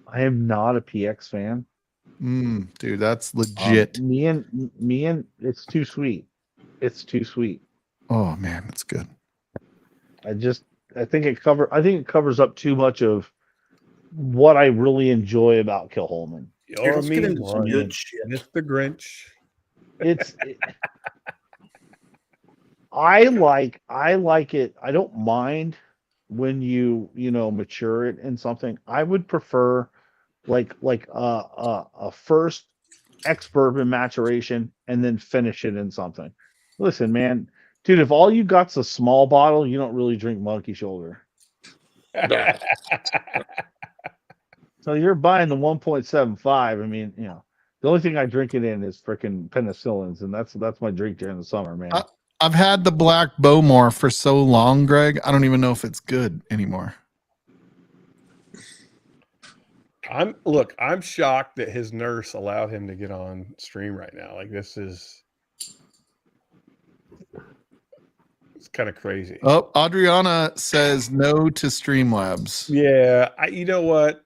I am not a PX fan. Dude, that's legit. Me and it's too sweet. It's too sweet. Oh man, it's good. I think it covers up too much of what I really enjoy about Kilholman. Let's get into some good shit. Mr. Grinch. I like it. I don't mind when you mature it in something. I would prefer like a first ex-bourbon maturation and then finish it in something. Listen, man, dude, if all you got's a small bottle, you don't really drink Monkey Shoulder. So you're buying the 1.75. I mean, the only thing I drink it in is freaking penicillins, and that's my drink during the summer, man. I've had the Black Bowmore for so long, Greg. I don't even know if it's good anymore. I'm shocked that his nurse allowed him to get on stream right now. Like it's kind of crazy. Oh, Adriana says no to Streamlabs. Yeah, you know what?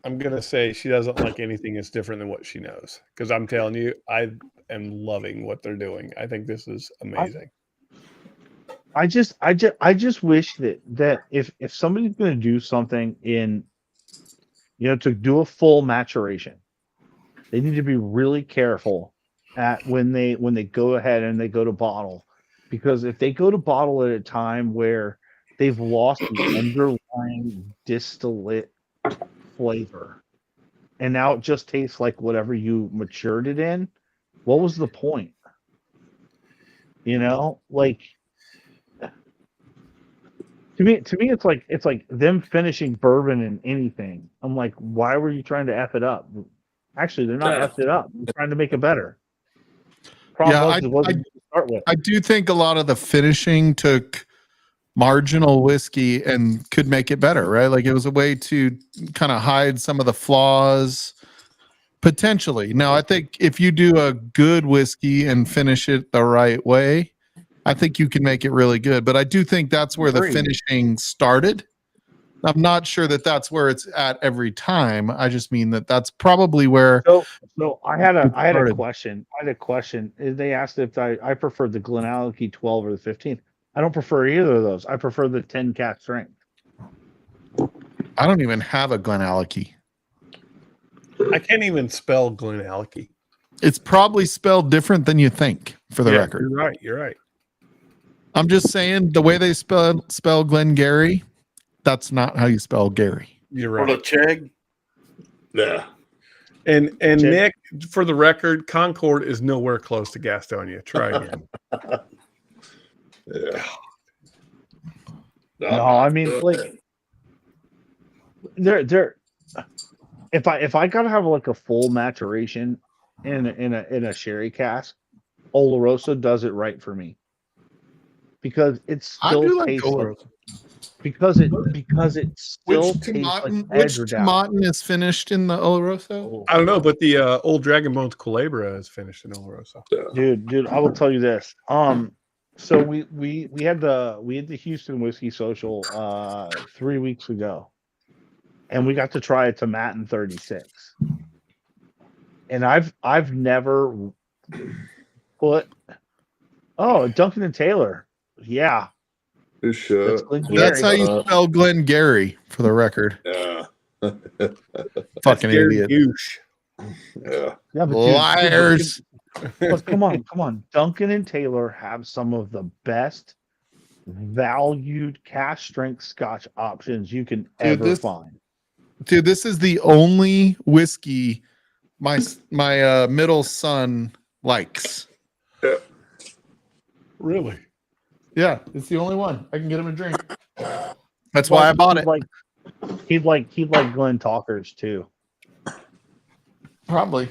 I'm gonna say she doesn't like anything that's different than what she knows. Because I'm telling you, I am loving what they're doing. I think this is amazing. I just wish that if somebody's going to do something to do a full maturation, they need to be really careful at when they go ahead and they go to bottle, because if they go to bottle at a time where they've lost the underlying distillate flavor and now it just tastes like whatever you matured it in, what was the point? Like to me it's like them finishing bourbon in anything. I'm like, why were you trying to F it up? Actually, they're not F it up. They're trying to make it better. I do think a lot of the finishing took marginal whiskey and could make it better, right? Like it was a way to kind of hide some of the flaws potentially. Now, I think if you do a good whiskey and finish it the right way, I think you can make it really good. But I do think that's where the finishing started. I'm not sure that that's where it's at every time. I just mean that that's probably where. So I had a question. They asked if I preferred the Glenallachie 12 or the 15. I don't prefer either of those. I prefer the 10 cat strength. I don't even have a Glenallachie. I can't even spell Glenallachie. It's probably spelled different than you think, for the record. You're right. You're right. I'm just saying the way they spell Glengarry, that's not how you spell Gary. You're Or right. the Chegg. Yeah. And Nick, for the record, Concord is nowhere close to Gastonia. Try again. Yeah. No, I mean like they're if I gotta have like a full maturation in a sherry cask, Oloroso does it right for me. Because it still tastes like, because it still tastes like Which Edgewood. Tomatin is finished in the Oloroso? I don't know, but the old Dragon Bones Culebra is finished in Oloroso. Dude, I will tell you this. So we had the Houston Whiskey Social 3 weeks ago, and we got to try a Tomatin 36. And I've never put Duncan and Taylor. Yeah. That's how you spell Glengarry, for the record. Yeah. Fucking idiot. Yeah. Yeah, but liars. But come on. Duncan and Taylor have some of the best valued cask strength Scotch options you can ever find. Dude, this is the only whiskey my middle son likes. Yeah. Really? Yeah, it's the only one. I can get him a drink. That's why I bought it. He'd like Glen Talkers too. Probably.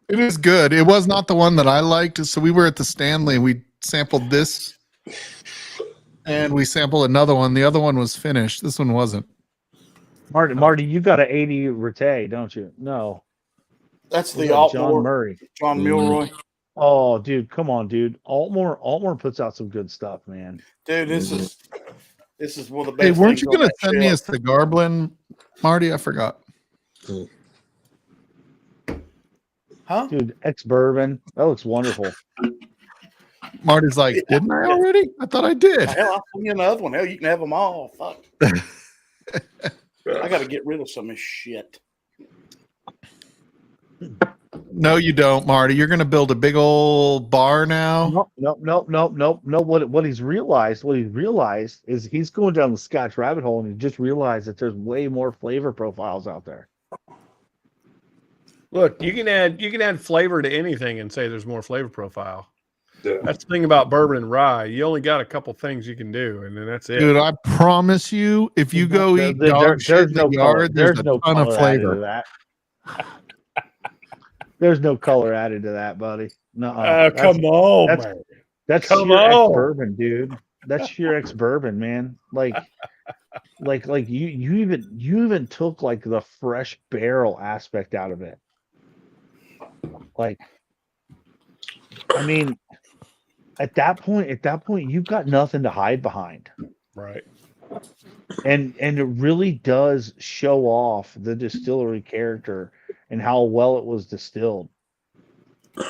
It is good. It was not the one that I liked. So we were at the Stanley. We sampled this, and we sampled another one. The other one was finished. This one wasn't. Marty, you got an 80 Rete, don't you? No. That's the John Murray. John Milroy. Oh, dude, come on, dude. Altmore puts out some good stuff, man. Dude, this is one of the Hey, best. weren't you going going to send me a cigar blend, Marty? I forgot. Huh? Dude, ex-bourbon. That looks wonderful. Marty's like, didn't I already? I thought I did. Hell, I'll send you another one. Hell, you can have them all. Fuck. I got to get rid of some of this shit. No, you don't, Marty. You're going to build a big old bar now. No. What he's realized is he's going down the Scotch rabbit hole, and he just realized that there's way more flavor profiles out there. Look, you can add flavor to anything and say there's more flavor profile. Yeah. That's the thing about bourbon and rye. You only got a couple things you can do, and then that's it. Dude, I promise you, if you go eat dog shit in the yard, there's a ton of flavor. There's no color added to that, buddy. No, come on, man. That's your ex-bourbon, dude. That's your ex-bourbon, man. Like you even took like the fresh barrel aspect out of it. Like, I mean, at that point, you've got nothing to hide behind. Right. And it really does show off the distillery character and how well it was distilled. There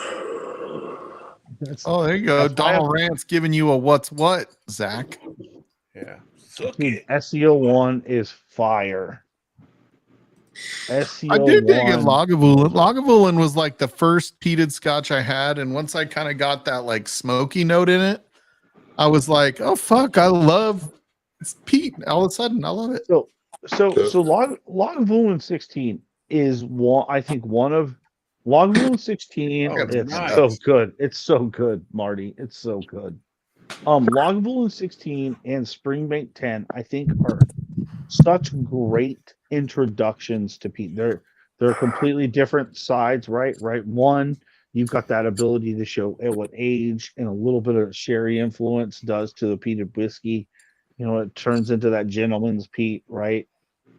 you go. Donald Rance giving you a what's what, Zach. Yeah. Dude, SEO1 is fire. SEO1. I did dig at Lagavulin. Lagavulin was like the first peated scotch I had, and once I kind of got that like smoky note in it, I was like, oh fuck, I love peat. All of a sudden, I love it. So Lagavulin 16 is one of Lagavulin 16. It's nice. so good. It's so good, Marty. It's so good. Lagavulin 16 and Springbank 10, I think, are such great introductions to peat. They're completely different sides, right? One, You've got that ability to show what age and a little bit of sherry influence does to the peated whiskey. You know, it turns into that gentleman's peat, right?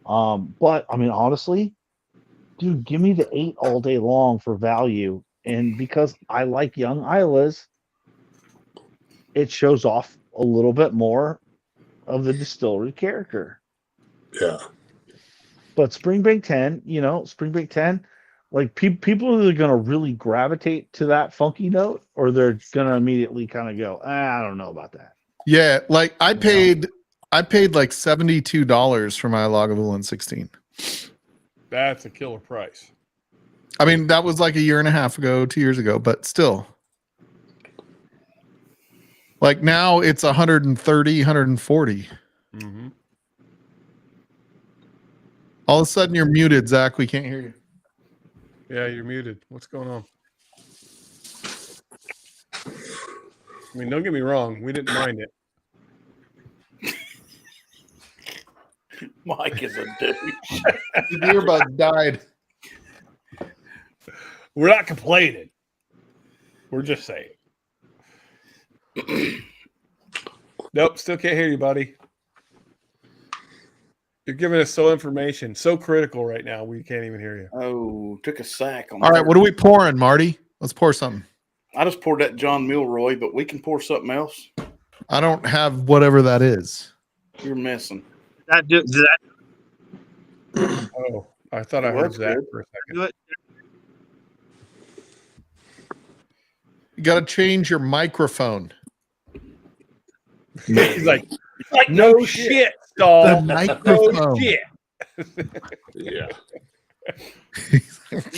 But I mean, honestly, dude, give me the 8 all day long for value. And because I like young Islas, it shows off a little bit more of the distillery character. Yeah. But Spring Break 10, Spring Break 10, like people are either going to really gravitate to that funky note or they're going to immediately kind of go, I don't know about that. Yeah, like I paid like $72 for my Lagavulin 16. That's a killer price. I mean, that was like a year and a half ago, 2 years ago, but still. Like now it's 130, 140. Mm-hmm. All of a sudden you're muted, Zach. We can't hear you. Yeah, you're muted. What's going on? I mean, don't get me wrong. We didn't mind it. Mike is a douche. His earbud died. We're not complaining. We're just saying. Nope, still can't hear you, buddy. You're giving us so critical right now. We can't even hear you. Oh, took a sack on. All right, what are we pouring, Marty? Let's pour something. I just poured that John Milroy, but we can pour something else. I don't have whatever that is. You're missing. Oh, I thought I heard that for a second. You got to change your microphone. He's like no shit, Stall. The microphone. No shit. Yeah. You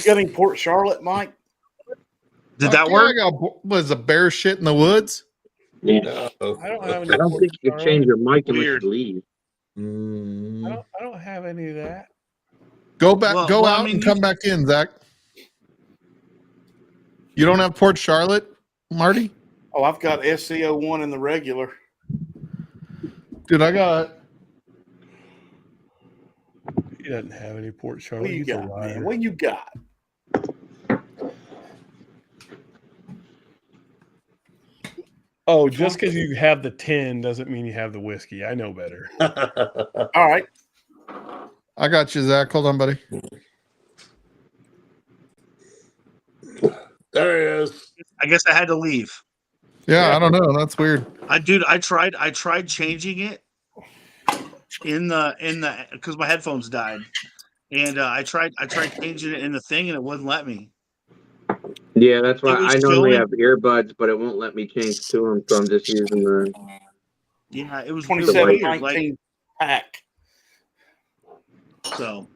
got any Port Charlotte, Mike? Did that work? Was a bear shit in the woods? Yeah. I don't have any. I don't think you can change your mic unless Weird. you leave. I don't have any of that. Go back, and come back in, Zach. You don't have Port Charlotte, Marty? Oh, I've got SCO1 in the regular. Dude, I got. He doesn't have any Port Charlotte. What you got, man? What you got? Oh, just because you have the 10 doesn't mean you have the whiskey. I know better. All right. I got you, Zach. Hold on, buddy. There he is. I guess I had to leave. Yeah, I don't know. That's weird. I tried changing it in the because my headphones died, and I tried changing it in the thing and it wouldn't let me. Yeah, that's why It was I normally showing- have earbuds, but it won't let me change to them, so I'm just using the. Yeah, it was 2719 pack. So.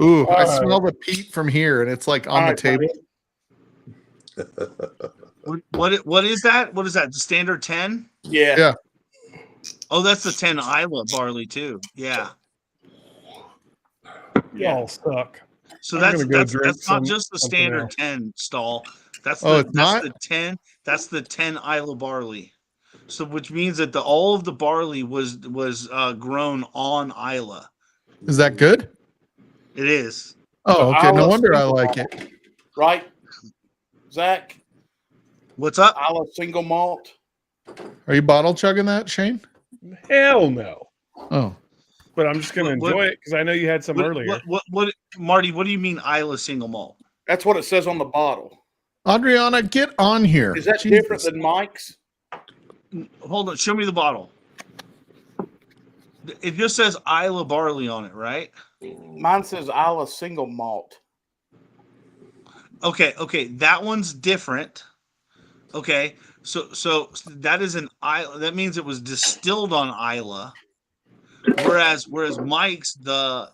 Ooh, I smell the peat from here, and it's like on the table. What is that? What is that? The standard 10? Yeah. Yeah. Oh, that's the 10 Isla barley too. Yeah. Y'all suck. So I'm gonna go that's drink not just the something standard else. 10 stall. That's it's not? the 10. That's the 10 Isla barley. So which means that all of the barley was grown on Isla. Is that good? It is. Oh, okay. No Isla wonder I single like malt, it. Right, Zach? What's up? Isla single malt. Are you bottle chugging that, Shane? Hell no. Oh. But I'm just going to enjoy it because I know you had some earlier. What, Marty? What do you mean Isla single malt? That's what it says on the bottle. Adriana, get on here. Is that Jesus. different than Mike's? Hold on. Show me the bottle. It just says Isla barley on it, right? Mine says Isla single malt. Okay, that one's different. Okay, so that is an Isla. That means it was distilled on Isla. Whereas Mike's the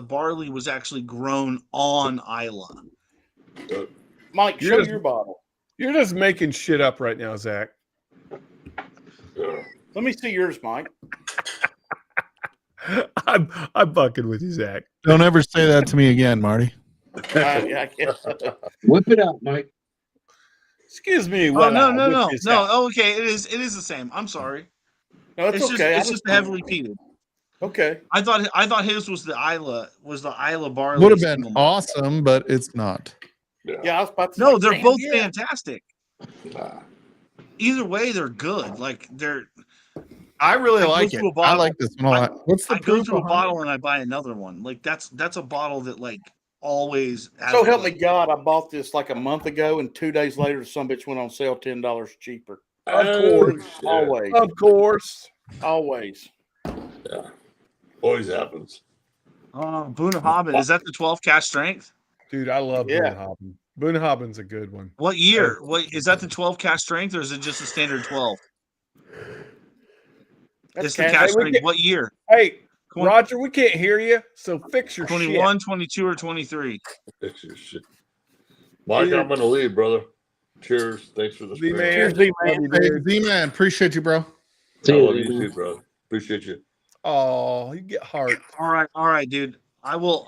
barley was actually grown on Isla. Mike, show your bottle. You're just making shit up right now, Zach. Let me see yours, Mike. I'm bucking with you, Zach. Don't ever say that to me again, Marty. I guess. Whip it out, Mike. Excuse me. Oh no. Oh, okay, it is the same. I'm sorry. No, it's okay. It's just heavily peated. Okay. I thought his was the Isla barley. Would have been awesome, but it's not. Yeah, I was about to No, say, they're damn, both yeah. fantastic. Either way, they're good. Like they're. I really I go like through it. a bottle. I like this one a lot. What's the I go proof through a behind it? bottle and I buy another one. Like that's a bottle that like always has. So a help me place. God, I bought this like a month ago, and 2 days later, some bitch went on sale $10 cheaper. Of course. Always. Of course. Always. Yeah. Always happens. Bunnahabhain. Is that the 12 cash strength? Dude, I love Yeah. Bunnahabhain. Bunnahabhain's a good one. What year? What is that the 12 cash strength or is it just a standard 12? It's the cash strength. What year? Hey, Roger, we can't hear you, so fix your 21, shit. 22, or 23? Fix your shit. Mike, I'm going to leave, brother. Cheers. Thanks for the Z-Man. stream. Cheers, Z-Man. Hey, Z-Man, appreciate you, bro. I love you too, brother. Appreciate you. Oh, you get heart. All right, dude. I will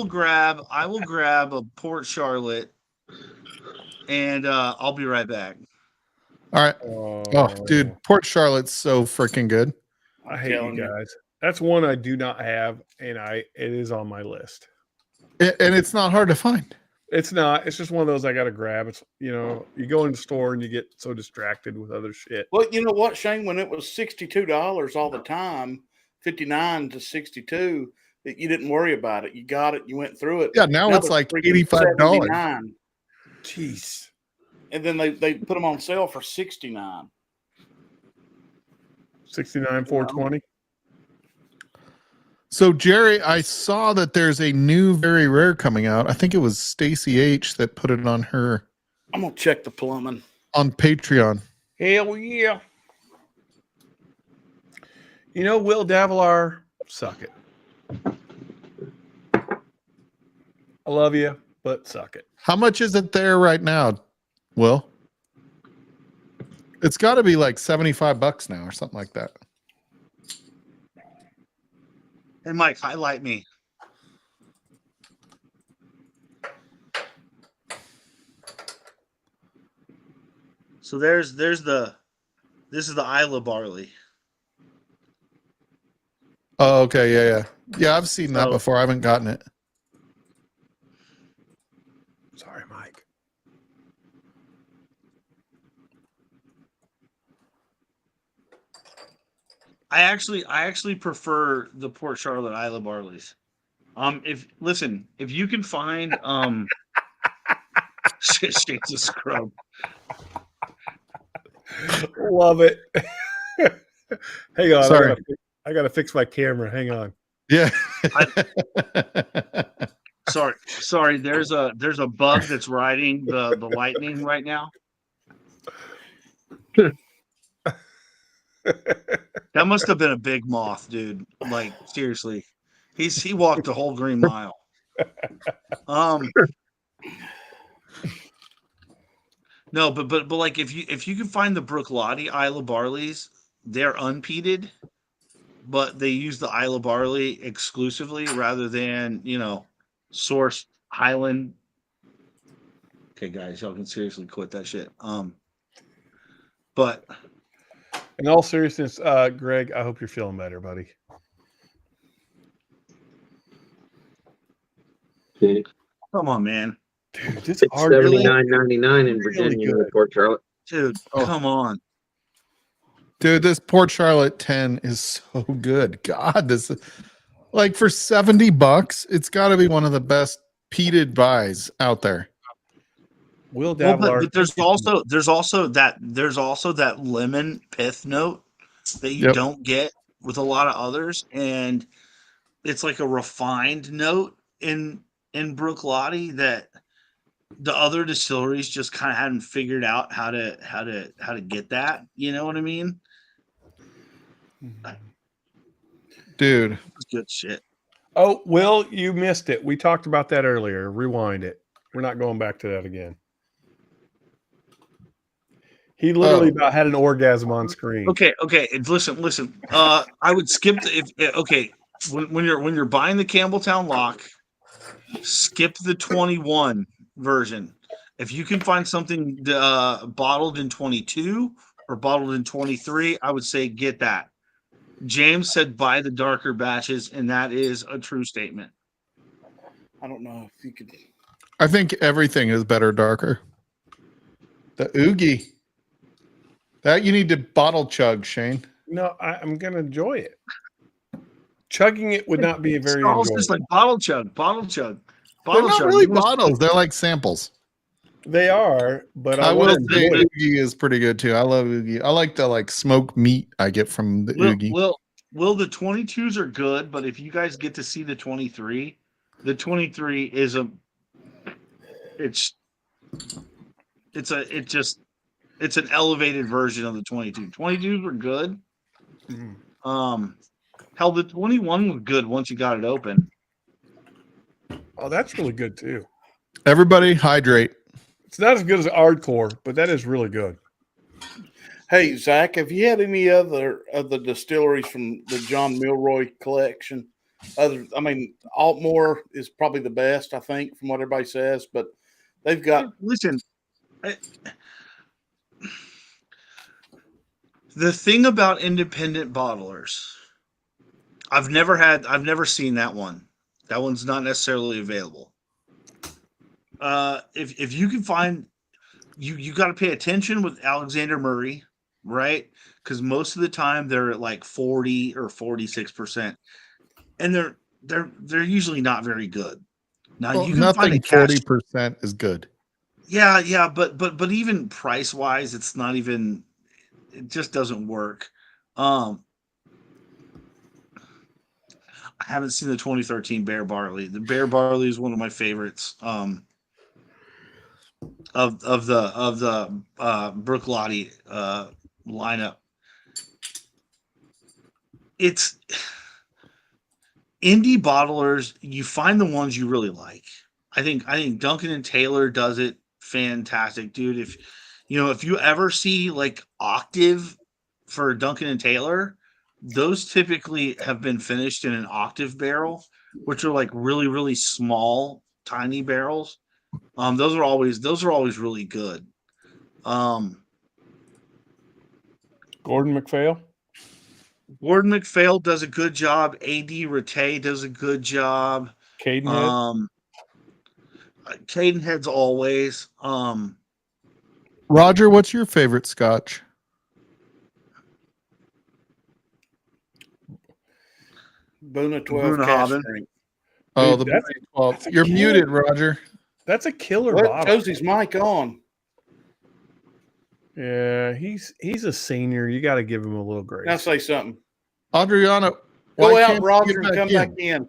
grab a Port Charlotte and I'll be right back. All right. Oh, dude, Port Charlotte's so freaking good. I hate you guys. That's one I do not have, and it is on my list. And it's not hard to find. It's not. It's just one of those I got to grab. It's, you go in the store and you get so distracted with other shit. Well, you know what, Shane? When it was $62 all the time, 59 to 62, you didn't worry about it. You got it. You went through it. Yeah, now it's like $85. $79. Jeez. And then they put them on sale for $69. 69, 420. So, Jerry, I saw that there's a new very rare coming out. I think it was Stacy H that put it on her. I'm going to check the plumbing. On Patreon. Hell yeah. Will Davilar, suck it. I love you, but suck it. How much is it there right now, Will? It's got to be like $75 now or something like that. And Mike, highlight me. So this is the Isla barley. Oh, okay. Yeah. Yeah, I've seen that before. I haven't gotten it. Sorry, Mike. I actually prefer the Port Charlotte Isla barleys. If you can find Shane's a scrub. Love it. Hang on. Sorry. I gotta fix my camera. Hang on. Yeah. Sorry. There's a bug that's riding the lightning right now. That must have been a big moth, dude. Like seriously, he walked the whole green mile. No, but like if you can find the Brooklotti Isla barleys, they're unpeated, but they use the Isla barley exclusively rather than sourced Highland. Okay, guys, y'all can seriously quit that shit. But in all seriousness, Greg, I hope you're feeling better, buddy. Come on, man. Dude, this It's $79.99 in Virginia with Port Charlotte. Dude, come on. Dude, this Port Charlotte 10 is so good. God, this is like for $70, it's got to be one of the best peated buys out there. Will Well, Davilar. but there's also that lemon pith note that you don't get with a lot of others, and it's like a refined note in Brooklotti that the other distilleries just kind of hadn't figured out how to get that. You know what I mean? Dude, it's good shit. Oh, Will, you missed it. We talked about that earlier. Rewind it. We're not going back to that again. He literally about had an orgasm on screen. Okay. Listen. I would skip when you're buying the Campbelltown Lock, skip the 21 version. If you can find something bottled in 22 or bottled in 23, I would say get that. James said buy the darker batches, and that is a true statement. I don't know if you could. I think everything is better darker. The Oogie. That you need to bottle chug, Shane. No, I'm gonna enjoy it. Chugging it would not be very Stalls enjoyable. just like bottle chug, bottle chug, They're bottle not chug. really You wanna- bottles. They're like samples. They are, but I want will to say enjoy it. Oogie is pretty good too. I love Oogie. I like the like smoked meat I get from the Oogie. Will the 22s are good, but if you guys get to see the 23 is it's an elevated version of the 22. 22s were good. Hell, the 21 was good once you got it open. Oh, that's really good too. Everybody hydrate. It's not as good as Hardcore, but that is really good. Hey, Zach, have you had any other of the distilleries from the John Milroy collection? Altmore is probably the best, I think, from what everybody says, but they've got. Listen, the thing about independent bottlers, I've never seen that one. That one's not necessarily available. If you can find, you got to pay attention with Alexander Murray, right? Because most of the time they're at like 40 or 46%, and they're usually not very good. Now Well, you can find a nothing cash. 40% is good. Yeah, but even price wise, it's not even. It just doesn't work. I haven't seen the 2013 Bear Barley. The Bear Barley is one of my favorites. Of the Brooklotti lineup. It's indie bottlers. You find the ones you really like. I think Duncan and Taylor does it fantastic, dude. If you ever see like Octave for Duncan and Taylor, those typically have been finished in an Octave barrel, which are like really, really small, tiny barrels. Those are always really good. Gordon MacPhail does a good job. AD Rattay does a good job. Cadenhead. Cadenhead's always. Roger, what's your favorite scotch? Boona 12 Boona cask Hobbin. strength. Oh, Dude, the that's- Boona 12. that's a You're killer. muted, Roger. That's a killer What? bottle. Josie's mic on. Yeah, he's a senior. You got to give him a little grace. Now say something. Adriana, Go why out, can't you Roger, get and come in? back in.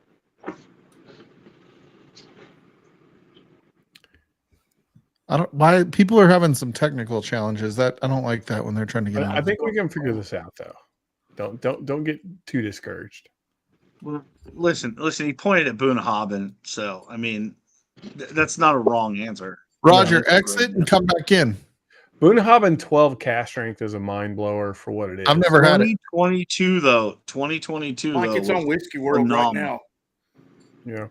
I don't. Why people are having some technical challenges. That I don't like that when they're trying to get in. I think we can figure this out though. Don't get too discouraged. Well, listen. He pointed at Boona Hobbin, so I mean, that's not a wrong answer. Roger, exit and come back in. Boona Hobbin 12 cask strength is a mind blower for what it is. I've never had it. 2022 though. 2022 Mike, though. it's on was Whiskey World right phenomenal. now. Yeah.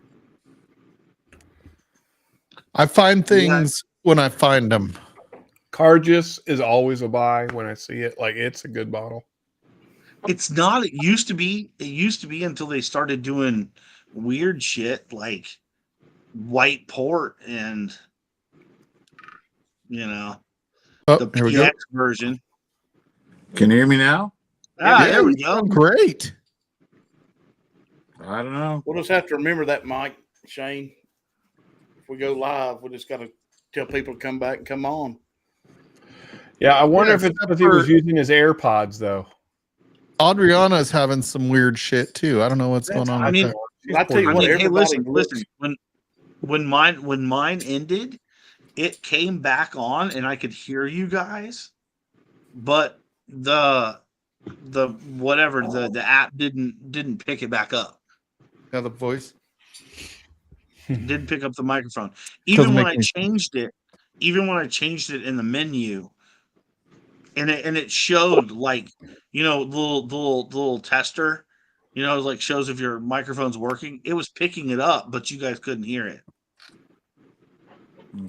I find things when I find them. Cargis is always a buy when I see it. Like it's a good bottle. It's not. It used to be until they started doing weird shit like white port and Oh, the here we go. PX version. Can you hear me now? There we you go. sound great. I don't know. We'll just have to remember that, Mike, Shane. If we go live, we just got to tell people to come back and come on. Yeah, I wonder Yeah, if it's because he was using his AirPods though. Adriana's having some weird shit too. I don't know what's going on. I mean, with I tell you what, hey, everybody listen. When mine ended, it came back on and I could hear you guys, but the app didn't pick it back up. that. Yeah, the voice. Didn't pick up the microphone. Even when I changed it in the menu, and it showed like the little tester, like shows if your microphone's working. It was picking it up, but you guys couldn't hear it.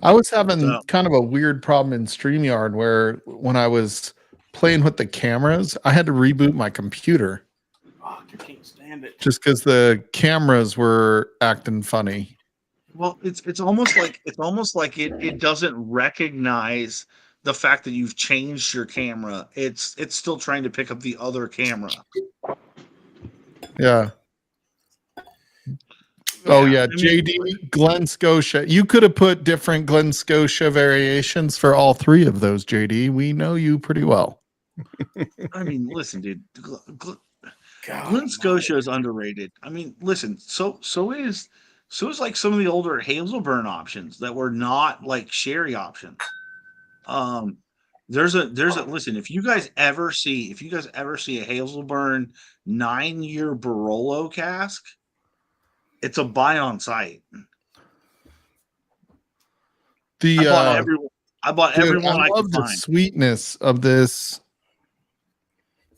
I was having So- kind of a weird problem in StreamYard where when I was playing with the cameras, I had to reboot my computer Fuck, I can't stand it. just because the cameras were acting funny. Well, it's almost like it doesn't recognize the fact that you've changed your camera. It's still trying to pick up the other camera. Yeah. Oh yeah, I mean, JD Glen Scotia. You could have put different Glen Scotia variations for all three of those, JD. We know you pretty well. I mean, listen, dude. God, Glen Scotia is underrated. I mean, listen. So is like some of the older Hazelburn options that were not like sherry options. There's a listen. If you guys ever see a Hazelburn 9-year Barolo cask, it's a buy on site. I bought Dude, everyone I love could the find. sweetness of this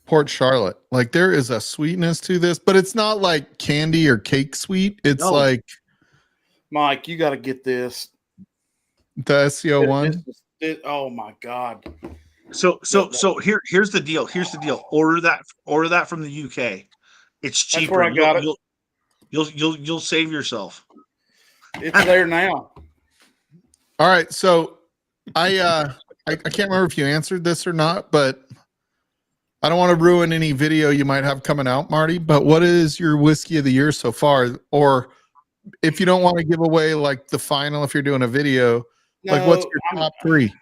Port Charlotte. Like there is a sweetness to this, but it's not like candy or cake sweet. It's No. like Mike, you got to get this. the SEO one. Oh my God. So here's the deal. Here's the deal. Order that from the UK. It's cheaper. That's where I got it. You'll save yourself. It's there now. All right, so I can't remember if you answered this or not, but I don't want to ruin any video you might have coming out, Marty. But what is your whiskey of the year so far? Or if you don't want to give away like the final, if you're doing a video, like what's your top three?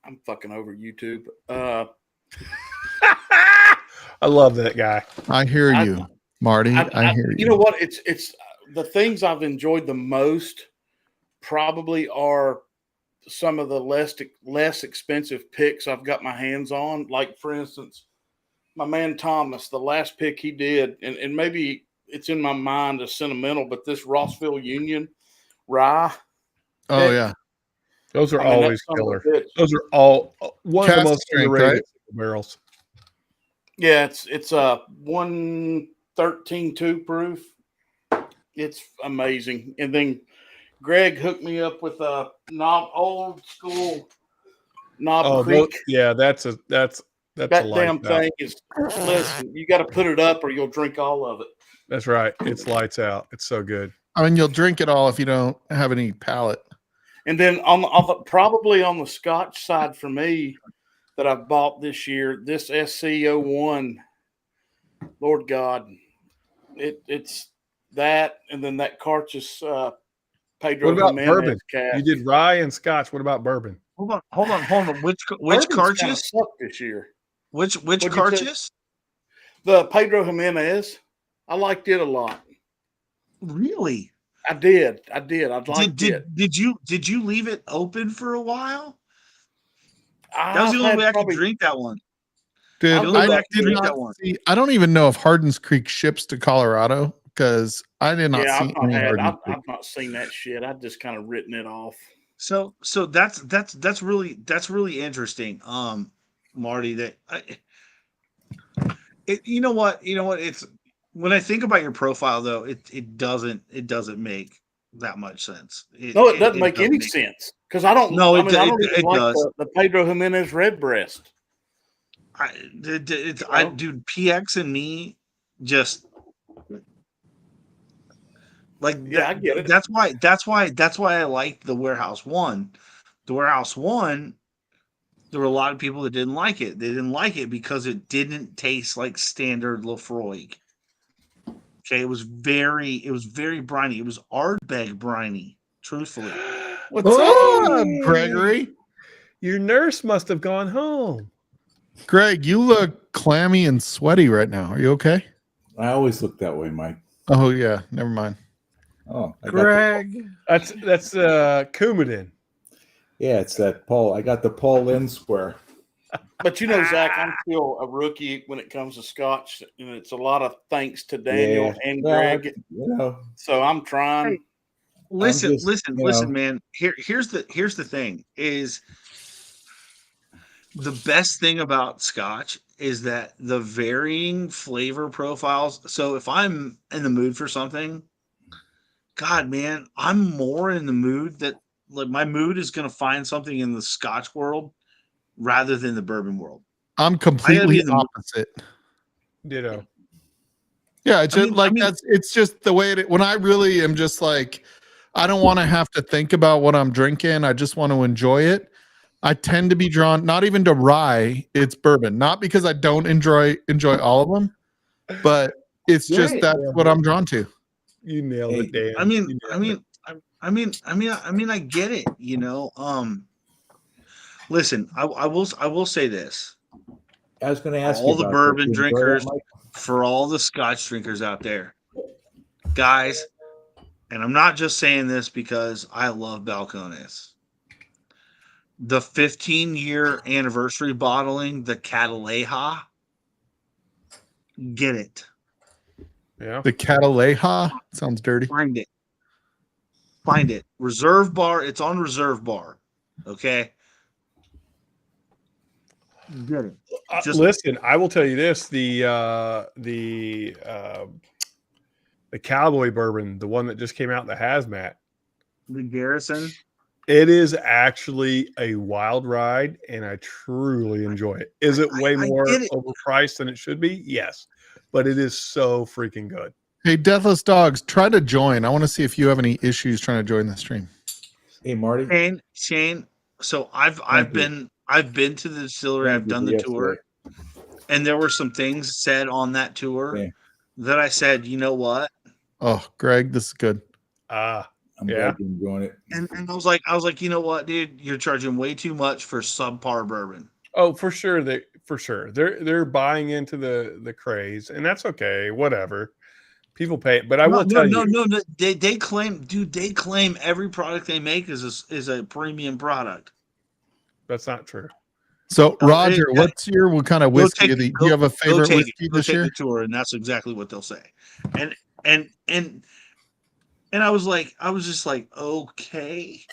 I'm fucking over YouTube. I love that guy. I hear you, Marty. I hear you. You know what? It's the things I've enjoyed the most probably are some of the less expensive picks I've got my hands on. Like for instance, my man Thomas, the last pick he did, and maybe it's in my mind as sentimental, but this Rossville Union rye. Oh yeah. Those are always killer. Those are all one of the most underrated barrels. Yeah, it's a 113.2 proof. It's amazing. And then Greg hooked me up with a old school Knob Creek. That's a that damn thing is. Listen, you got to put it up or you'll drink all of it. That's right. It's lights out. It's so good. I mean, you'll drink it all if you don't have any palate. And then probably on the Scotch side for me that I've bought this year, this SC01, Lord God, it's that, and then that Carchus Pedro. What about Jimenez bourbon? cask. You did rye and Scotch. What about bourbon? Hold on. Which Carchus? This year. Which Carchus? The Pedro Jimenez. I liked it a lot. Really? I did. I liked it. Did you leave it open for a while? That was the only way I could drink that one. Dude, I don't even know if Hardin's Creek ships to Colorado because I did not see any Hardin's Creek. I've not seen that shit. I've just kind of written it off. So that's really interesting, Marty. That you know what? It's when I think about your profile though, it doesn't make that much sense. It doesn't make any sense because I don't. No, I don't even like the Pedro Jimenez Redbreast. Dude, PX and me just like I get it. That's why I liked the Warehouse One. The Warehouse One, there were a lot of people that didn't like it. They didn't like it because it didn't taste like standard Lafroig. Okay, it was very briny. It was Ardbeg briny, truthfully. What's up, Gregory? Your nurse must have gone home. Greg, you look clammy and sweaty right now. Are you okay? I always look that way, Mike. Oh yeah, never mind. Oh, Greg, that's Coumadin. Yeah, it's that Paul. I got the Paul Lynn square. But you know, Zach, I'm still a rookie when it comes to Scotch, and it's a lot of thanks to Daniel and Greg. So I'm trying. Listen, man. Here's the thing: is the best thing about Scotch is that the varying flavor profiles. So if I'm in the mood for something, God, man, I'm more in the mood that like my mood is going to find something in the Scotch world rather than the bourbon world. I'm completely opposite. Ditto. Yeah, it's just it's just the way when I really am just like, I don't want to have to think about what I'm drinking. I just want to enjoy it. I tend to be drawn not even to rye, it's bourbon. Not because I don't enjoy all of them, but it's just that's what I'm drawn to. You nailed it, Dan. I get it. You know, listen, I will say this. I was going to ask all you the about bourbon that. You enjoy drinkers, that, Mike? for all the Scotch drinkers out there, guys, and I'm not just saying this because I love Balcones. The 15-year anniversary bottling, the Cataleja, get it. Yeah. The Cataleja sounds dirty. Find it. Reserve Bar. It's on Reserve Bar. Okay. Get it. Listen, I will tell you this: the Cowboy bourbon, the one that just came out, the hazmat, the Garrison. It is actually a wild ride, and I truly enjoy it. Is it way more overpriced than it should be? Yes, but it is so freaking good. Hey, Deathless Dogs, try to join. I want to see if you have any issues trying to join the stream. Hey, Marty. Shane. So I've been to the distillery. I've done the tour, and there were some things said on that tour that I said, you know what? Oh, Greg, this is good. I'm glad you're enjoying it. And I was like, you know what, dude? You're charging way too much for subpar bourbon. Oh, for sure. They're buying into the craze, and that's okay. Whatever. People pay it, but I will tell you. No. They claim, dude. They claim every product they make is a premium product. That's not true. So, Roger, what kind of whiskey? Do you have a favorite whiskey this year? The tour, and that's exactly what they'll say. And I was just like, okay,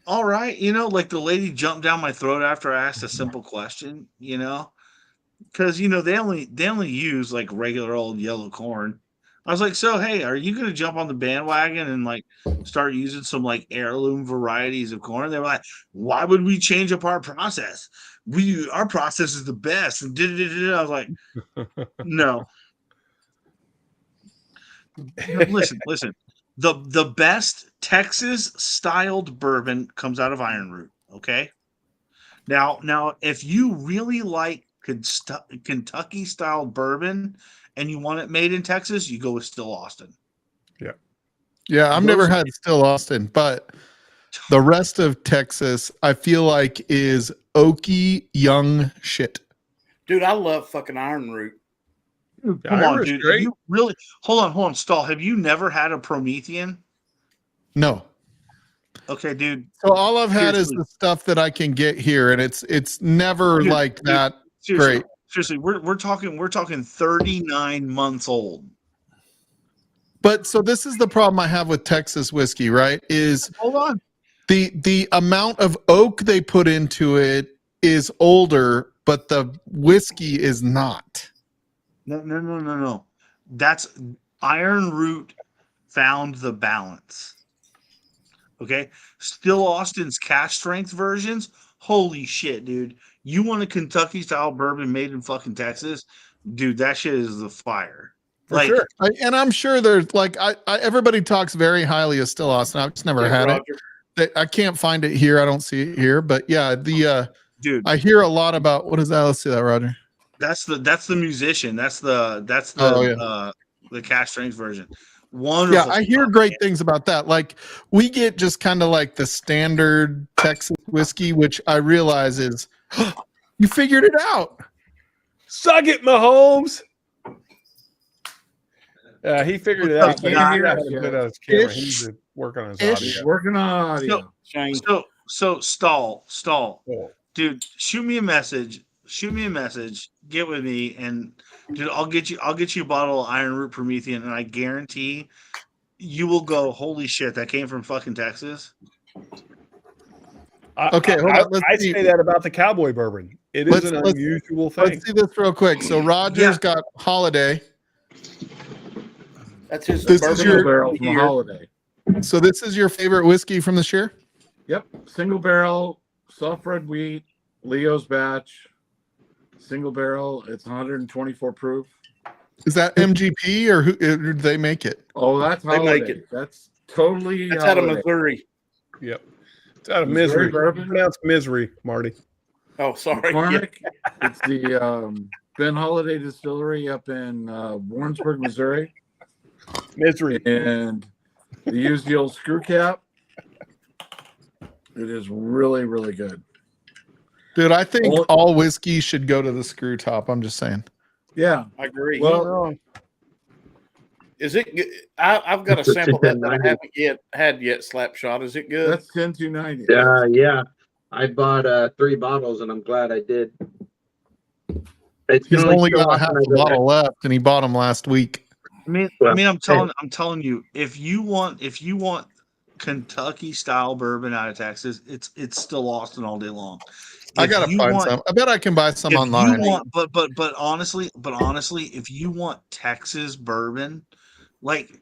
all right, you know, like the lady jumped down my throat after I asked a simple question, you know, because you know they only use like regular old yellow corn. I was like, so hey, are you gonna jump on the bandwagon and like start using some like heirloom varieties of corn? They were like, why would we change up our process? Our process is the best. And I was like, no. Listen. The best Texas styled bourbon comes out of Iron Root. Okay. Now, if you really like Kentucky styled bourbon and you want it made in Texas, you go with Still Austin. Yeah, I've never had Still Austin, but the rest of Texas, I feel like is oaky young shit. Dude, I love fucking Iron Root. Come on, dude. Have you really hold on, Stall. Have you never had a Promethean? No. Okay, dude. So all I've had is the stuff that I can get here, and it's never like that great. Seriously, we're talking 39 months old. But so this is the problem I have with Texas whiskey, right? Is hold on. The amount of oak they put into it is older, but the whiskey is not. No. That's Iron Root found the balance. Okay. Still Austin's cash strength versions. Holy shit, dude. You want a Kentucky style bourbon made in fucking Texas? Dude, that shit is the fire. For sure. And I'm sure there's like everybody talks very highly of Still Austin. I've just never had it. I can't find it here. I don't see it here. But yeah, dude, I hear a lot about what is that? Let's see that, Roger. That's the musician. That's the cash strength version. Wonderful. Yeah, I hear great things about that. Like we get just kind of like the standard Texas whiskey, which I realize is you figured it out. Suck it, Mahomes. He figured it out. He's working on his audio. So stall. Dude, shoot me a message. Get with me, and dude, I'll get you a bottle of Iron Root Promethean, and I guarantee you will go, holy shit, that came from fucking Texas. Okay, hold on. I say that about the Cowboy bourbon. It is an unusual thing. Let's see this real quick. So Roger's got Holiday. That's his bourbon barrel from Holiday. So this is your favorite whiskey from this year? Yep, single barrel, soft red wheat, Leo's batch. Single barrel, it's 124 proof. Is that MGP or who do they make it? Oh, that's Holiday. They make it. That's Totally. That's out of holiday. Missouri. Yep. It's out of Missouri misery. bourbon? Pronounced misery, Marty. Oh, sorry. McCormick. It's the Ben Holiday Distillery up in Warrensburg, Missouri. Misery. And they use the old screw cap. It is really, really good. Dude, I think all whiskey should go to the screw top. I'm just saying. Yeah. I agree. Well, is it good? I've got a sample that I haven't had yet, Slapshot. Is it good? That's 10,290. Yeah. I bought 3 bottles, and I'm glad I did. He's only got a half a bottle left, and he bought them last week. I mean, I'm telling you, if you want Kentucky style bourbon out of Texas, it's still Austin all day long. I gotta find some. I bet I can buy some online. But honestly, if you want Texas bourbon, like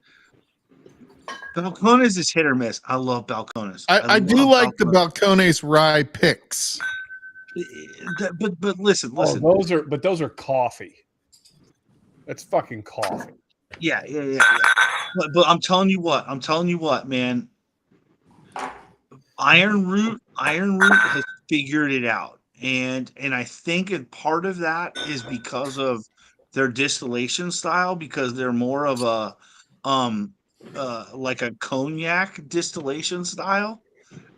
Balcones is hit or miss. I love Balcones. I do like the Balcones rye picks. But listen. Those are coffee. That's fucking coffee. Yeah. But I'm telling you what, man. Iron Root has figured it out, and I think part of that is because of their distillation style, because they're more of a like a cognac distillation style,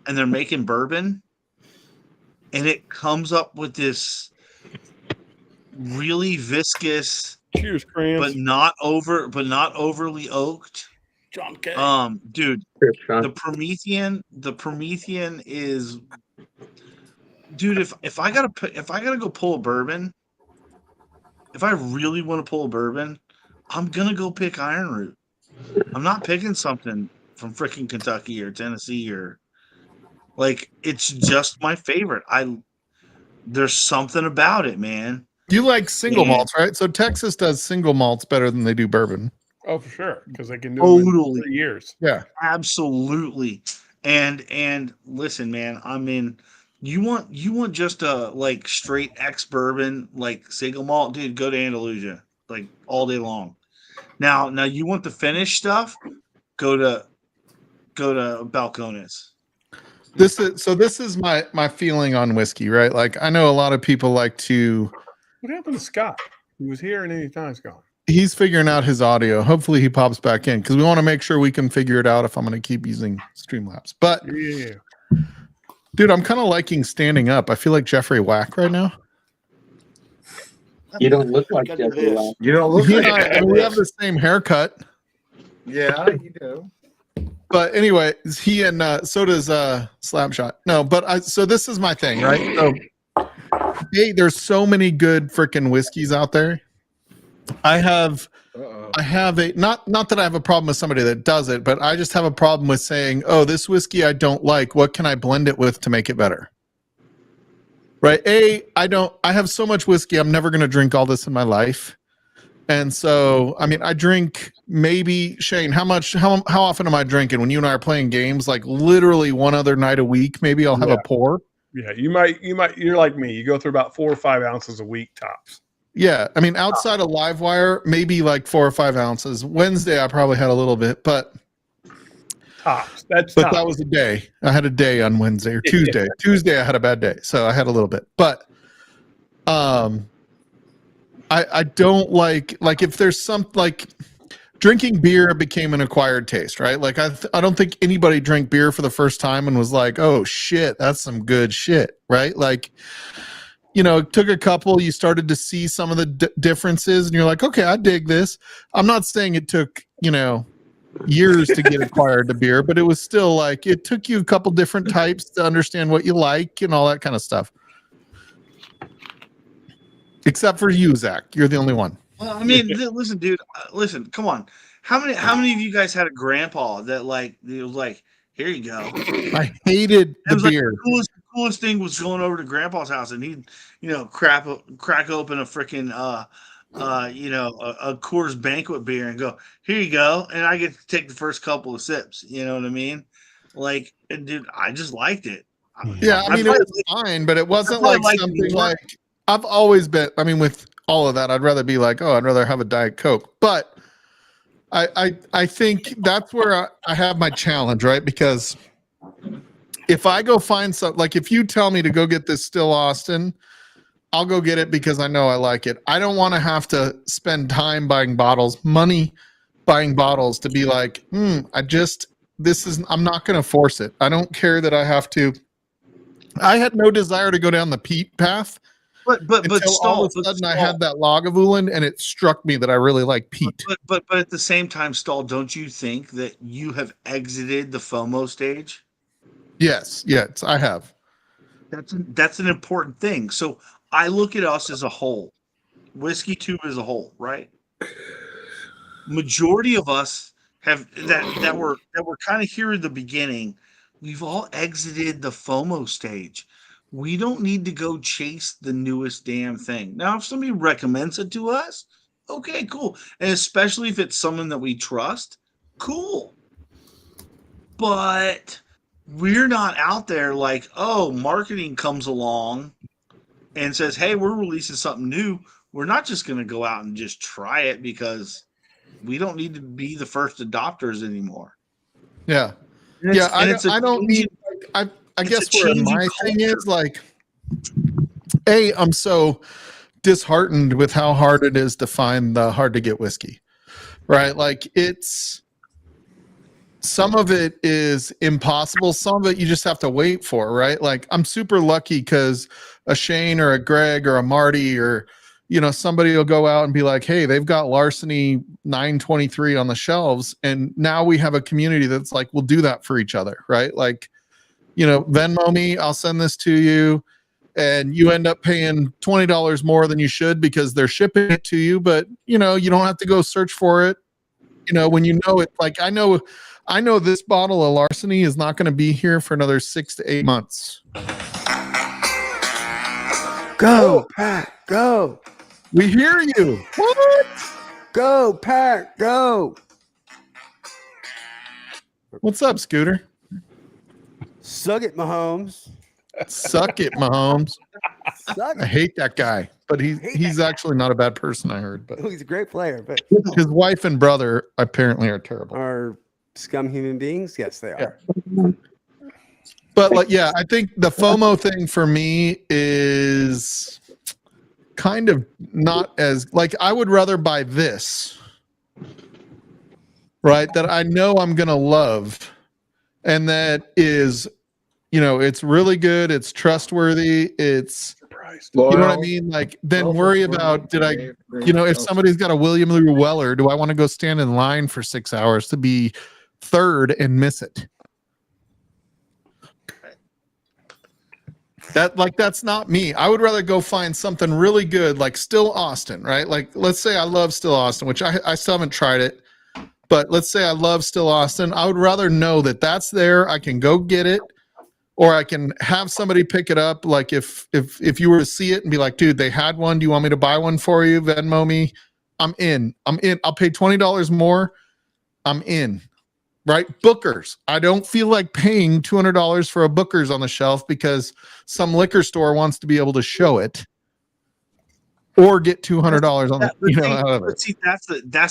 and they're making bourbon, and it comes up with this really viscous, cheers, Grams, but not overly oaked. John K. Dude, the Promethean is, dude. If I gotta go pull a bourbon, if I really want to pull a bourbon, I'm gonna go pick Iron Root. I'm not picking something from freaking Kentucky or Tennessee or like. It's just my favorite. There's something about it, man. You like single malts, right? So Texas does single malts better than they do bourbon. Oh, for sure, because they can do it in 3 years. Yeah, absolutely. And listen, man. I mean, you want just a like straight ex bourbon, like single malt, dude. Go to Andalusia, like all day long. Now you want the stuff? Go to Balcones. This is my feeling on whiskey, right? Like I know a lot of people like to. What happened to Scott? He was here and then he's gone. He's figuring out his audio. Hopefully he pops back in because we want to make sure we can figure it out if I'm going to keep using Streamlabs. But yeah, dude, I'm kind of liking standing up. I feel like Jeffrey Wack right now. You don't look like Jeffrey Wack. You don't look like we have the same haircut. Yeah, you do. But anyway, he and so does Slapshot. No, but so this is my thing, right? So there's so many good freaking whiskeys out there. I have a not that I have a problem with somebody that does it, but I just have a problem with saying, "Oh, this whiskey I don't like. What can I blend it with to make it better?" Right? I have so much whiskey. I'm never going to drink all this in my life. And so, I mean, I drink maybe Shane, how often am I drinking when you and I are playing games? Like literally one other night a week, maybe I'll have a pour. Yeah, you might, you're like me. You go through about 4 or 5 ounces a week tops. Yeah, I mean, outside of Livewire, maybe like 4 or 5 ounces. Wednesday, I probably had a little bit, but tops. That was a day. I had a day on Wednesday or Tuesday. Yeah. Tuesday, I had a bad day, so I had a little bit. But, I don't like if there's some like drinking beer became an acquired taste, right? Like I don't think anybody drank beer for the first time and was like, oh shit, that's some good shit, right? Like. You know, it took a couple, you started to see some of the differences and you're like, okay, I dig this. I'm not saying it took, years to get acquired to beer, but it was still like, it took you a couple different types to understand what you like and all that kind of stuff. Except for you, Zach. You're the only one. Well, I mean, listen, dude, listen, come on. How many of you guys had a grandpa that like, it was like, here you go. I hated the beer. Like the coolest thing was going over to Grandpa's house and he'd, crack open a freaking, a Coors Banquet beer and go, here you go. And I get to take the first couple of sips. You know what I mean? Like, dude, I just liked it. Yeah, I mean, it was fine, but it wasn't like something like I've always been. I mean, with all of that, I'd rather be like, oh, I'd rather have a Diet Coke. But I think that's where I have my challenge, right? Because if I go find something, like if you tell me to go get this Still Austin, I'll go get it because I know I like it. I don't want to have to spend time buying bottles, money buying bottles to be like, I'm not going to force it. I don't care that I have to. I had no desire to go down the peat path. But all of a sudden I had that Lagavulin and it struck me that I really like peat. But at the same time, Stall, don't you think that you have exited the FOMO stage? Yes, I have. That's an important thing. So I look at us as a whole, Whiskey Tube as a whole, right? Majority of us have that were kind of here at the beginning. We've all exited the FOMO stage. We don't need to go chase the newest damn thing. Now, if somebody recommends it to us, okay, cool. And especially if it's someone that we trust, cool. But we're not out there like, oh, marketing comes along and says, hey, we're releasing something new. We're not just going to go out and just try it because we don't need to be the first adopters anymore. Yeah. Yeah, I don't need, I guess where my thing is like, I'm so disheartened with how hard it is to find the hard to get whiskey, right? Like some of it is impossible. Some of it you just have to wait for, right? Like I'm super lucky because a Shane or a Greg or a Marty or, somebody will go out and be like, hey, they've got Larceny 923 on the shelves. And now we have a community that's like, we'll do that for each other, right? Like, Venmo me, I'll send this to you. And you end up paying $20 more than you should because they're shipping it to you. But, you don't have to go search for it. When you know it, like I know this bottle of Larceny is not going to be here for another 6 to 8 months. Go, Pat, go. We hear you. What? Go, Pat, go. What's up, Scooter? Suck it, Mahomes. Suck it, Mahomes. Suck it. I hate that guy, but he's actually not a bad person, I heard. But he's a great player, but his wife and brother apparently are terrible. Are scum human beings? Yes, they are. Yeah. But I think the FOMO thing for me is kind of not as like I would rather buy this, right? That I know I'm gonna love, and that is, it's really good, it's trustworthy, it's you know what I mean? Like then worry about if somebody's got a William Lee Weller, do I want to go stand in line for 6 hours to be third and miss it? That's not me. I would rather go find something really good, like Still Austin, right? Like, let's say I love Still Austin, which I still haven't tried it, but let's say I love Still Austin. I would rather know that that's there. I can go get it, or I can have somebody pick it up. Like if you were to see it and be like, dude, they had one. Do you want me to buy one for you? Venmo me. I'm in. I'll pay $20 more. I'm in. Right? Bookers. I don't feel like paying $200 for a Bookers on the shelf because some liquor store wants to be able to show it or get $200 on out of it. See, that's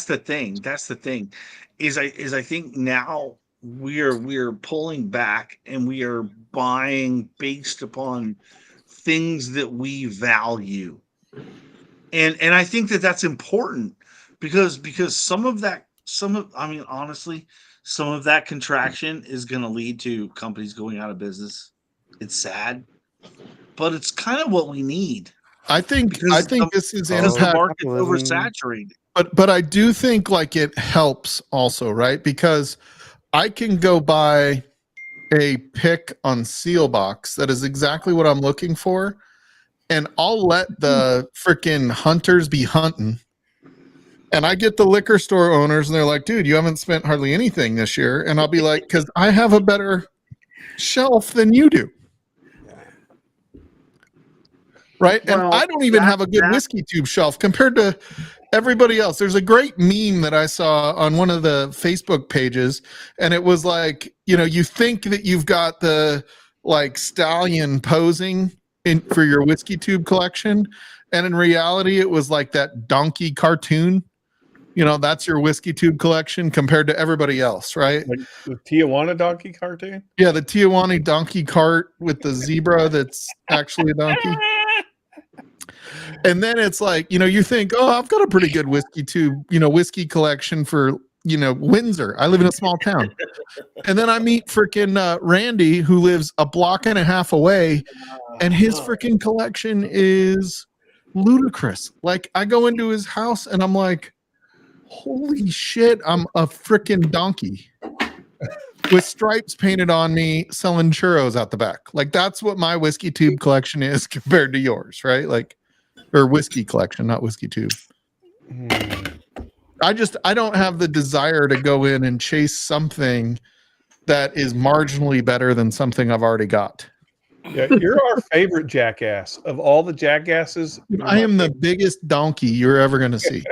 the thing. That's the thing. Is I think now we're pulling back and we are buying based upon things that we value. And I think that's important because honestly, some of that contraction is going to lead to companies going out of business. It's sad, but it's kind of what we need. I think this is because the market's oversaturated. But I do think like it helps also, right? Because I can go buy a pick on Sealbox that is exactly what I'm looking for, and I'll let the freaking hunters be hunting. And I get the liquor store owners and they're like, dude, you haven't spent hardly anything this year. And I'll be like, because I have a better shelf than you do. Right. And I don't even have a good Whiskey Tube shelf compared to everybody else. There's a great meme that I saw on one of the Facebook pages. And it was like, you think that you've got the like stallion posing for your Whiskey Tube collection. And in reality, it was like that donkey cartoon. that's your whiskey tube collection compared to everybody else, right? Like the Tijuana donkey cartoon. Yeah, the Tijuana donkey cart with the zebra that's actually a donkey. And then it's like, you think, oh, I've got a pretty good whiskey tube, whiskey collection for, Windsor. I live in a small town. And then I meet freaking Randy, who lives a block and a half away, and his freaking collection is ludicrous. Like, I go into his house and I'm like, holy shit, I'm a freaking donkey with stripes painted on me selling churros out the back. Like, that's what my whiskey tube collection is compared to yours, right? Like, or whiskey collection, not whiskey tube. I don't have the desire to go in and chase something that is marginally better than something I've already got. Yeah, you're our favorite jackass of all the jackasses. I am the biggest donkey you're ever going to see.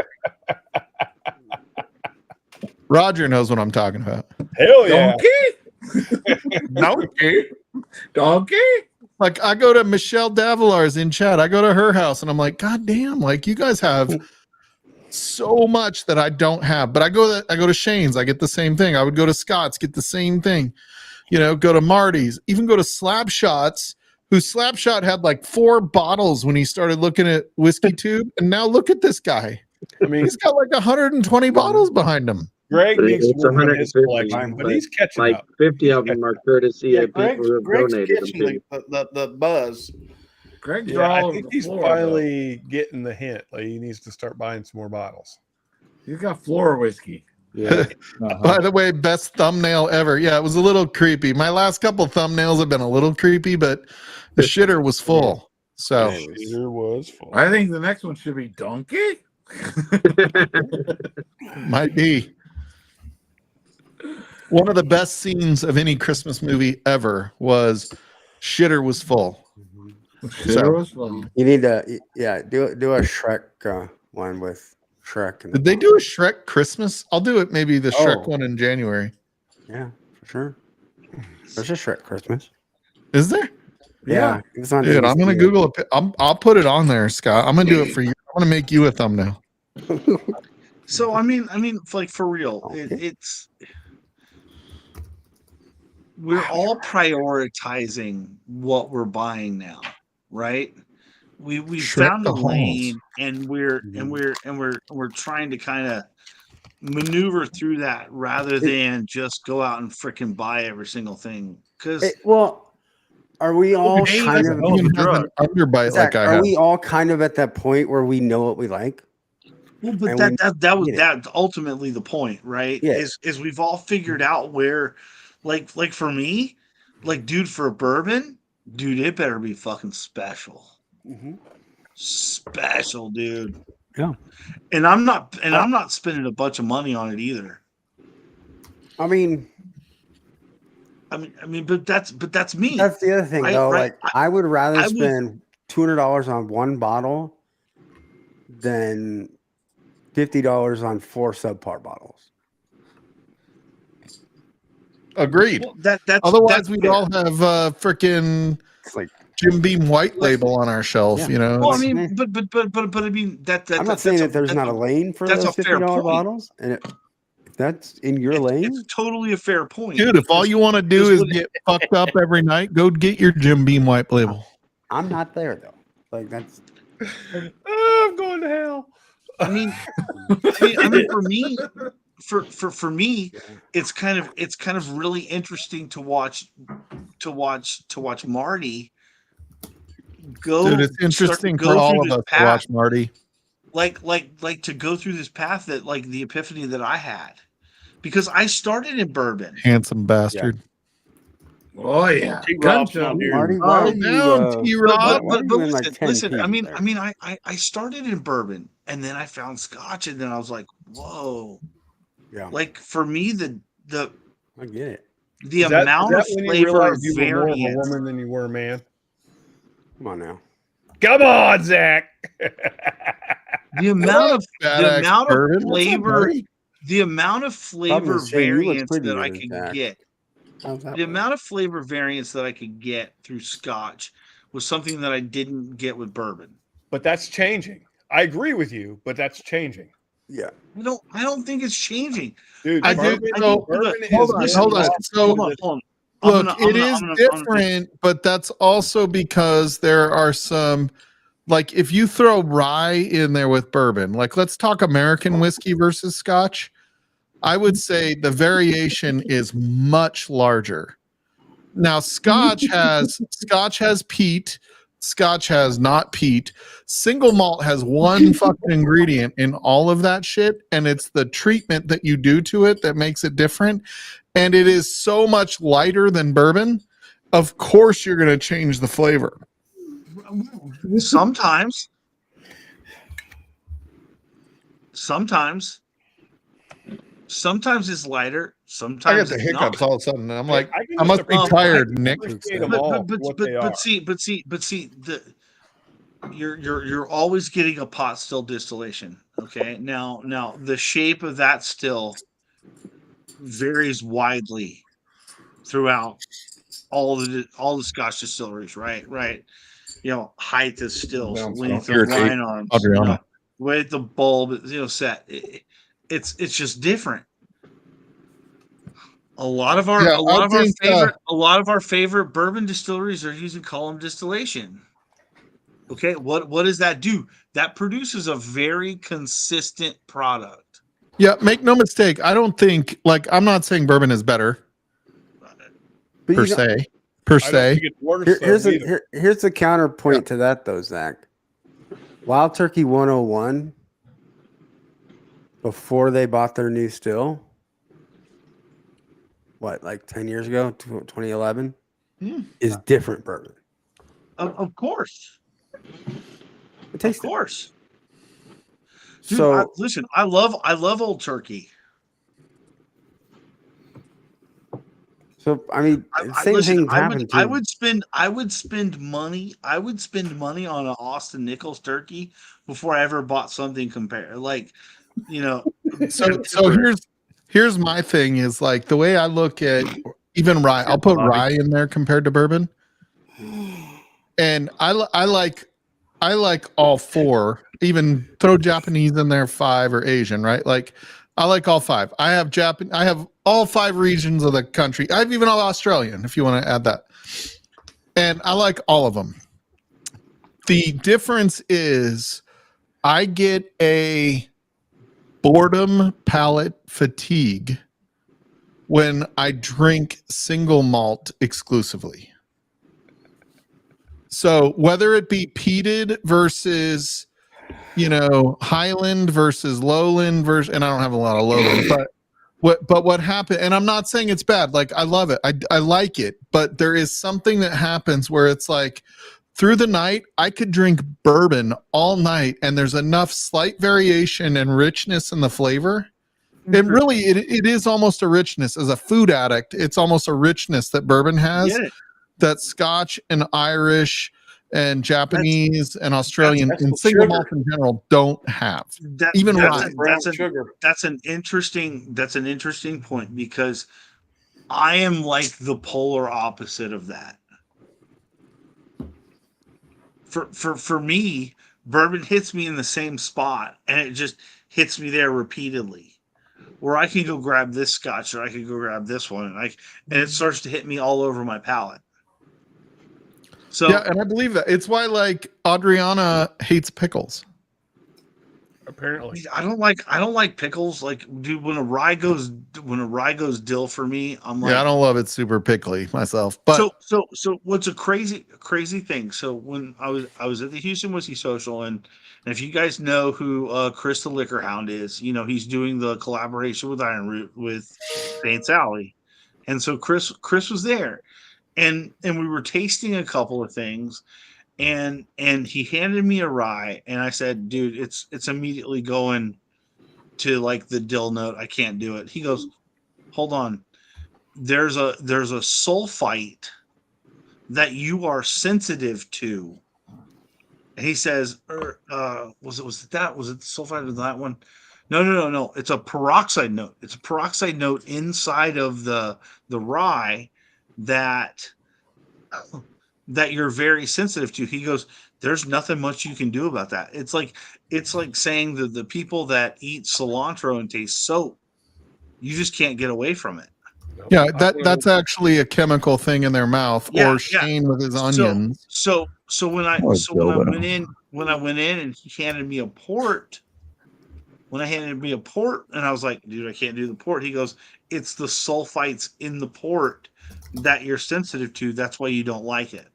Roger knows what I'm talking about. Hell yeah. Donkey. Like, I go to Michelle Davilar's in chat. I go to her house and I'm like, God damn, like, you guys have so much that I don't have. But I go to Shane's, I get the same thing. I would go to Scott's, get the same thing. Go to Marty's, even go to Slapshot's, whose Slapshot had like 4 bottles when he started looking at whiskey tube. And now look at this guy. I mean, he's got like 120 bottles behind him. Greg needs It's to work on his 150, collection, but he's catching like up. 50 of them are courtesy of people Greg's, who have Greg's donated them catching to. the buzz. Greg's Yeah, I all over think the he's floor, finally getting the hint. Like, he needs to start buying some more bottles. He's got floor whiskey. Yeah. By the way, best thumbnail ever. Yeah, it was a little creepy. My last couple thumbnails have been a little creepy, but the shitter was full. So Shitter was full. I think the next one should be donkey. might be. One of the best scenes of any Christmas movie ever was shitter was full. Shitter was full. You need to, do a Shrek one with Shrek. Did they do a Shrek Christmas? I'll do it maybe the Shrek one in January. Yeah, for sure. There's a Shrek Christmas. Is there? Yeah, it's on. Dude, I'm gonna ABC. Google it. I'll put it on there, Scott. I'm gonna do it for you. I'm gonna make you a thumbnail. So I mean, like for real, it's we're all prioritizing what we're buying now, right? We Shrek found a the lane, and we're trying to kind of maneuver through that rather than just go out and freaking buy every single thing. Because are we all kind of underbite Zach, like I are have? we all kind of at that point where we know what we like? Well, but And that's ultimately the point, right? Yeah. Is we've all figured out where, like for me, like dude, for a bourbon, dude, it better be fucking special, special, dude. Yeah. And I'm not spending a bunch of money on it either. I mean, but that's me. that's the other thing, Right, though. right. Like, I would rather I would- spend $200 on one bottle than $50 on 4 subpar bottles. Agreed. Well, that's Otherwise, we'd all have freaking like Jim Beam White label on our shelf. Yeah. You know. Well, I It's- mean, but I mean that. I'm not saying that there's not a lane for that's those a fair $50 point. bottles, and if that's in your lane, It's totally a fair point, Dude, if all you want to do is get fucked up every night, go get your Jim Beam White label. I'm not there though. Like that's I'm going to hell. I mean, for me, it's kind of really interesting to watch Marty go. Dude, it's interesting go for all through of this us to path, watch Marty. like to go through this path that like the epiphany that I had, because I started in bourbon. Handsome bastard. Oh yeah, T-Rob's not here. Marty. Why are you, down, T-Rob. why are But you in, like, 10 listen. I feet mean, there? I started in bourbon, and then I found Scotch, and then I was like, whoa. Yeah, Like for me, the I get it. the Is that amount of when you flavor realized you were more of a variance. woman than you were a man? Come on now. Come on, Zach. The amount Badass of bourbon. What's up, flavor, Marty? the amount of flavor Probably saying you look variance prettier that I than could Zach. get, How's that the work? amount of flavor variance that I could get through Scotch was something that I didn't get with bourbon. But that's changing. I agree with you, but that's changing. Yeah. I don't think it's changing. Dude, I do. So, hold on. So, look, it is different, but that's also because there are some, like, if you throw rye in there with bourbon, like, let's talk American whiskey versus Scotch. I would say the variation is much larger. Now, Scotch has peat. Scotch has not peat. Single malt has one fucking ingredient in all of that shit, and it's the treatment that you do to it that makes it different. And it is so much lighter than bourbon. Of course, you're going to change the flavor. Sometimes it's lighter. Sometimes I get the it's hiccups not. all of a sudden. I'm Man, like, I can I must be just tired, Nick. appreciate them all for what they are. But see, you're always getting a pot still distillation. Okay, now the shape of that still varies widely throughout all the Scotch distilleries. Right. You know, height of stills, length of line arms, Adriana. width of bulb, set. It's just different. A lot of our favorite bourbon distilleries are using column distillation. Okay, what does that do? That produces a very consistent product. Yeah, make no mistake. I don't think, like, I'm not saying bourbon is better But per you know- se. Per se. Here's the counterpoint to that, though, Zach. Wild Turkey 101, before they bought their new still, what, like 10 years ago, 2011, is different bourbon. Of course. Of course. Dude, So listen, I love Old Turkey. So I mean, same thing happened to. I would spend money on an Austin Nichols turkey before I ever bought something compared. Like, you know. So here's my thing is, like, the way I look at even rye. I'll put rye in there compared to bourbon, and I like all four. Even throw Japanese in there, 5, or Asian, right? Like, I like all 5. I have all 5 regions of the country. I have even all Australian, if you want to add that. And I like all of them. The difference is I get a boredom palate fatigue when I drink single malt exclusively. So whether it be peated versus, Highland versus Lowland versus, and I don't have a lot of Lowland, but what happened, and I'm not saying it's bad. Like, I love it. I like it, but there is something that happens where it's like, through the night, I could drink bourbon all night, and there's enough slight variation and richness in the flavor. And really, it is almost a richness. As a food addict, it's almost a richness that bourbon has that Scotch and Irish and Japanese and Australian and single malt in general don't have. Even rye. That's an interesting point, because I am like the polar opposite of that. For me, bourbon hits me in the same spot, and it just hits me there repeatedly. Where I can go grab this Scotch, or I can go grab this one, and it starts to hit me all over my palate. So yeah, and I believe that. It's why, like, Adriana hates pickles. Apparently, I don't like pickles. Like, dude, when a rye goes dill for me, I'm like, yeah, I don't love it super pickly myself. But so what's a crazy thing? So when I was at the Houston Whiskey Social, and if you guys know who Chris the Liquor Hound is, he's doing the collaboration with Iron Root with Saints Alley, and so Chris was there, and we were tasting a couple of things. And he handed me a rye, and I said, dude, it's immediately going to, like, the dill note. I can't do it. He goes, hold on. There's a sulfite that you are sensitive to. And he says, was it the sulfite of that one? No. It's a peroxide note. It's a peroxide note inside of the rye that you're very sensitive to. He goes, there's nothing much you can do about that. It's like saying that the people that eat cilantro and taste soap, you just can't get away from it. Yeah, that's actually a chemical thing in their mouth. Or Shane with his onions. So when I went in and he handed me a port, and I was like, dude, I can't do the port. He goes, it's the sulfites in the port that you're sensitive to. That's why you don't like it.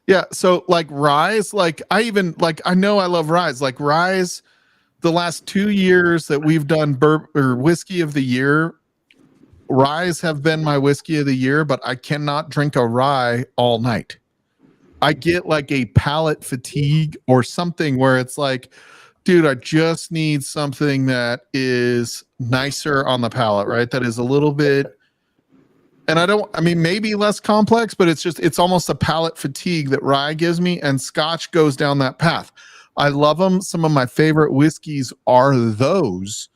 Yeah, so like Rise, like I know I love Rise. Like Rise, the last 2 years that we've done whiskey of the year, Ryes have been my whiskey of the year, but I cannot drink a rye all night. I get like a palate fatigue or something where it's like, dude, I just need something that is nicer on the palate, right? That is a little bit, and maybe less complex, but it's almost a palate fatigue that rye gives me, and Scotch goes down that path. I love them. Some of my favorite whiskeys are those,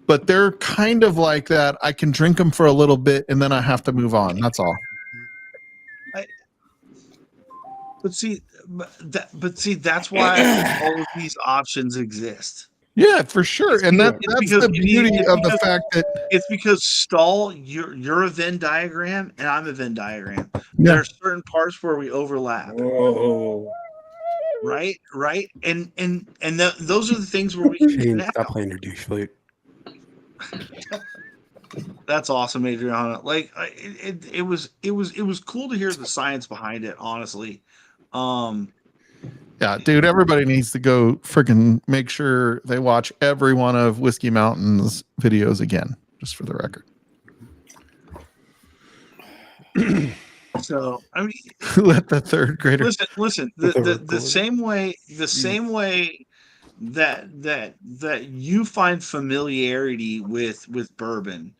but they're kind of like that. I can drink them for a little bit and then I have to move on. That's all. But see, that's why all of these options exist. Yeah, for sure. And that's the beauty of the fact that it's because you're a Venn diagram and I'm a Venn diagram. Yeah. There are certain parts where we overlap. Oh. Right. And those are the things where we can Shane, connect. stop playing your douche flute. That's awesome, Adriana. Like it was cool to hear the science behind it, honestly. Yeah, dude, everybody needs to go freaking make sure they watch every one of Whiskey Mountain's videos again, just for the record. So I mean, let the third grader listen. The same way that you find familiarity with bourbon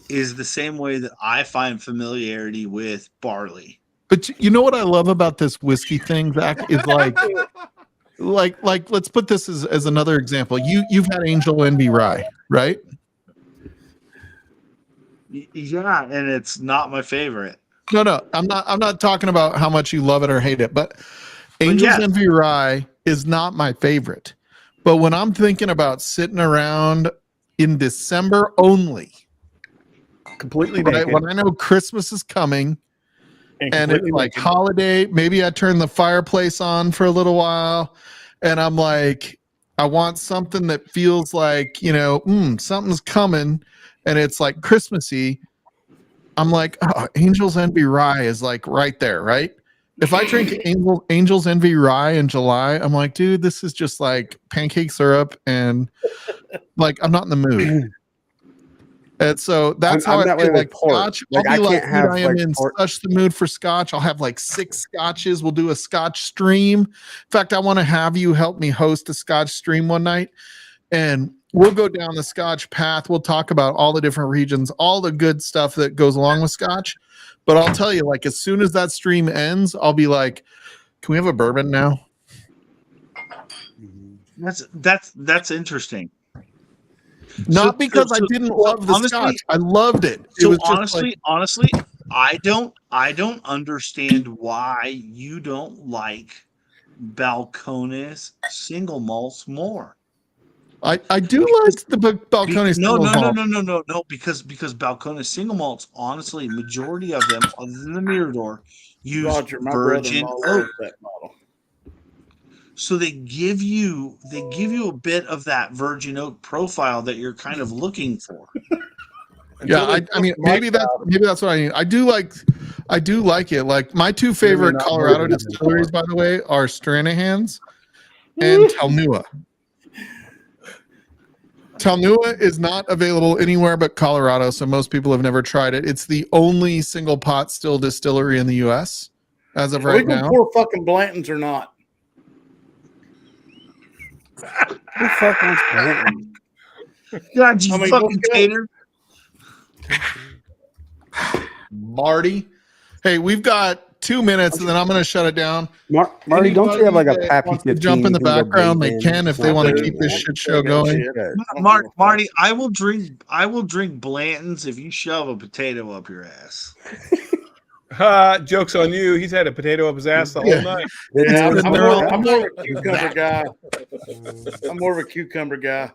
is the same way that I find familiarity with barley. But you know what I love about this whiskey thing, Zach, is like let's put this as another example. You've had Angel Envy Rye, right? Yeah, and it's not my favorite. No, I'm not talking about how much you love it or hate it, but Angel's Envy Rye is not my favorite. But when I'm thinking about sitting around in December only, completely right, naked. when I know Christmas is coming and it's like holiday, maybe I turn the fireplace on for a little while and I'm like, I want something that feels like, something's coming and it's like Christmassy. I'm like, oh, Angel's Envy Rye is like right there, right? If I drink Angel's Envy Rye in July, I'm like, dude, this is just like pancake syrup and like I'm not in the mood. And so that's how I feel like Scotch. I'll be like, dude, I am in such the mood for Scotch. I'll have like 6 Scotches. We'll do a Scotch stream. In fact, I want to have you help me host a Scotch stream one night. And we'll go down the Scotch path. We'll talk about all the different regions, all the good stuff that goes along with Scotch. But I'll tell you, like, as soon as that stream ends, I'll be like, can we have a bourbon now? That's interesting. Not because I didn't love the Scotch. I loved it. It was honestly, I don't understand why you don't like Balcones single malts more. I do like the Balcones single malt. No, because Balcones single malts, honestly, majority of them, other than the Mirador, use virgin oak. That model. So they give you a bit of that virgin oak profile that you're kind of looking for. Yeah, I mean maybe that's what I need. I do like it. Like my 2 favorite Colorado distilleries, by the way, are Stranahan's and Talnua. Talnua is not available anywhere but Colorado, so most people have never tried it. It's the only single pot still distillery in the U.S. as of right now. Pour fucking Blanton's or not? Who fuck wants Blanton? God, you fucking tater. Marty. Hey, we've got 2 minutes and then I'm going to shut it down. Marty, don't you have like a Pappy 15? Jump in the background. They can if they want to keep this shit show going. Marty, I will drink Blanton's if you shove a potato up your ass. Joke's on you. He's had a potato up his ass the whole night. Yeah, It's I'm been more there. of a cucumber guy. I'm more of a cucumber guy.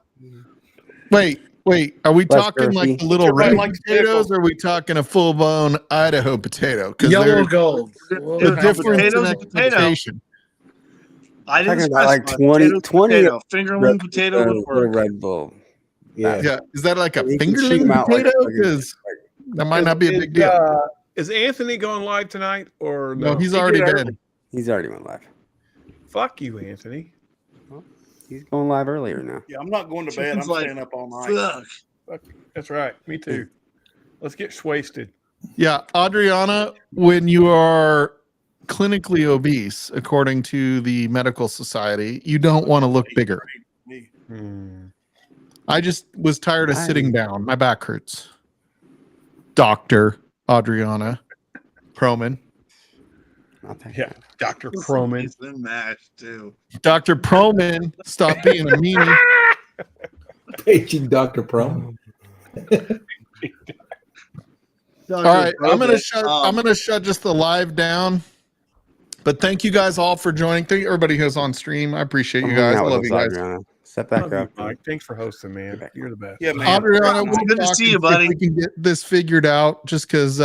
Wait. Are we Less talking like girthy. the little Everybody red likes potatoes, pickles. or are we talking a full-blown Idaho potato? Because Yellow there's gold. the difference in Potato's a potato. expectation. I didn't Talking about like specify. 20, Potato's 20 potato. Fingerling potato would little work. Red Bull. Yeah. Yeah, is that like a You can shoot 'em fingerling out like a potato? fucking- Because that might not be a big deal. Is Anthony going live tonight or No, no? he's He already did been. He's already went live. Fuck you, Anthony. He's going live earlier now. Yeah, I'm not going to bed. I'm Chicken's like, staying up all night. Fuck. Fuck. That's right. Me too. Let's get wasted. Yeah, Adriana, when you are clinically obese, according to the medical society, you don't want to look bigger. I just was tired of sitting down. My back hurts. Dr. Adriana Proman. Yeah, Dr. Proman. It's been mashed too. Dr. Proman, stop being a meanie. Paging Dr. Pro. All right, I'm gonna shut just the live down. But thank you guys all for joining. Thank everybody who's on stream. I appreciate you guys. I love you guys. Step back Love you, up. Mike. Thanks for hosting, man. You're the best. Yeah, man. Adriana, we'll Good to talk see you, and see if buddy. we can get this figured out, just because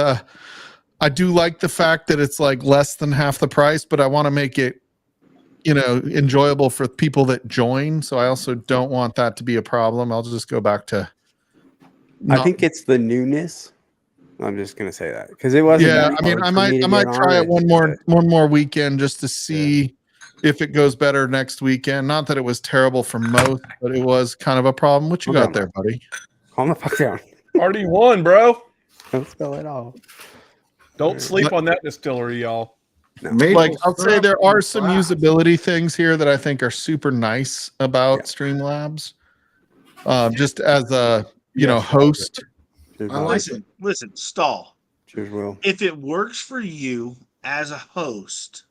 I do like the fact that it's like less than half the price, but I want to make it, enjoyable for people that join. So I also don't want that to be a problem. I'll just go back to. I think it's the newness. I'm just gonna say that because it wasn't. Yeah, that I mean, hard I for me might to get try on it one more weekend just to see if it goes better next weekend. Not that it was terrible for most, but it was kind of a problem. What you got there, buddy? Calm the fuck down. Already won, bro. Don't spill it all. Don't sleep on that distillery, y'all. Like I'll say there are some usability things here that I think are super nice about Streamlabs. Just as a host. Listen, stall. Cheers, Will. If it works for you as a host,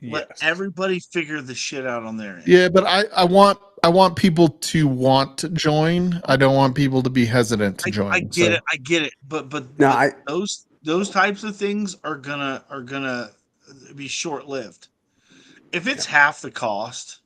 let everybody figure the shit out on their end. Yeah, but I want people to want to join. I don't want people to be hesitant to join. I get it. But those types of things are gonna be short lived. If it's half the cost,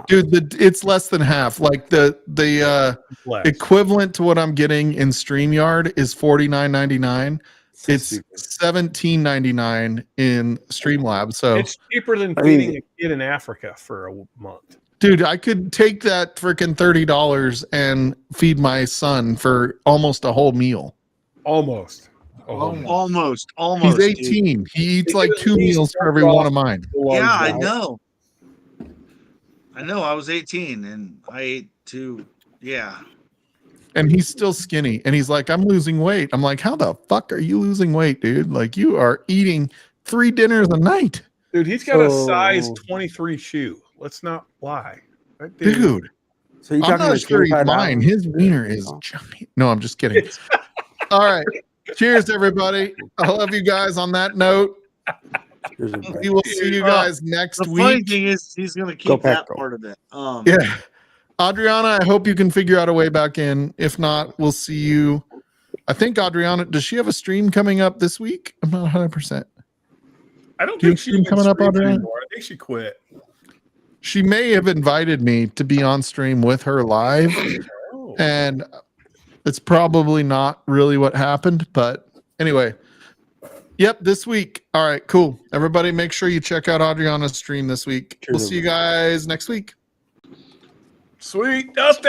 dude, it's less than half. Like the equivalent to what I'm getting in StreamYard is $49.99. It's $17.99 in Streamlabs. So it's cheaper than feeding a kid in Africa for a month. Dude, I could take that freaking $30 and feed my son for almost a whole meal. Almost. Almost. He's 18. He eats like 2 meals for every one of mine. Yeah, I know. I was 18 and I ate 2. Yeah. And he's still skinny. And he's like, I'm losing weight. I'm like, how the fuck are you losing weight, dude? Like, you are eating 3 dinners a night. Dude, he's got a size 23 shoe. Let's not lie. Right, dude. So you I'm not sure he's lying. His wiener is giant. No, I'm just kidding. All right. Cheers, everybody. I love you guys on that note. We will see you guys next week. The funny thing is he's going to keep that part of it. Yeah. Adriana, I hope you can figure out a way back in. If not, we'll see you. I think Adriana, does she have a stream coming up this week? I'm not 100%. I don't think she's coming up, Adriana. Anymore. I think she quit. She may have invited me to be on stream with her live, and it's probably not really what happened. But anyway, yep, this week. All right, cool. Everybody, make sure you check out Adriana's stream this week. We'll see you guys next week. Sweet. Dustin.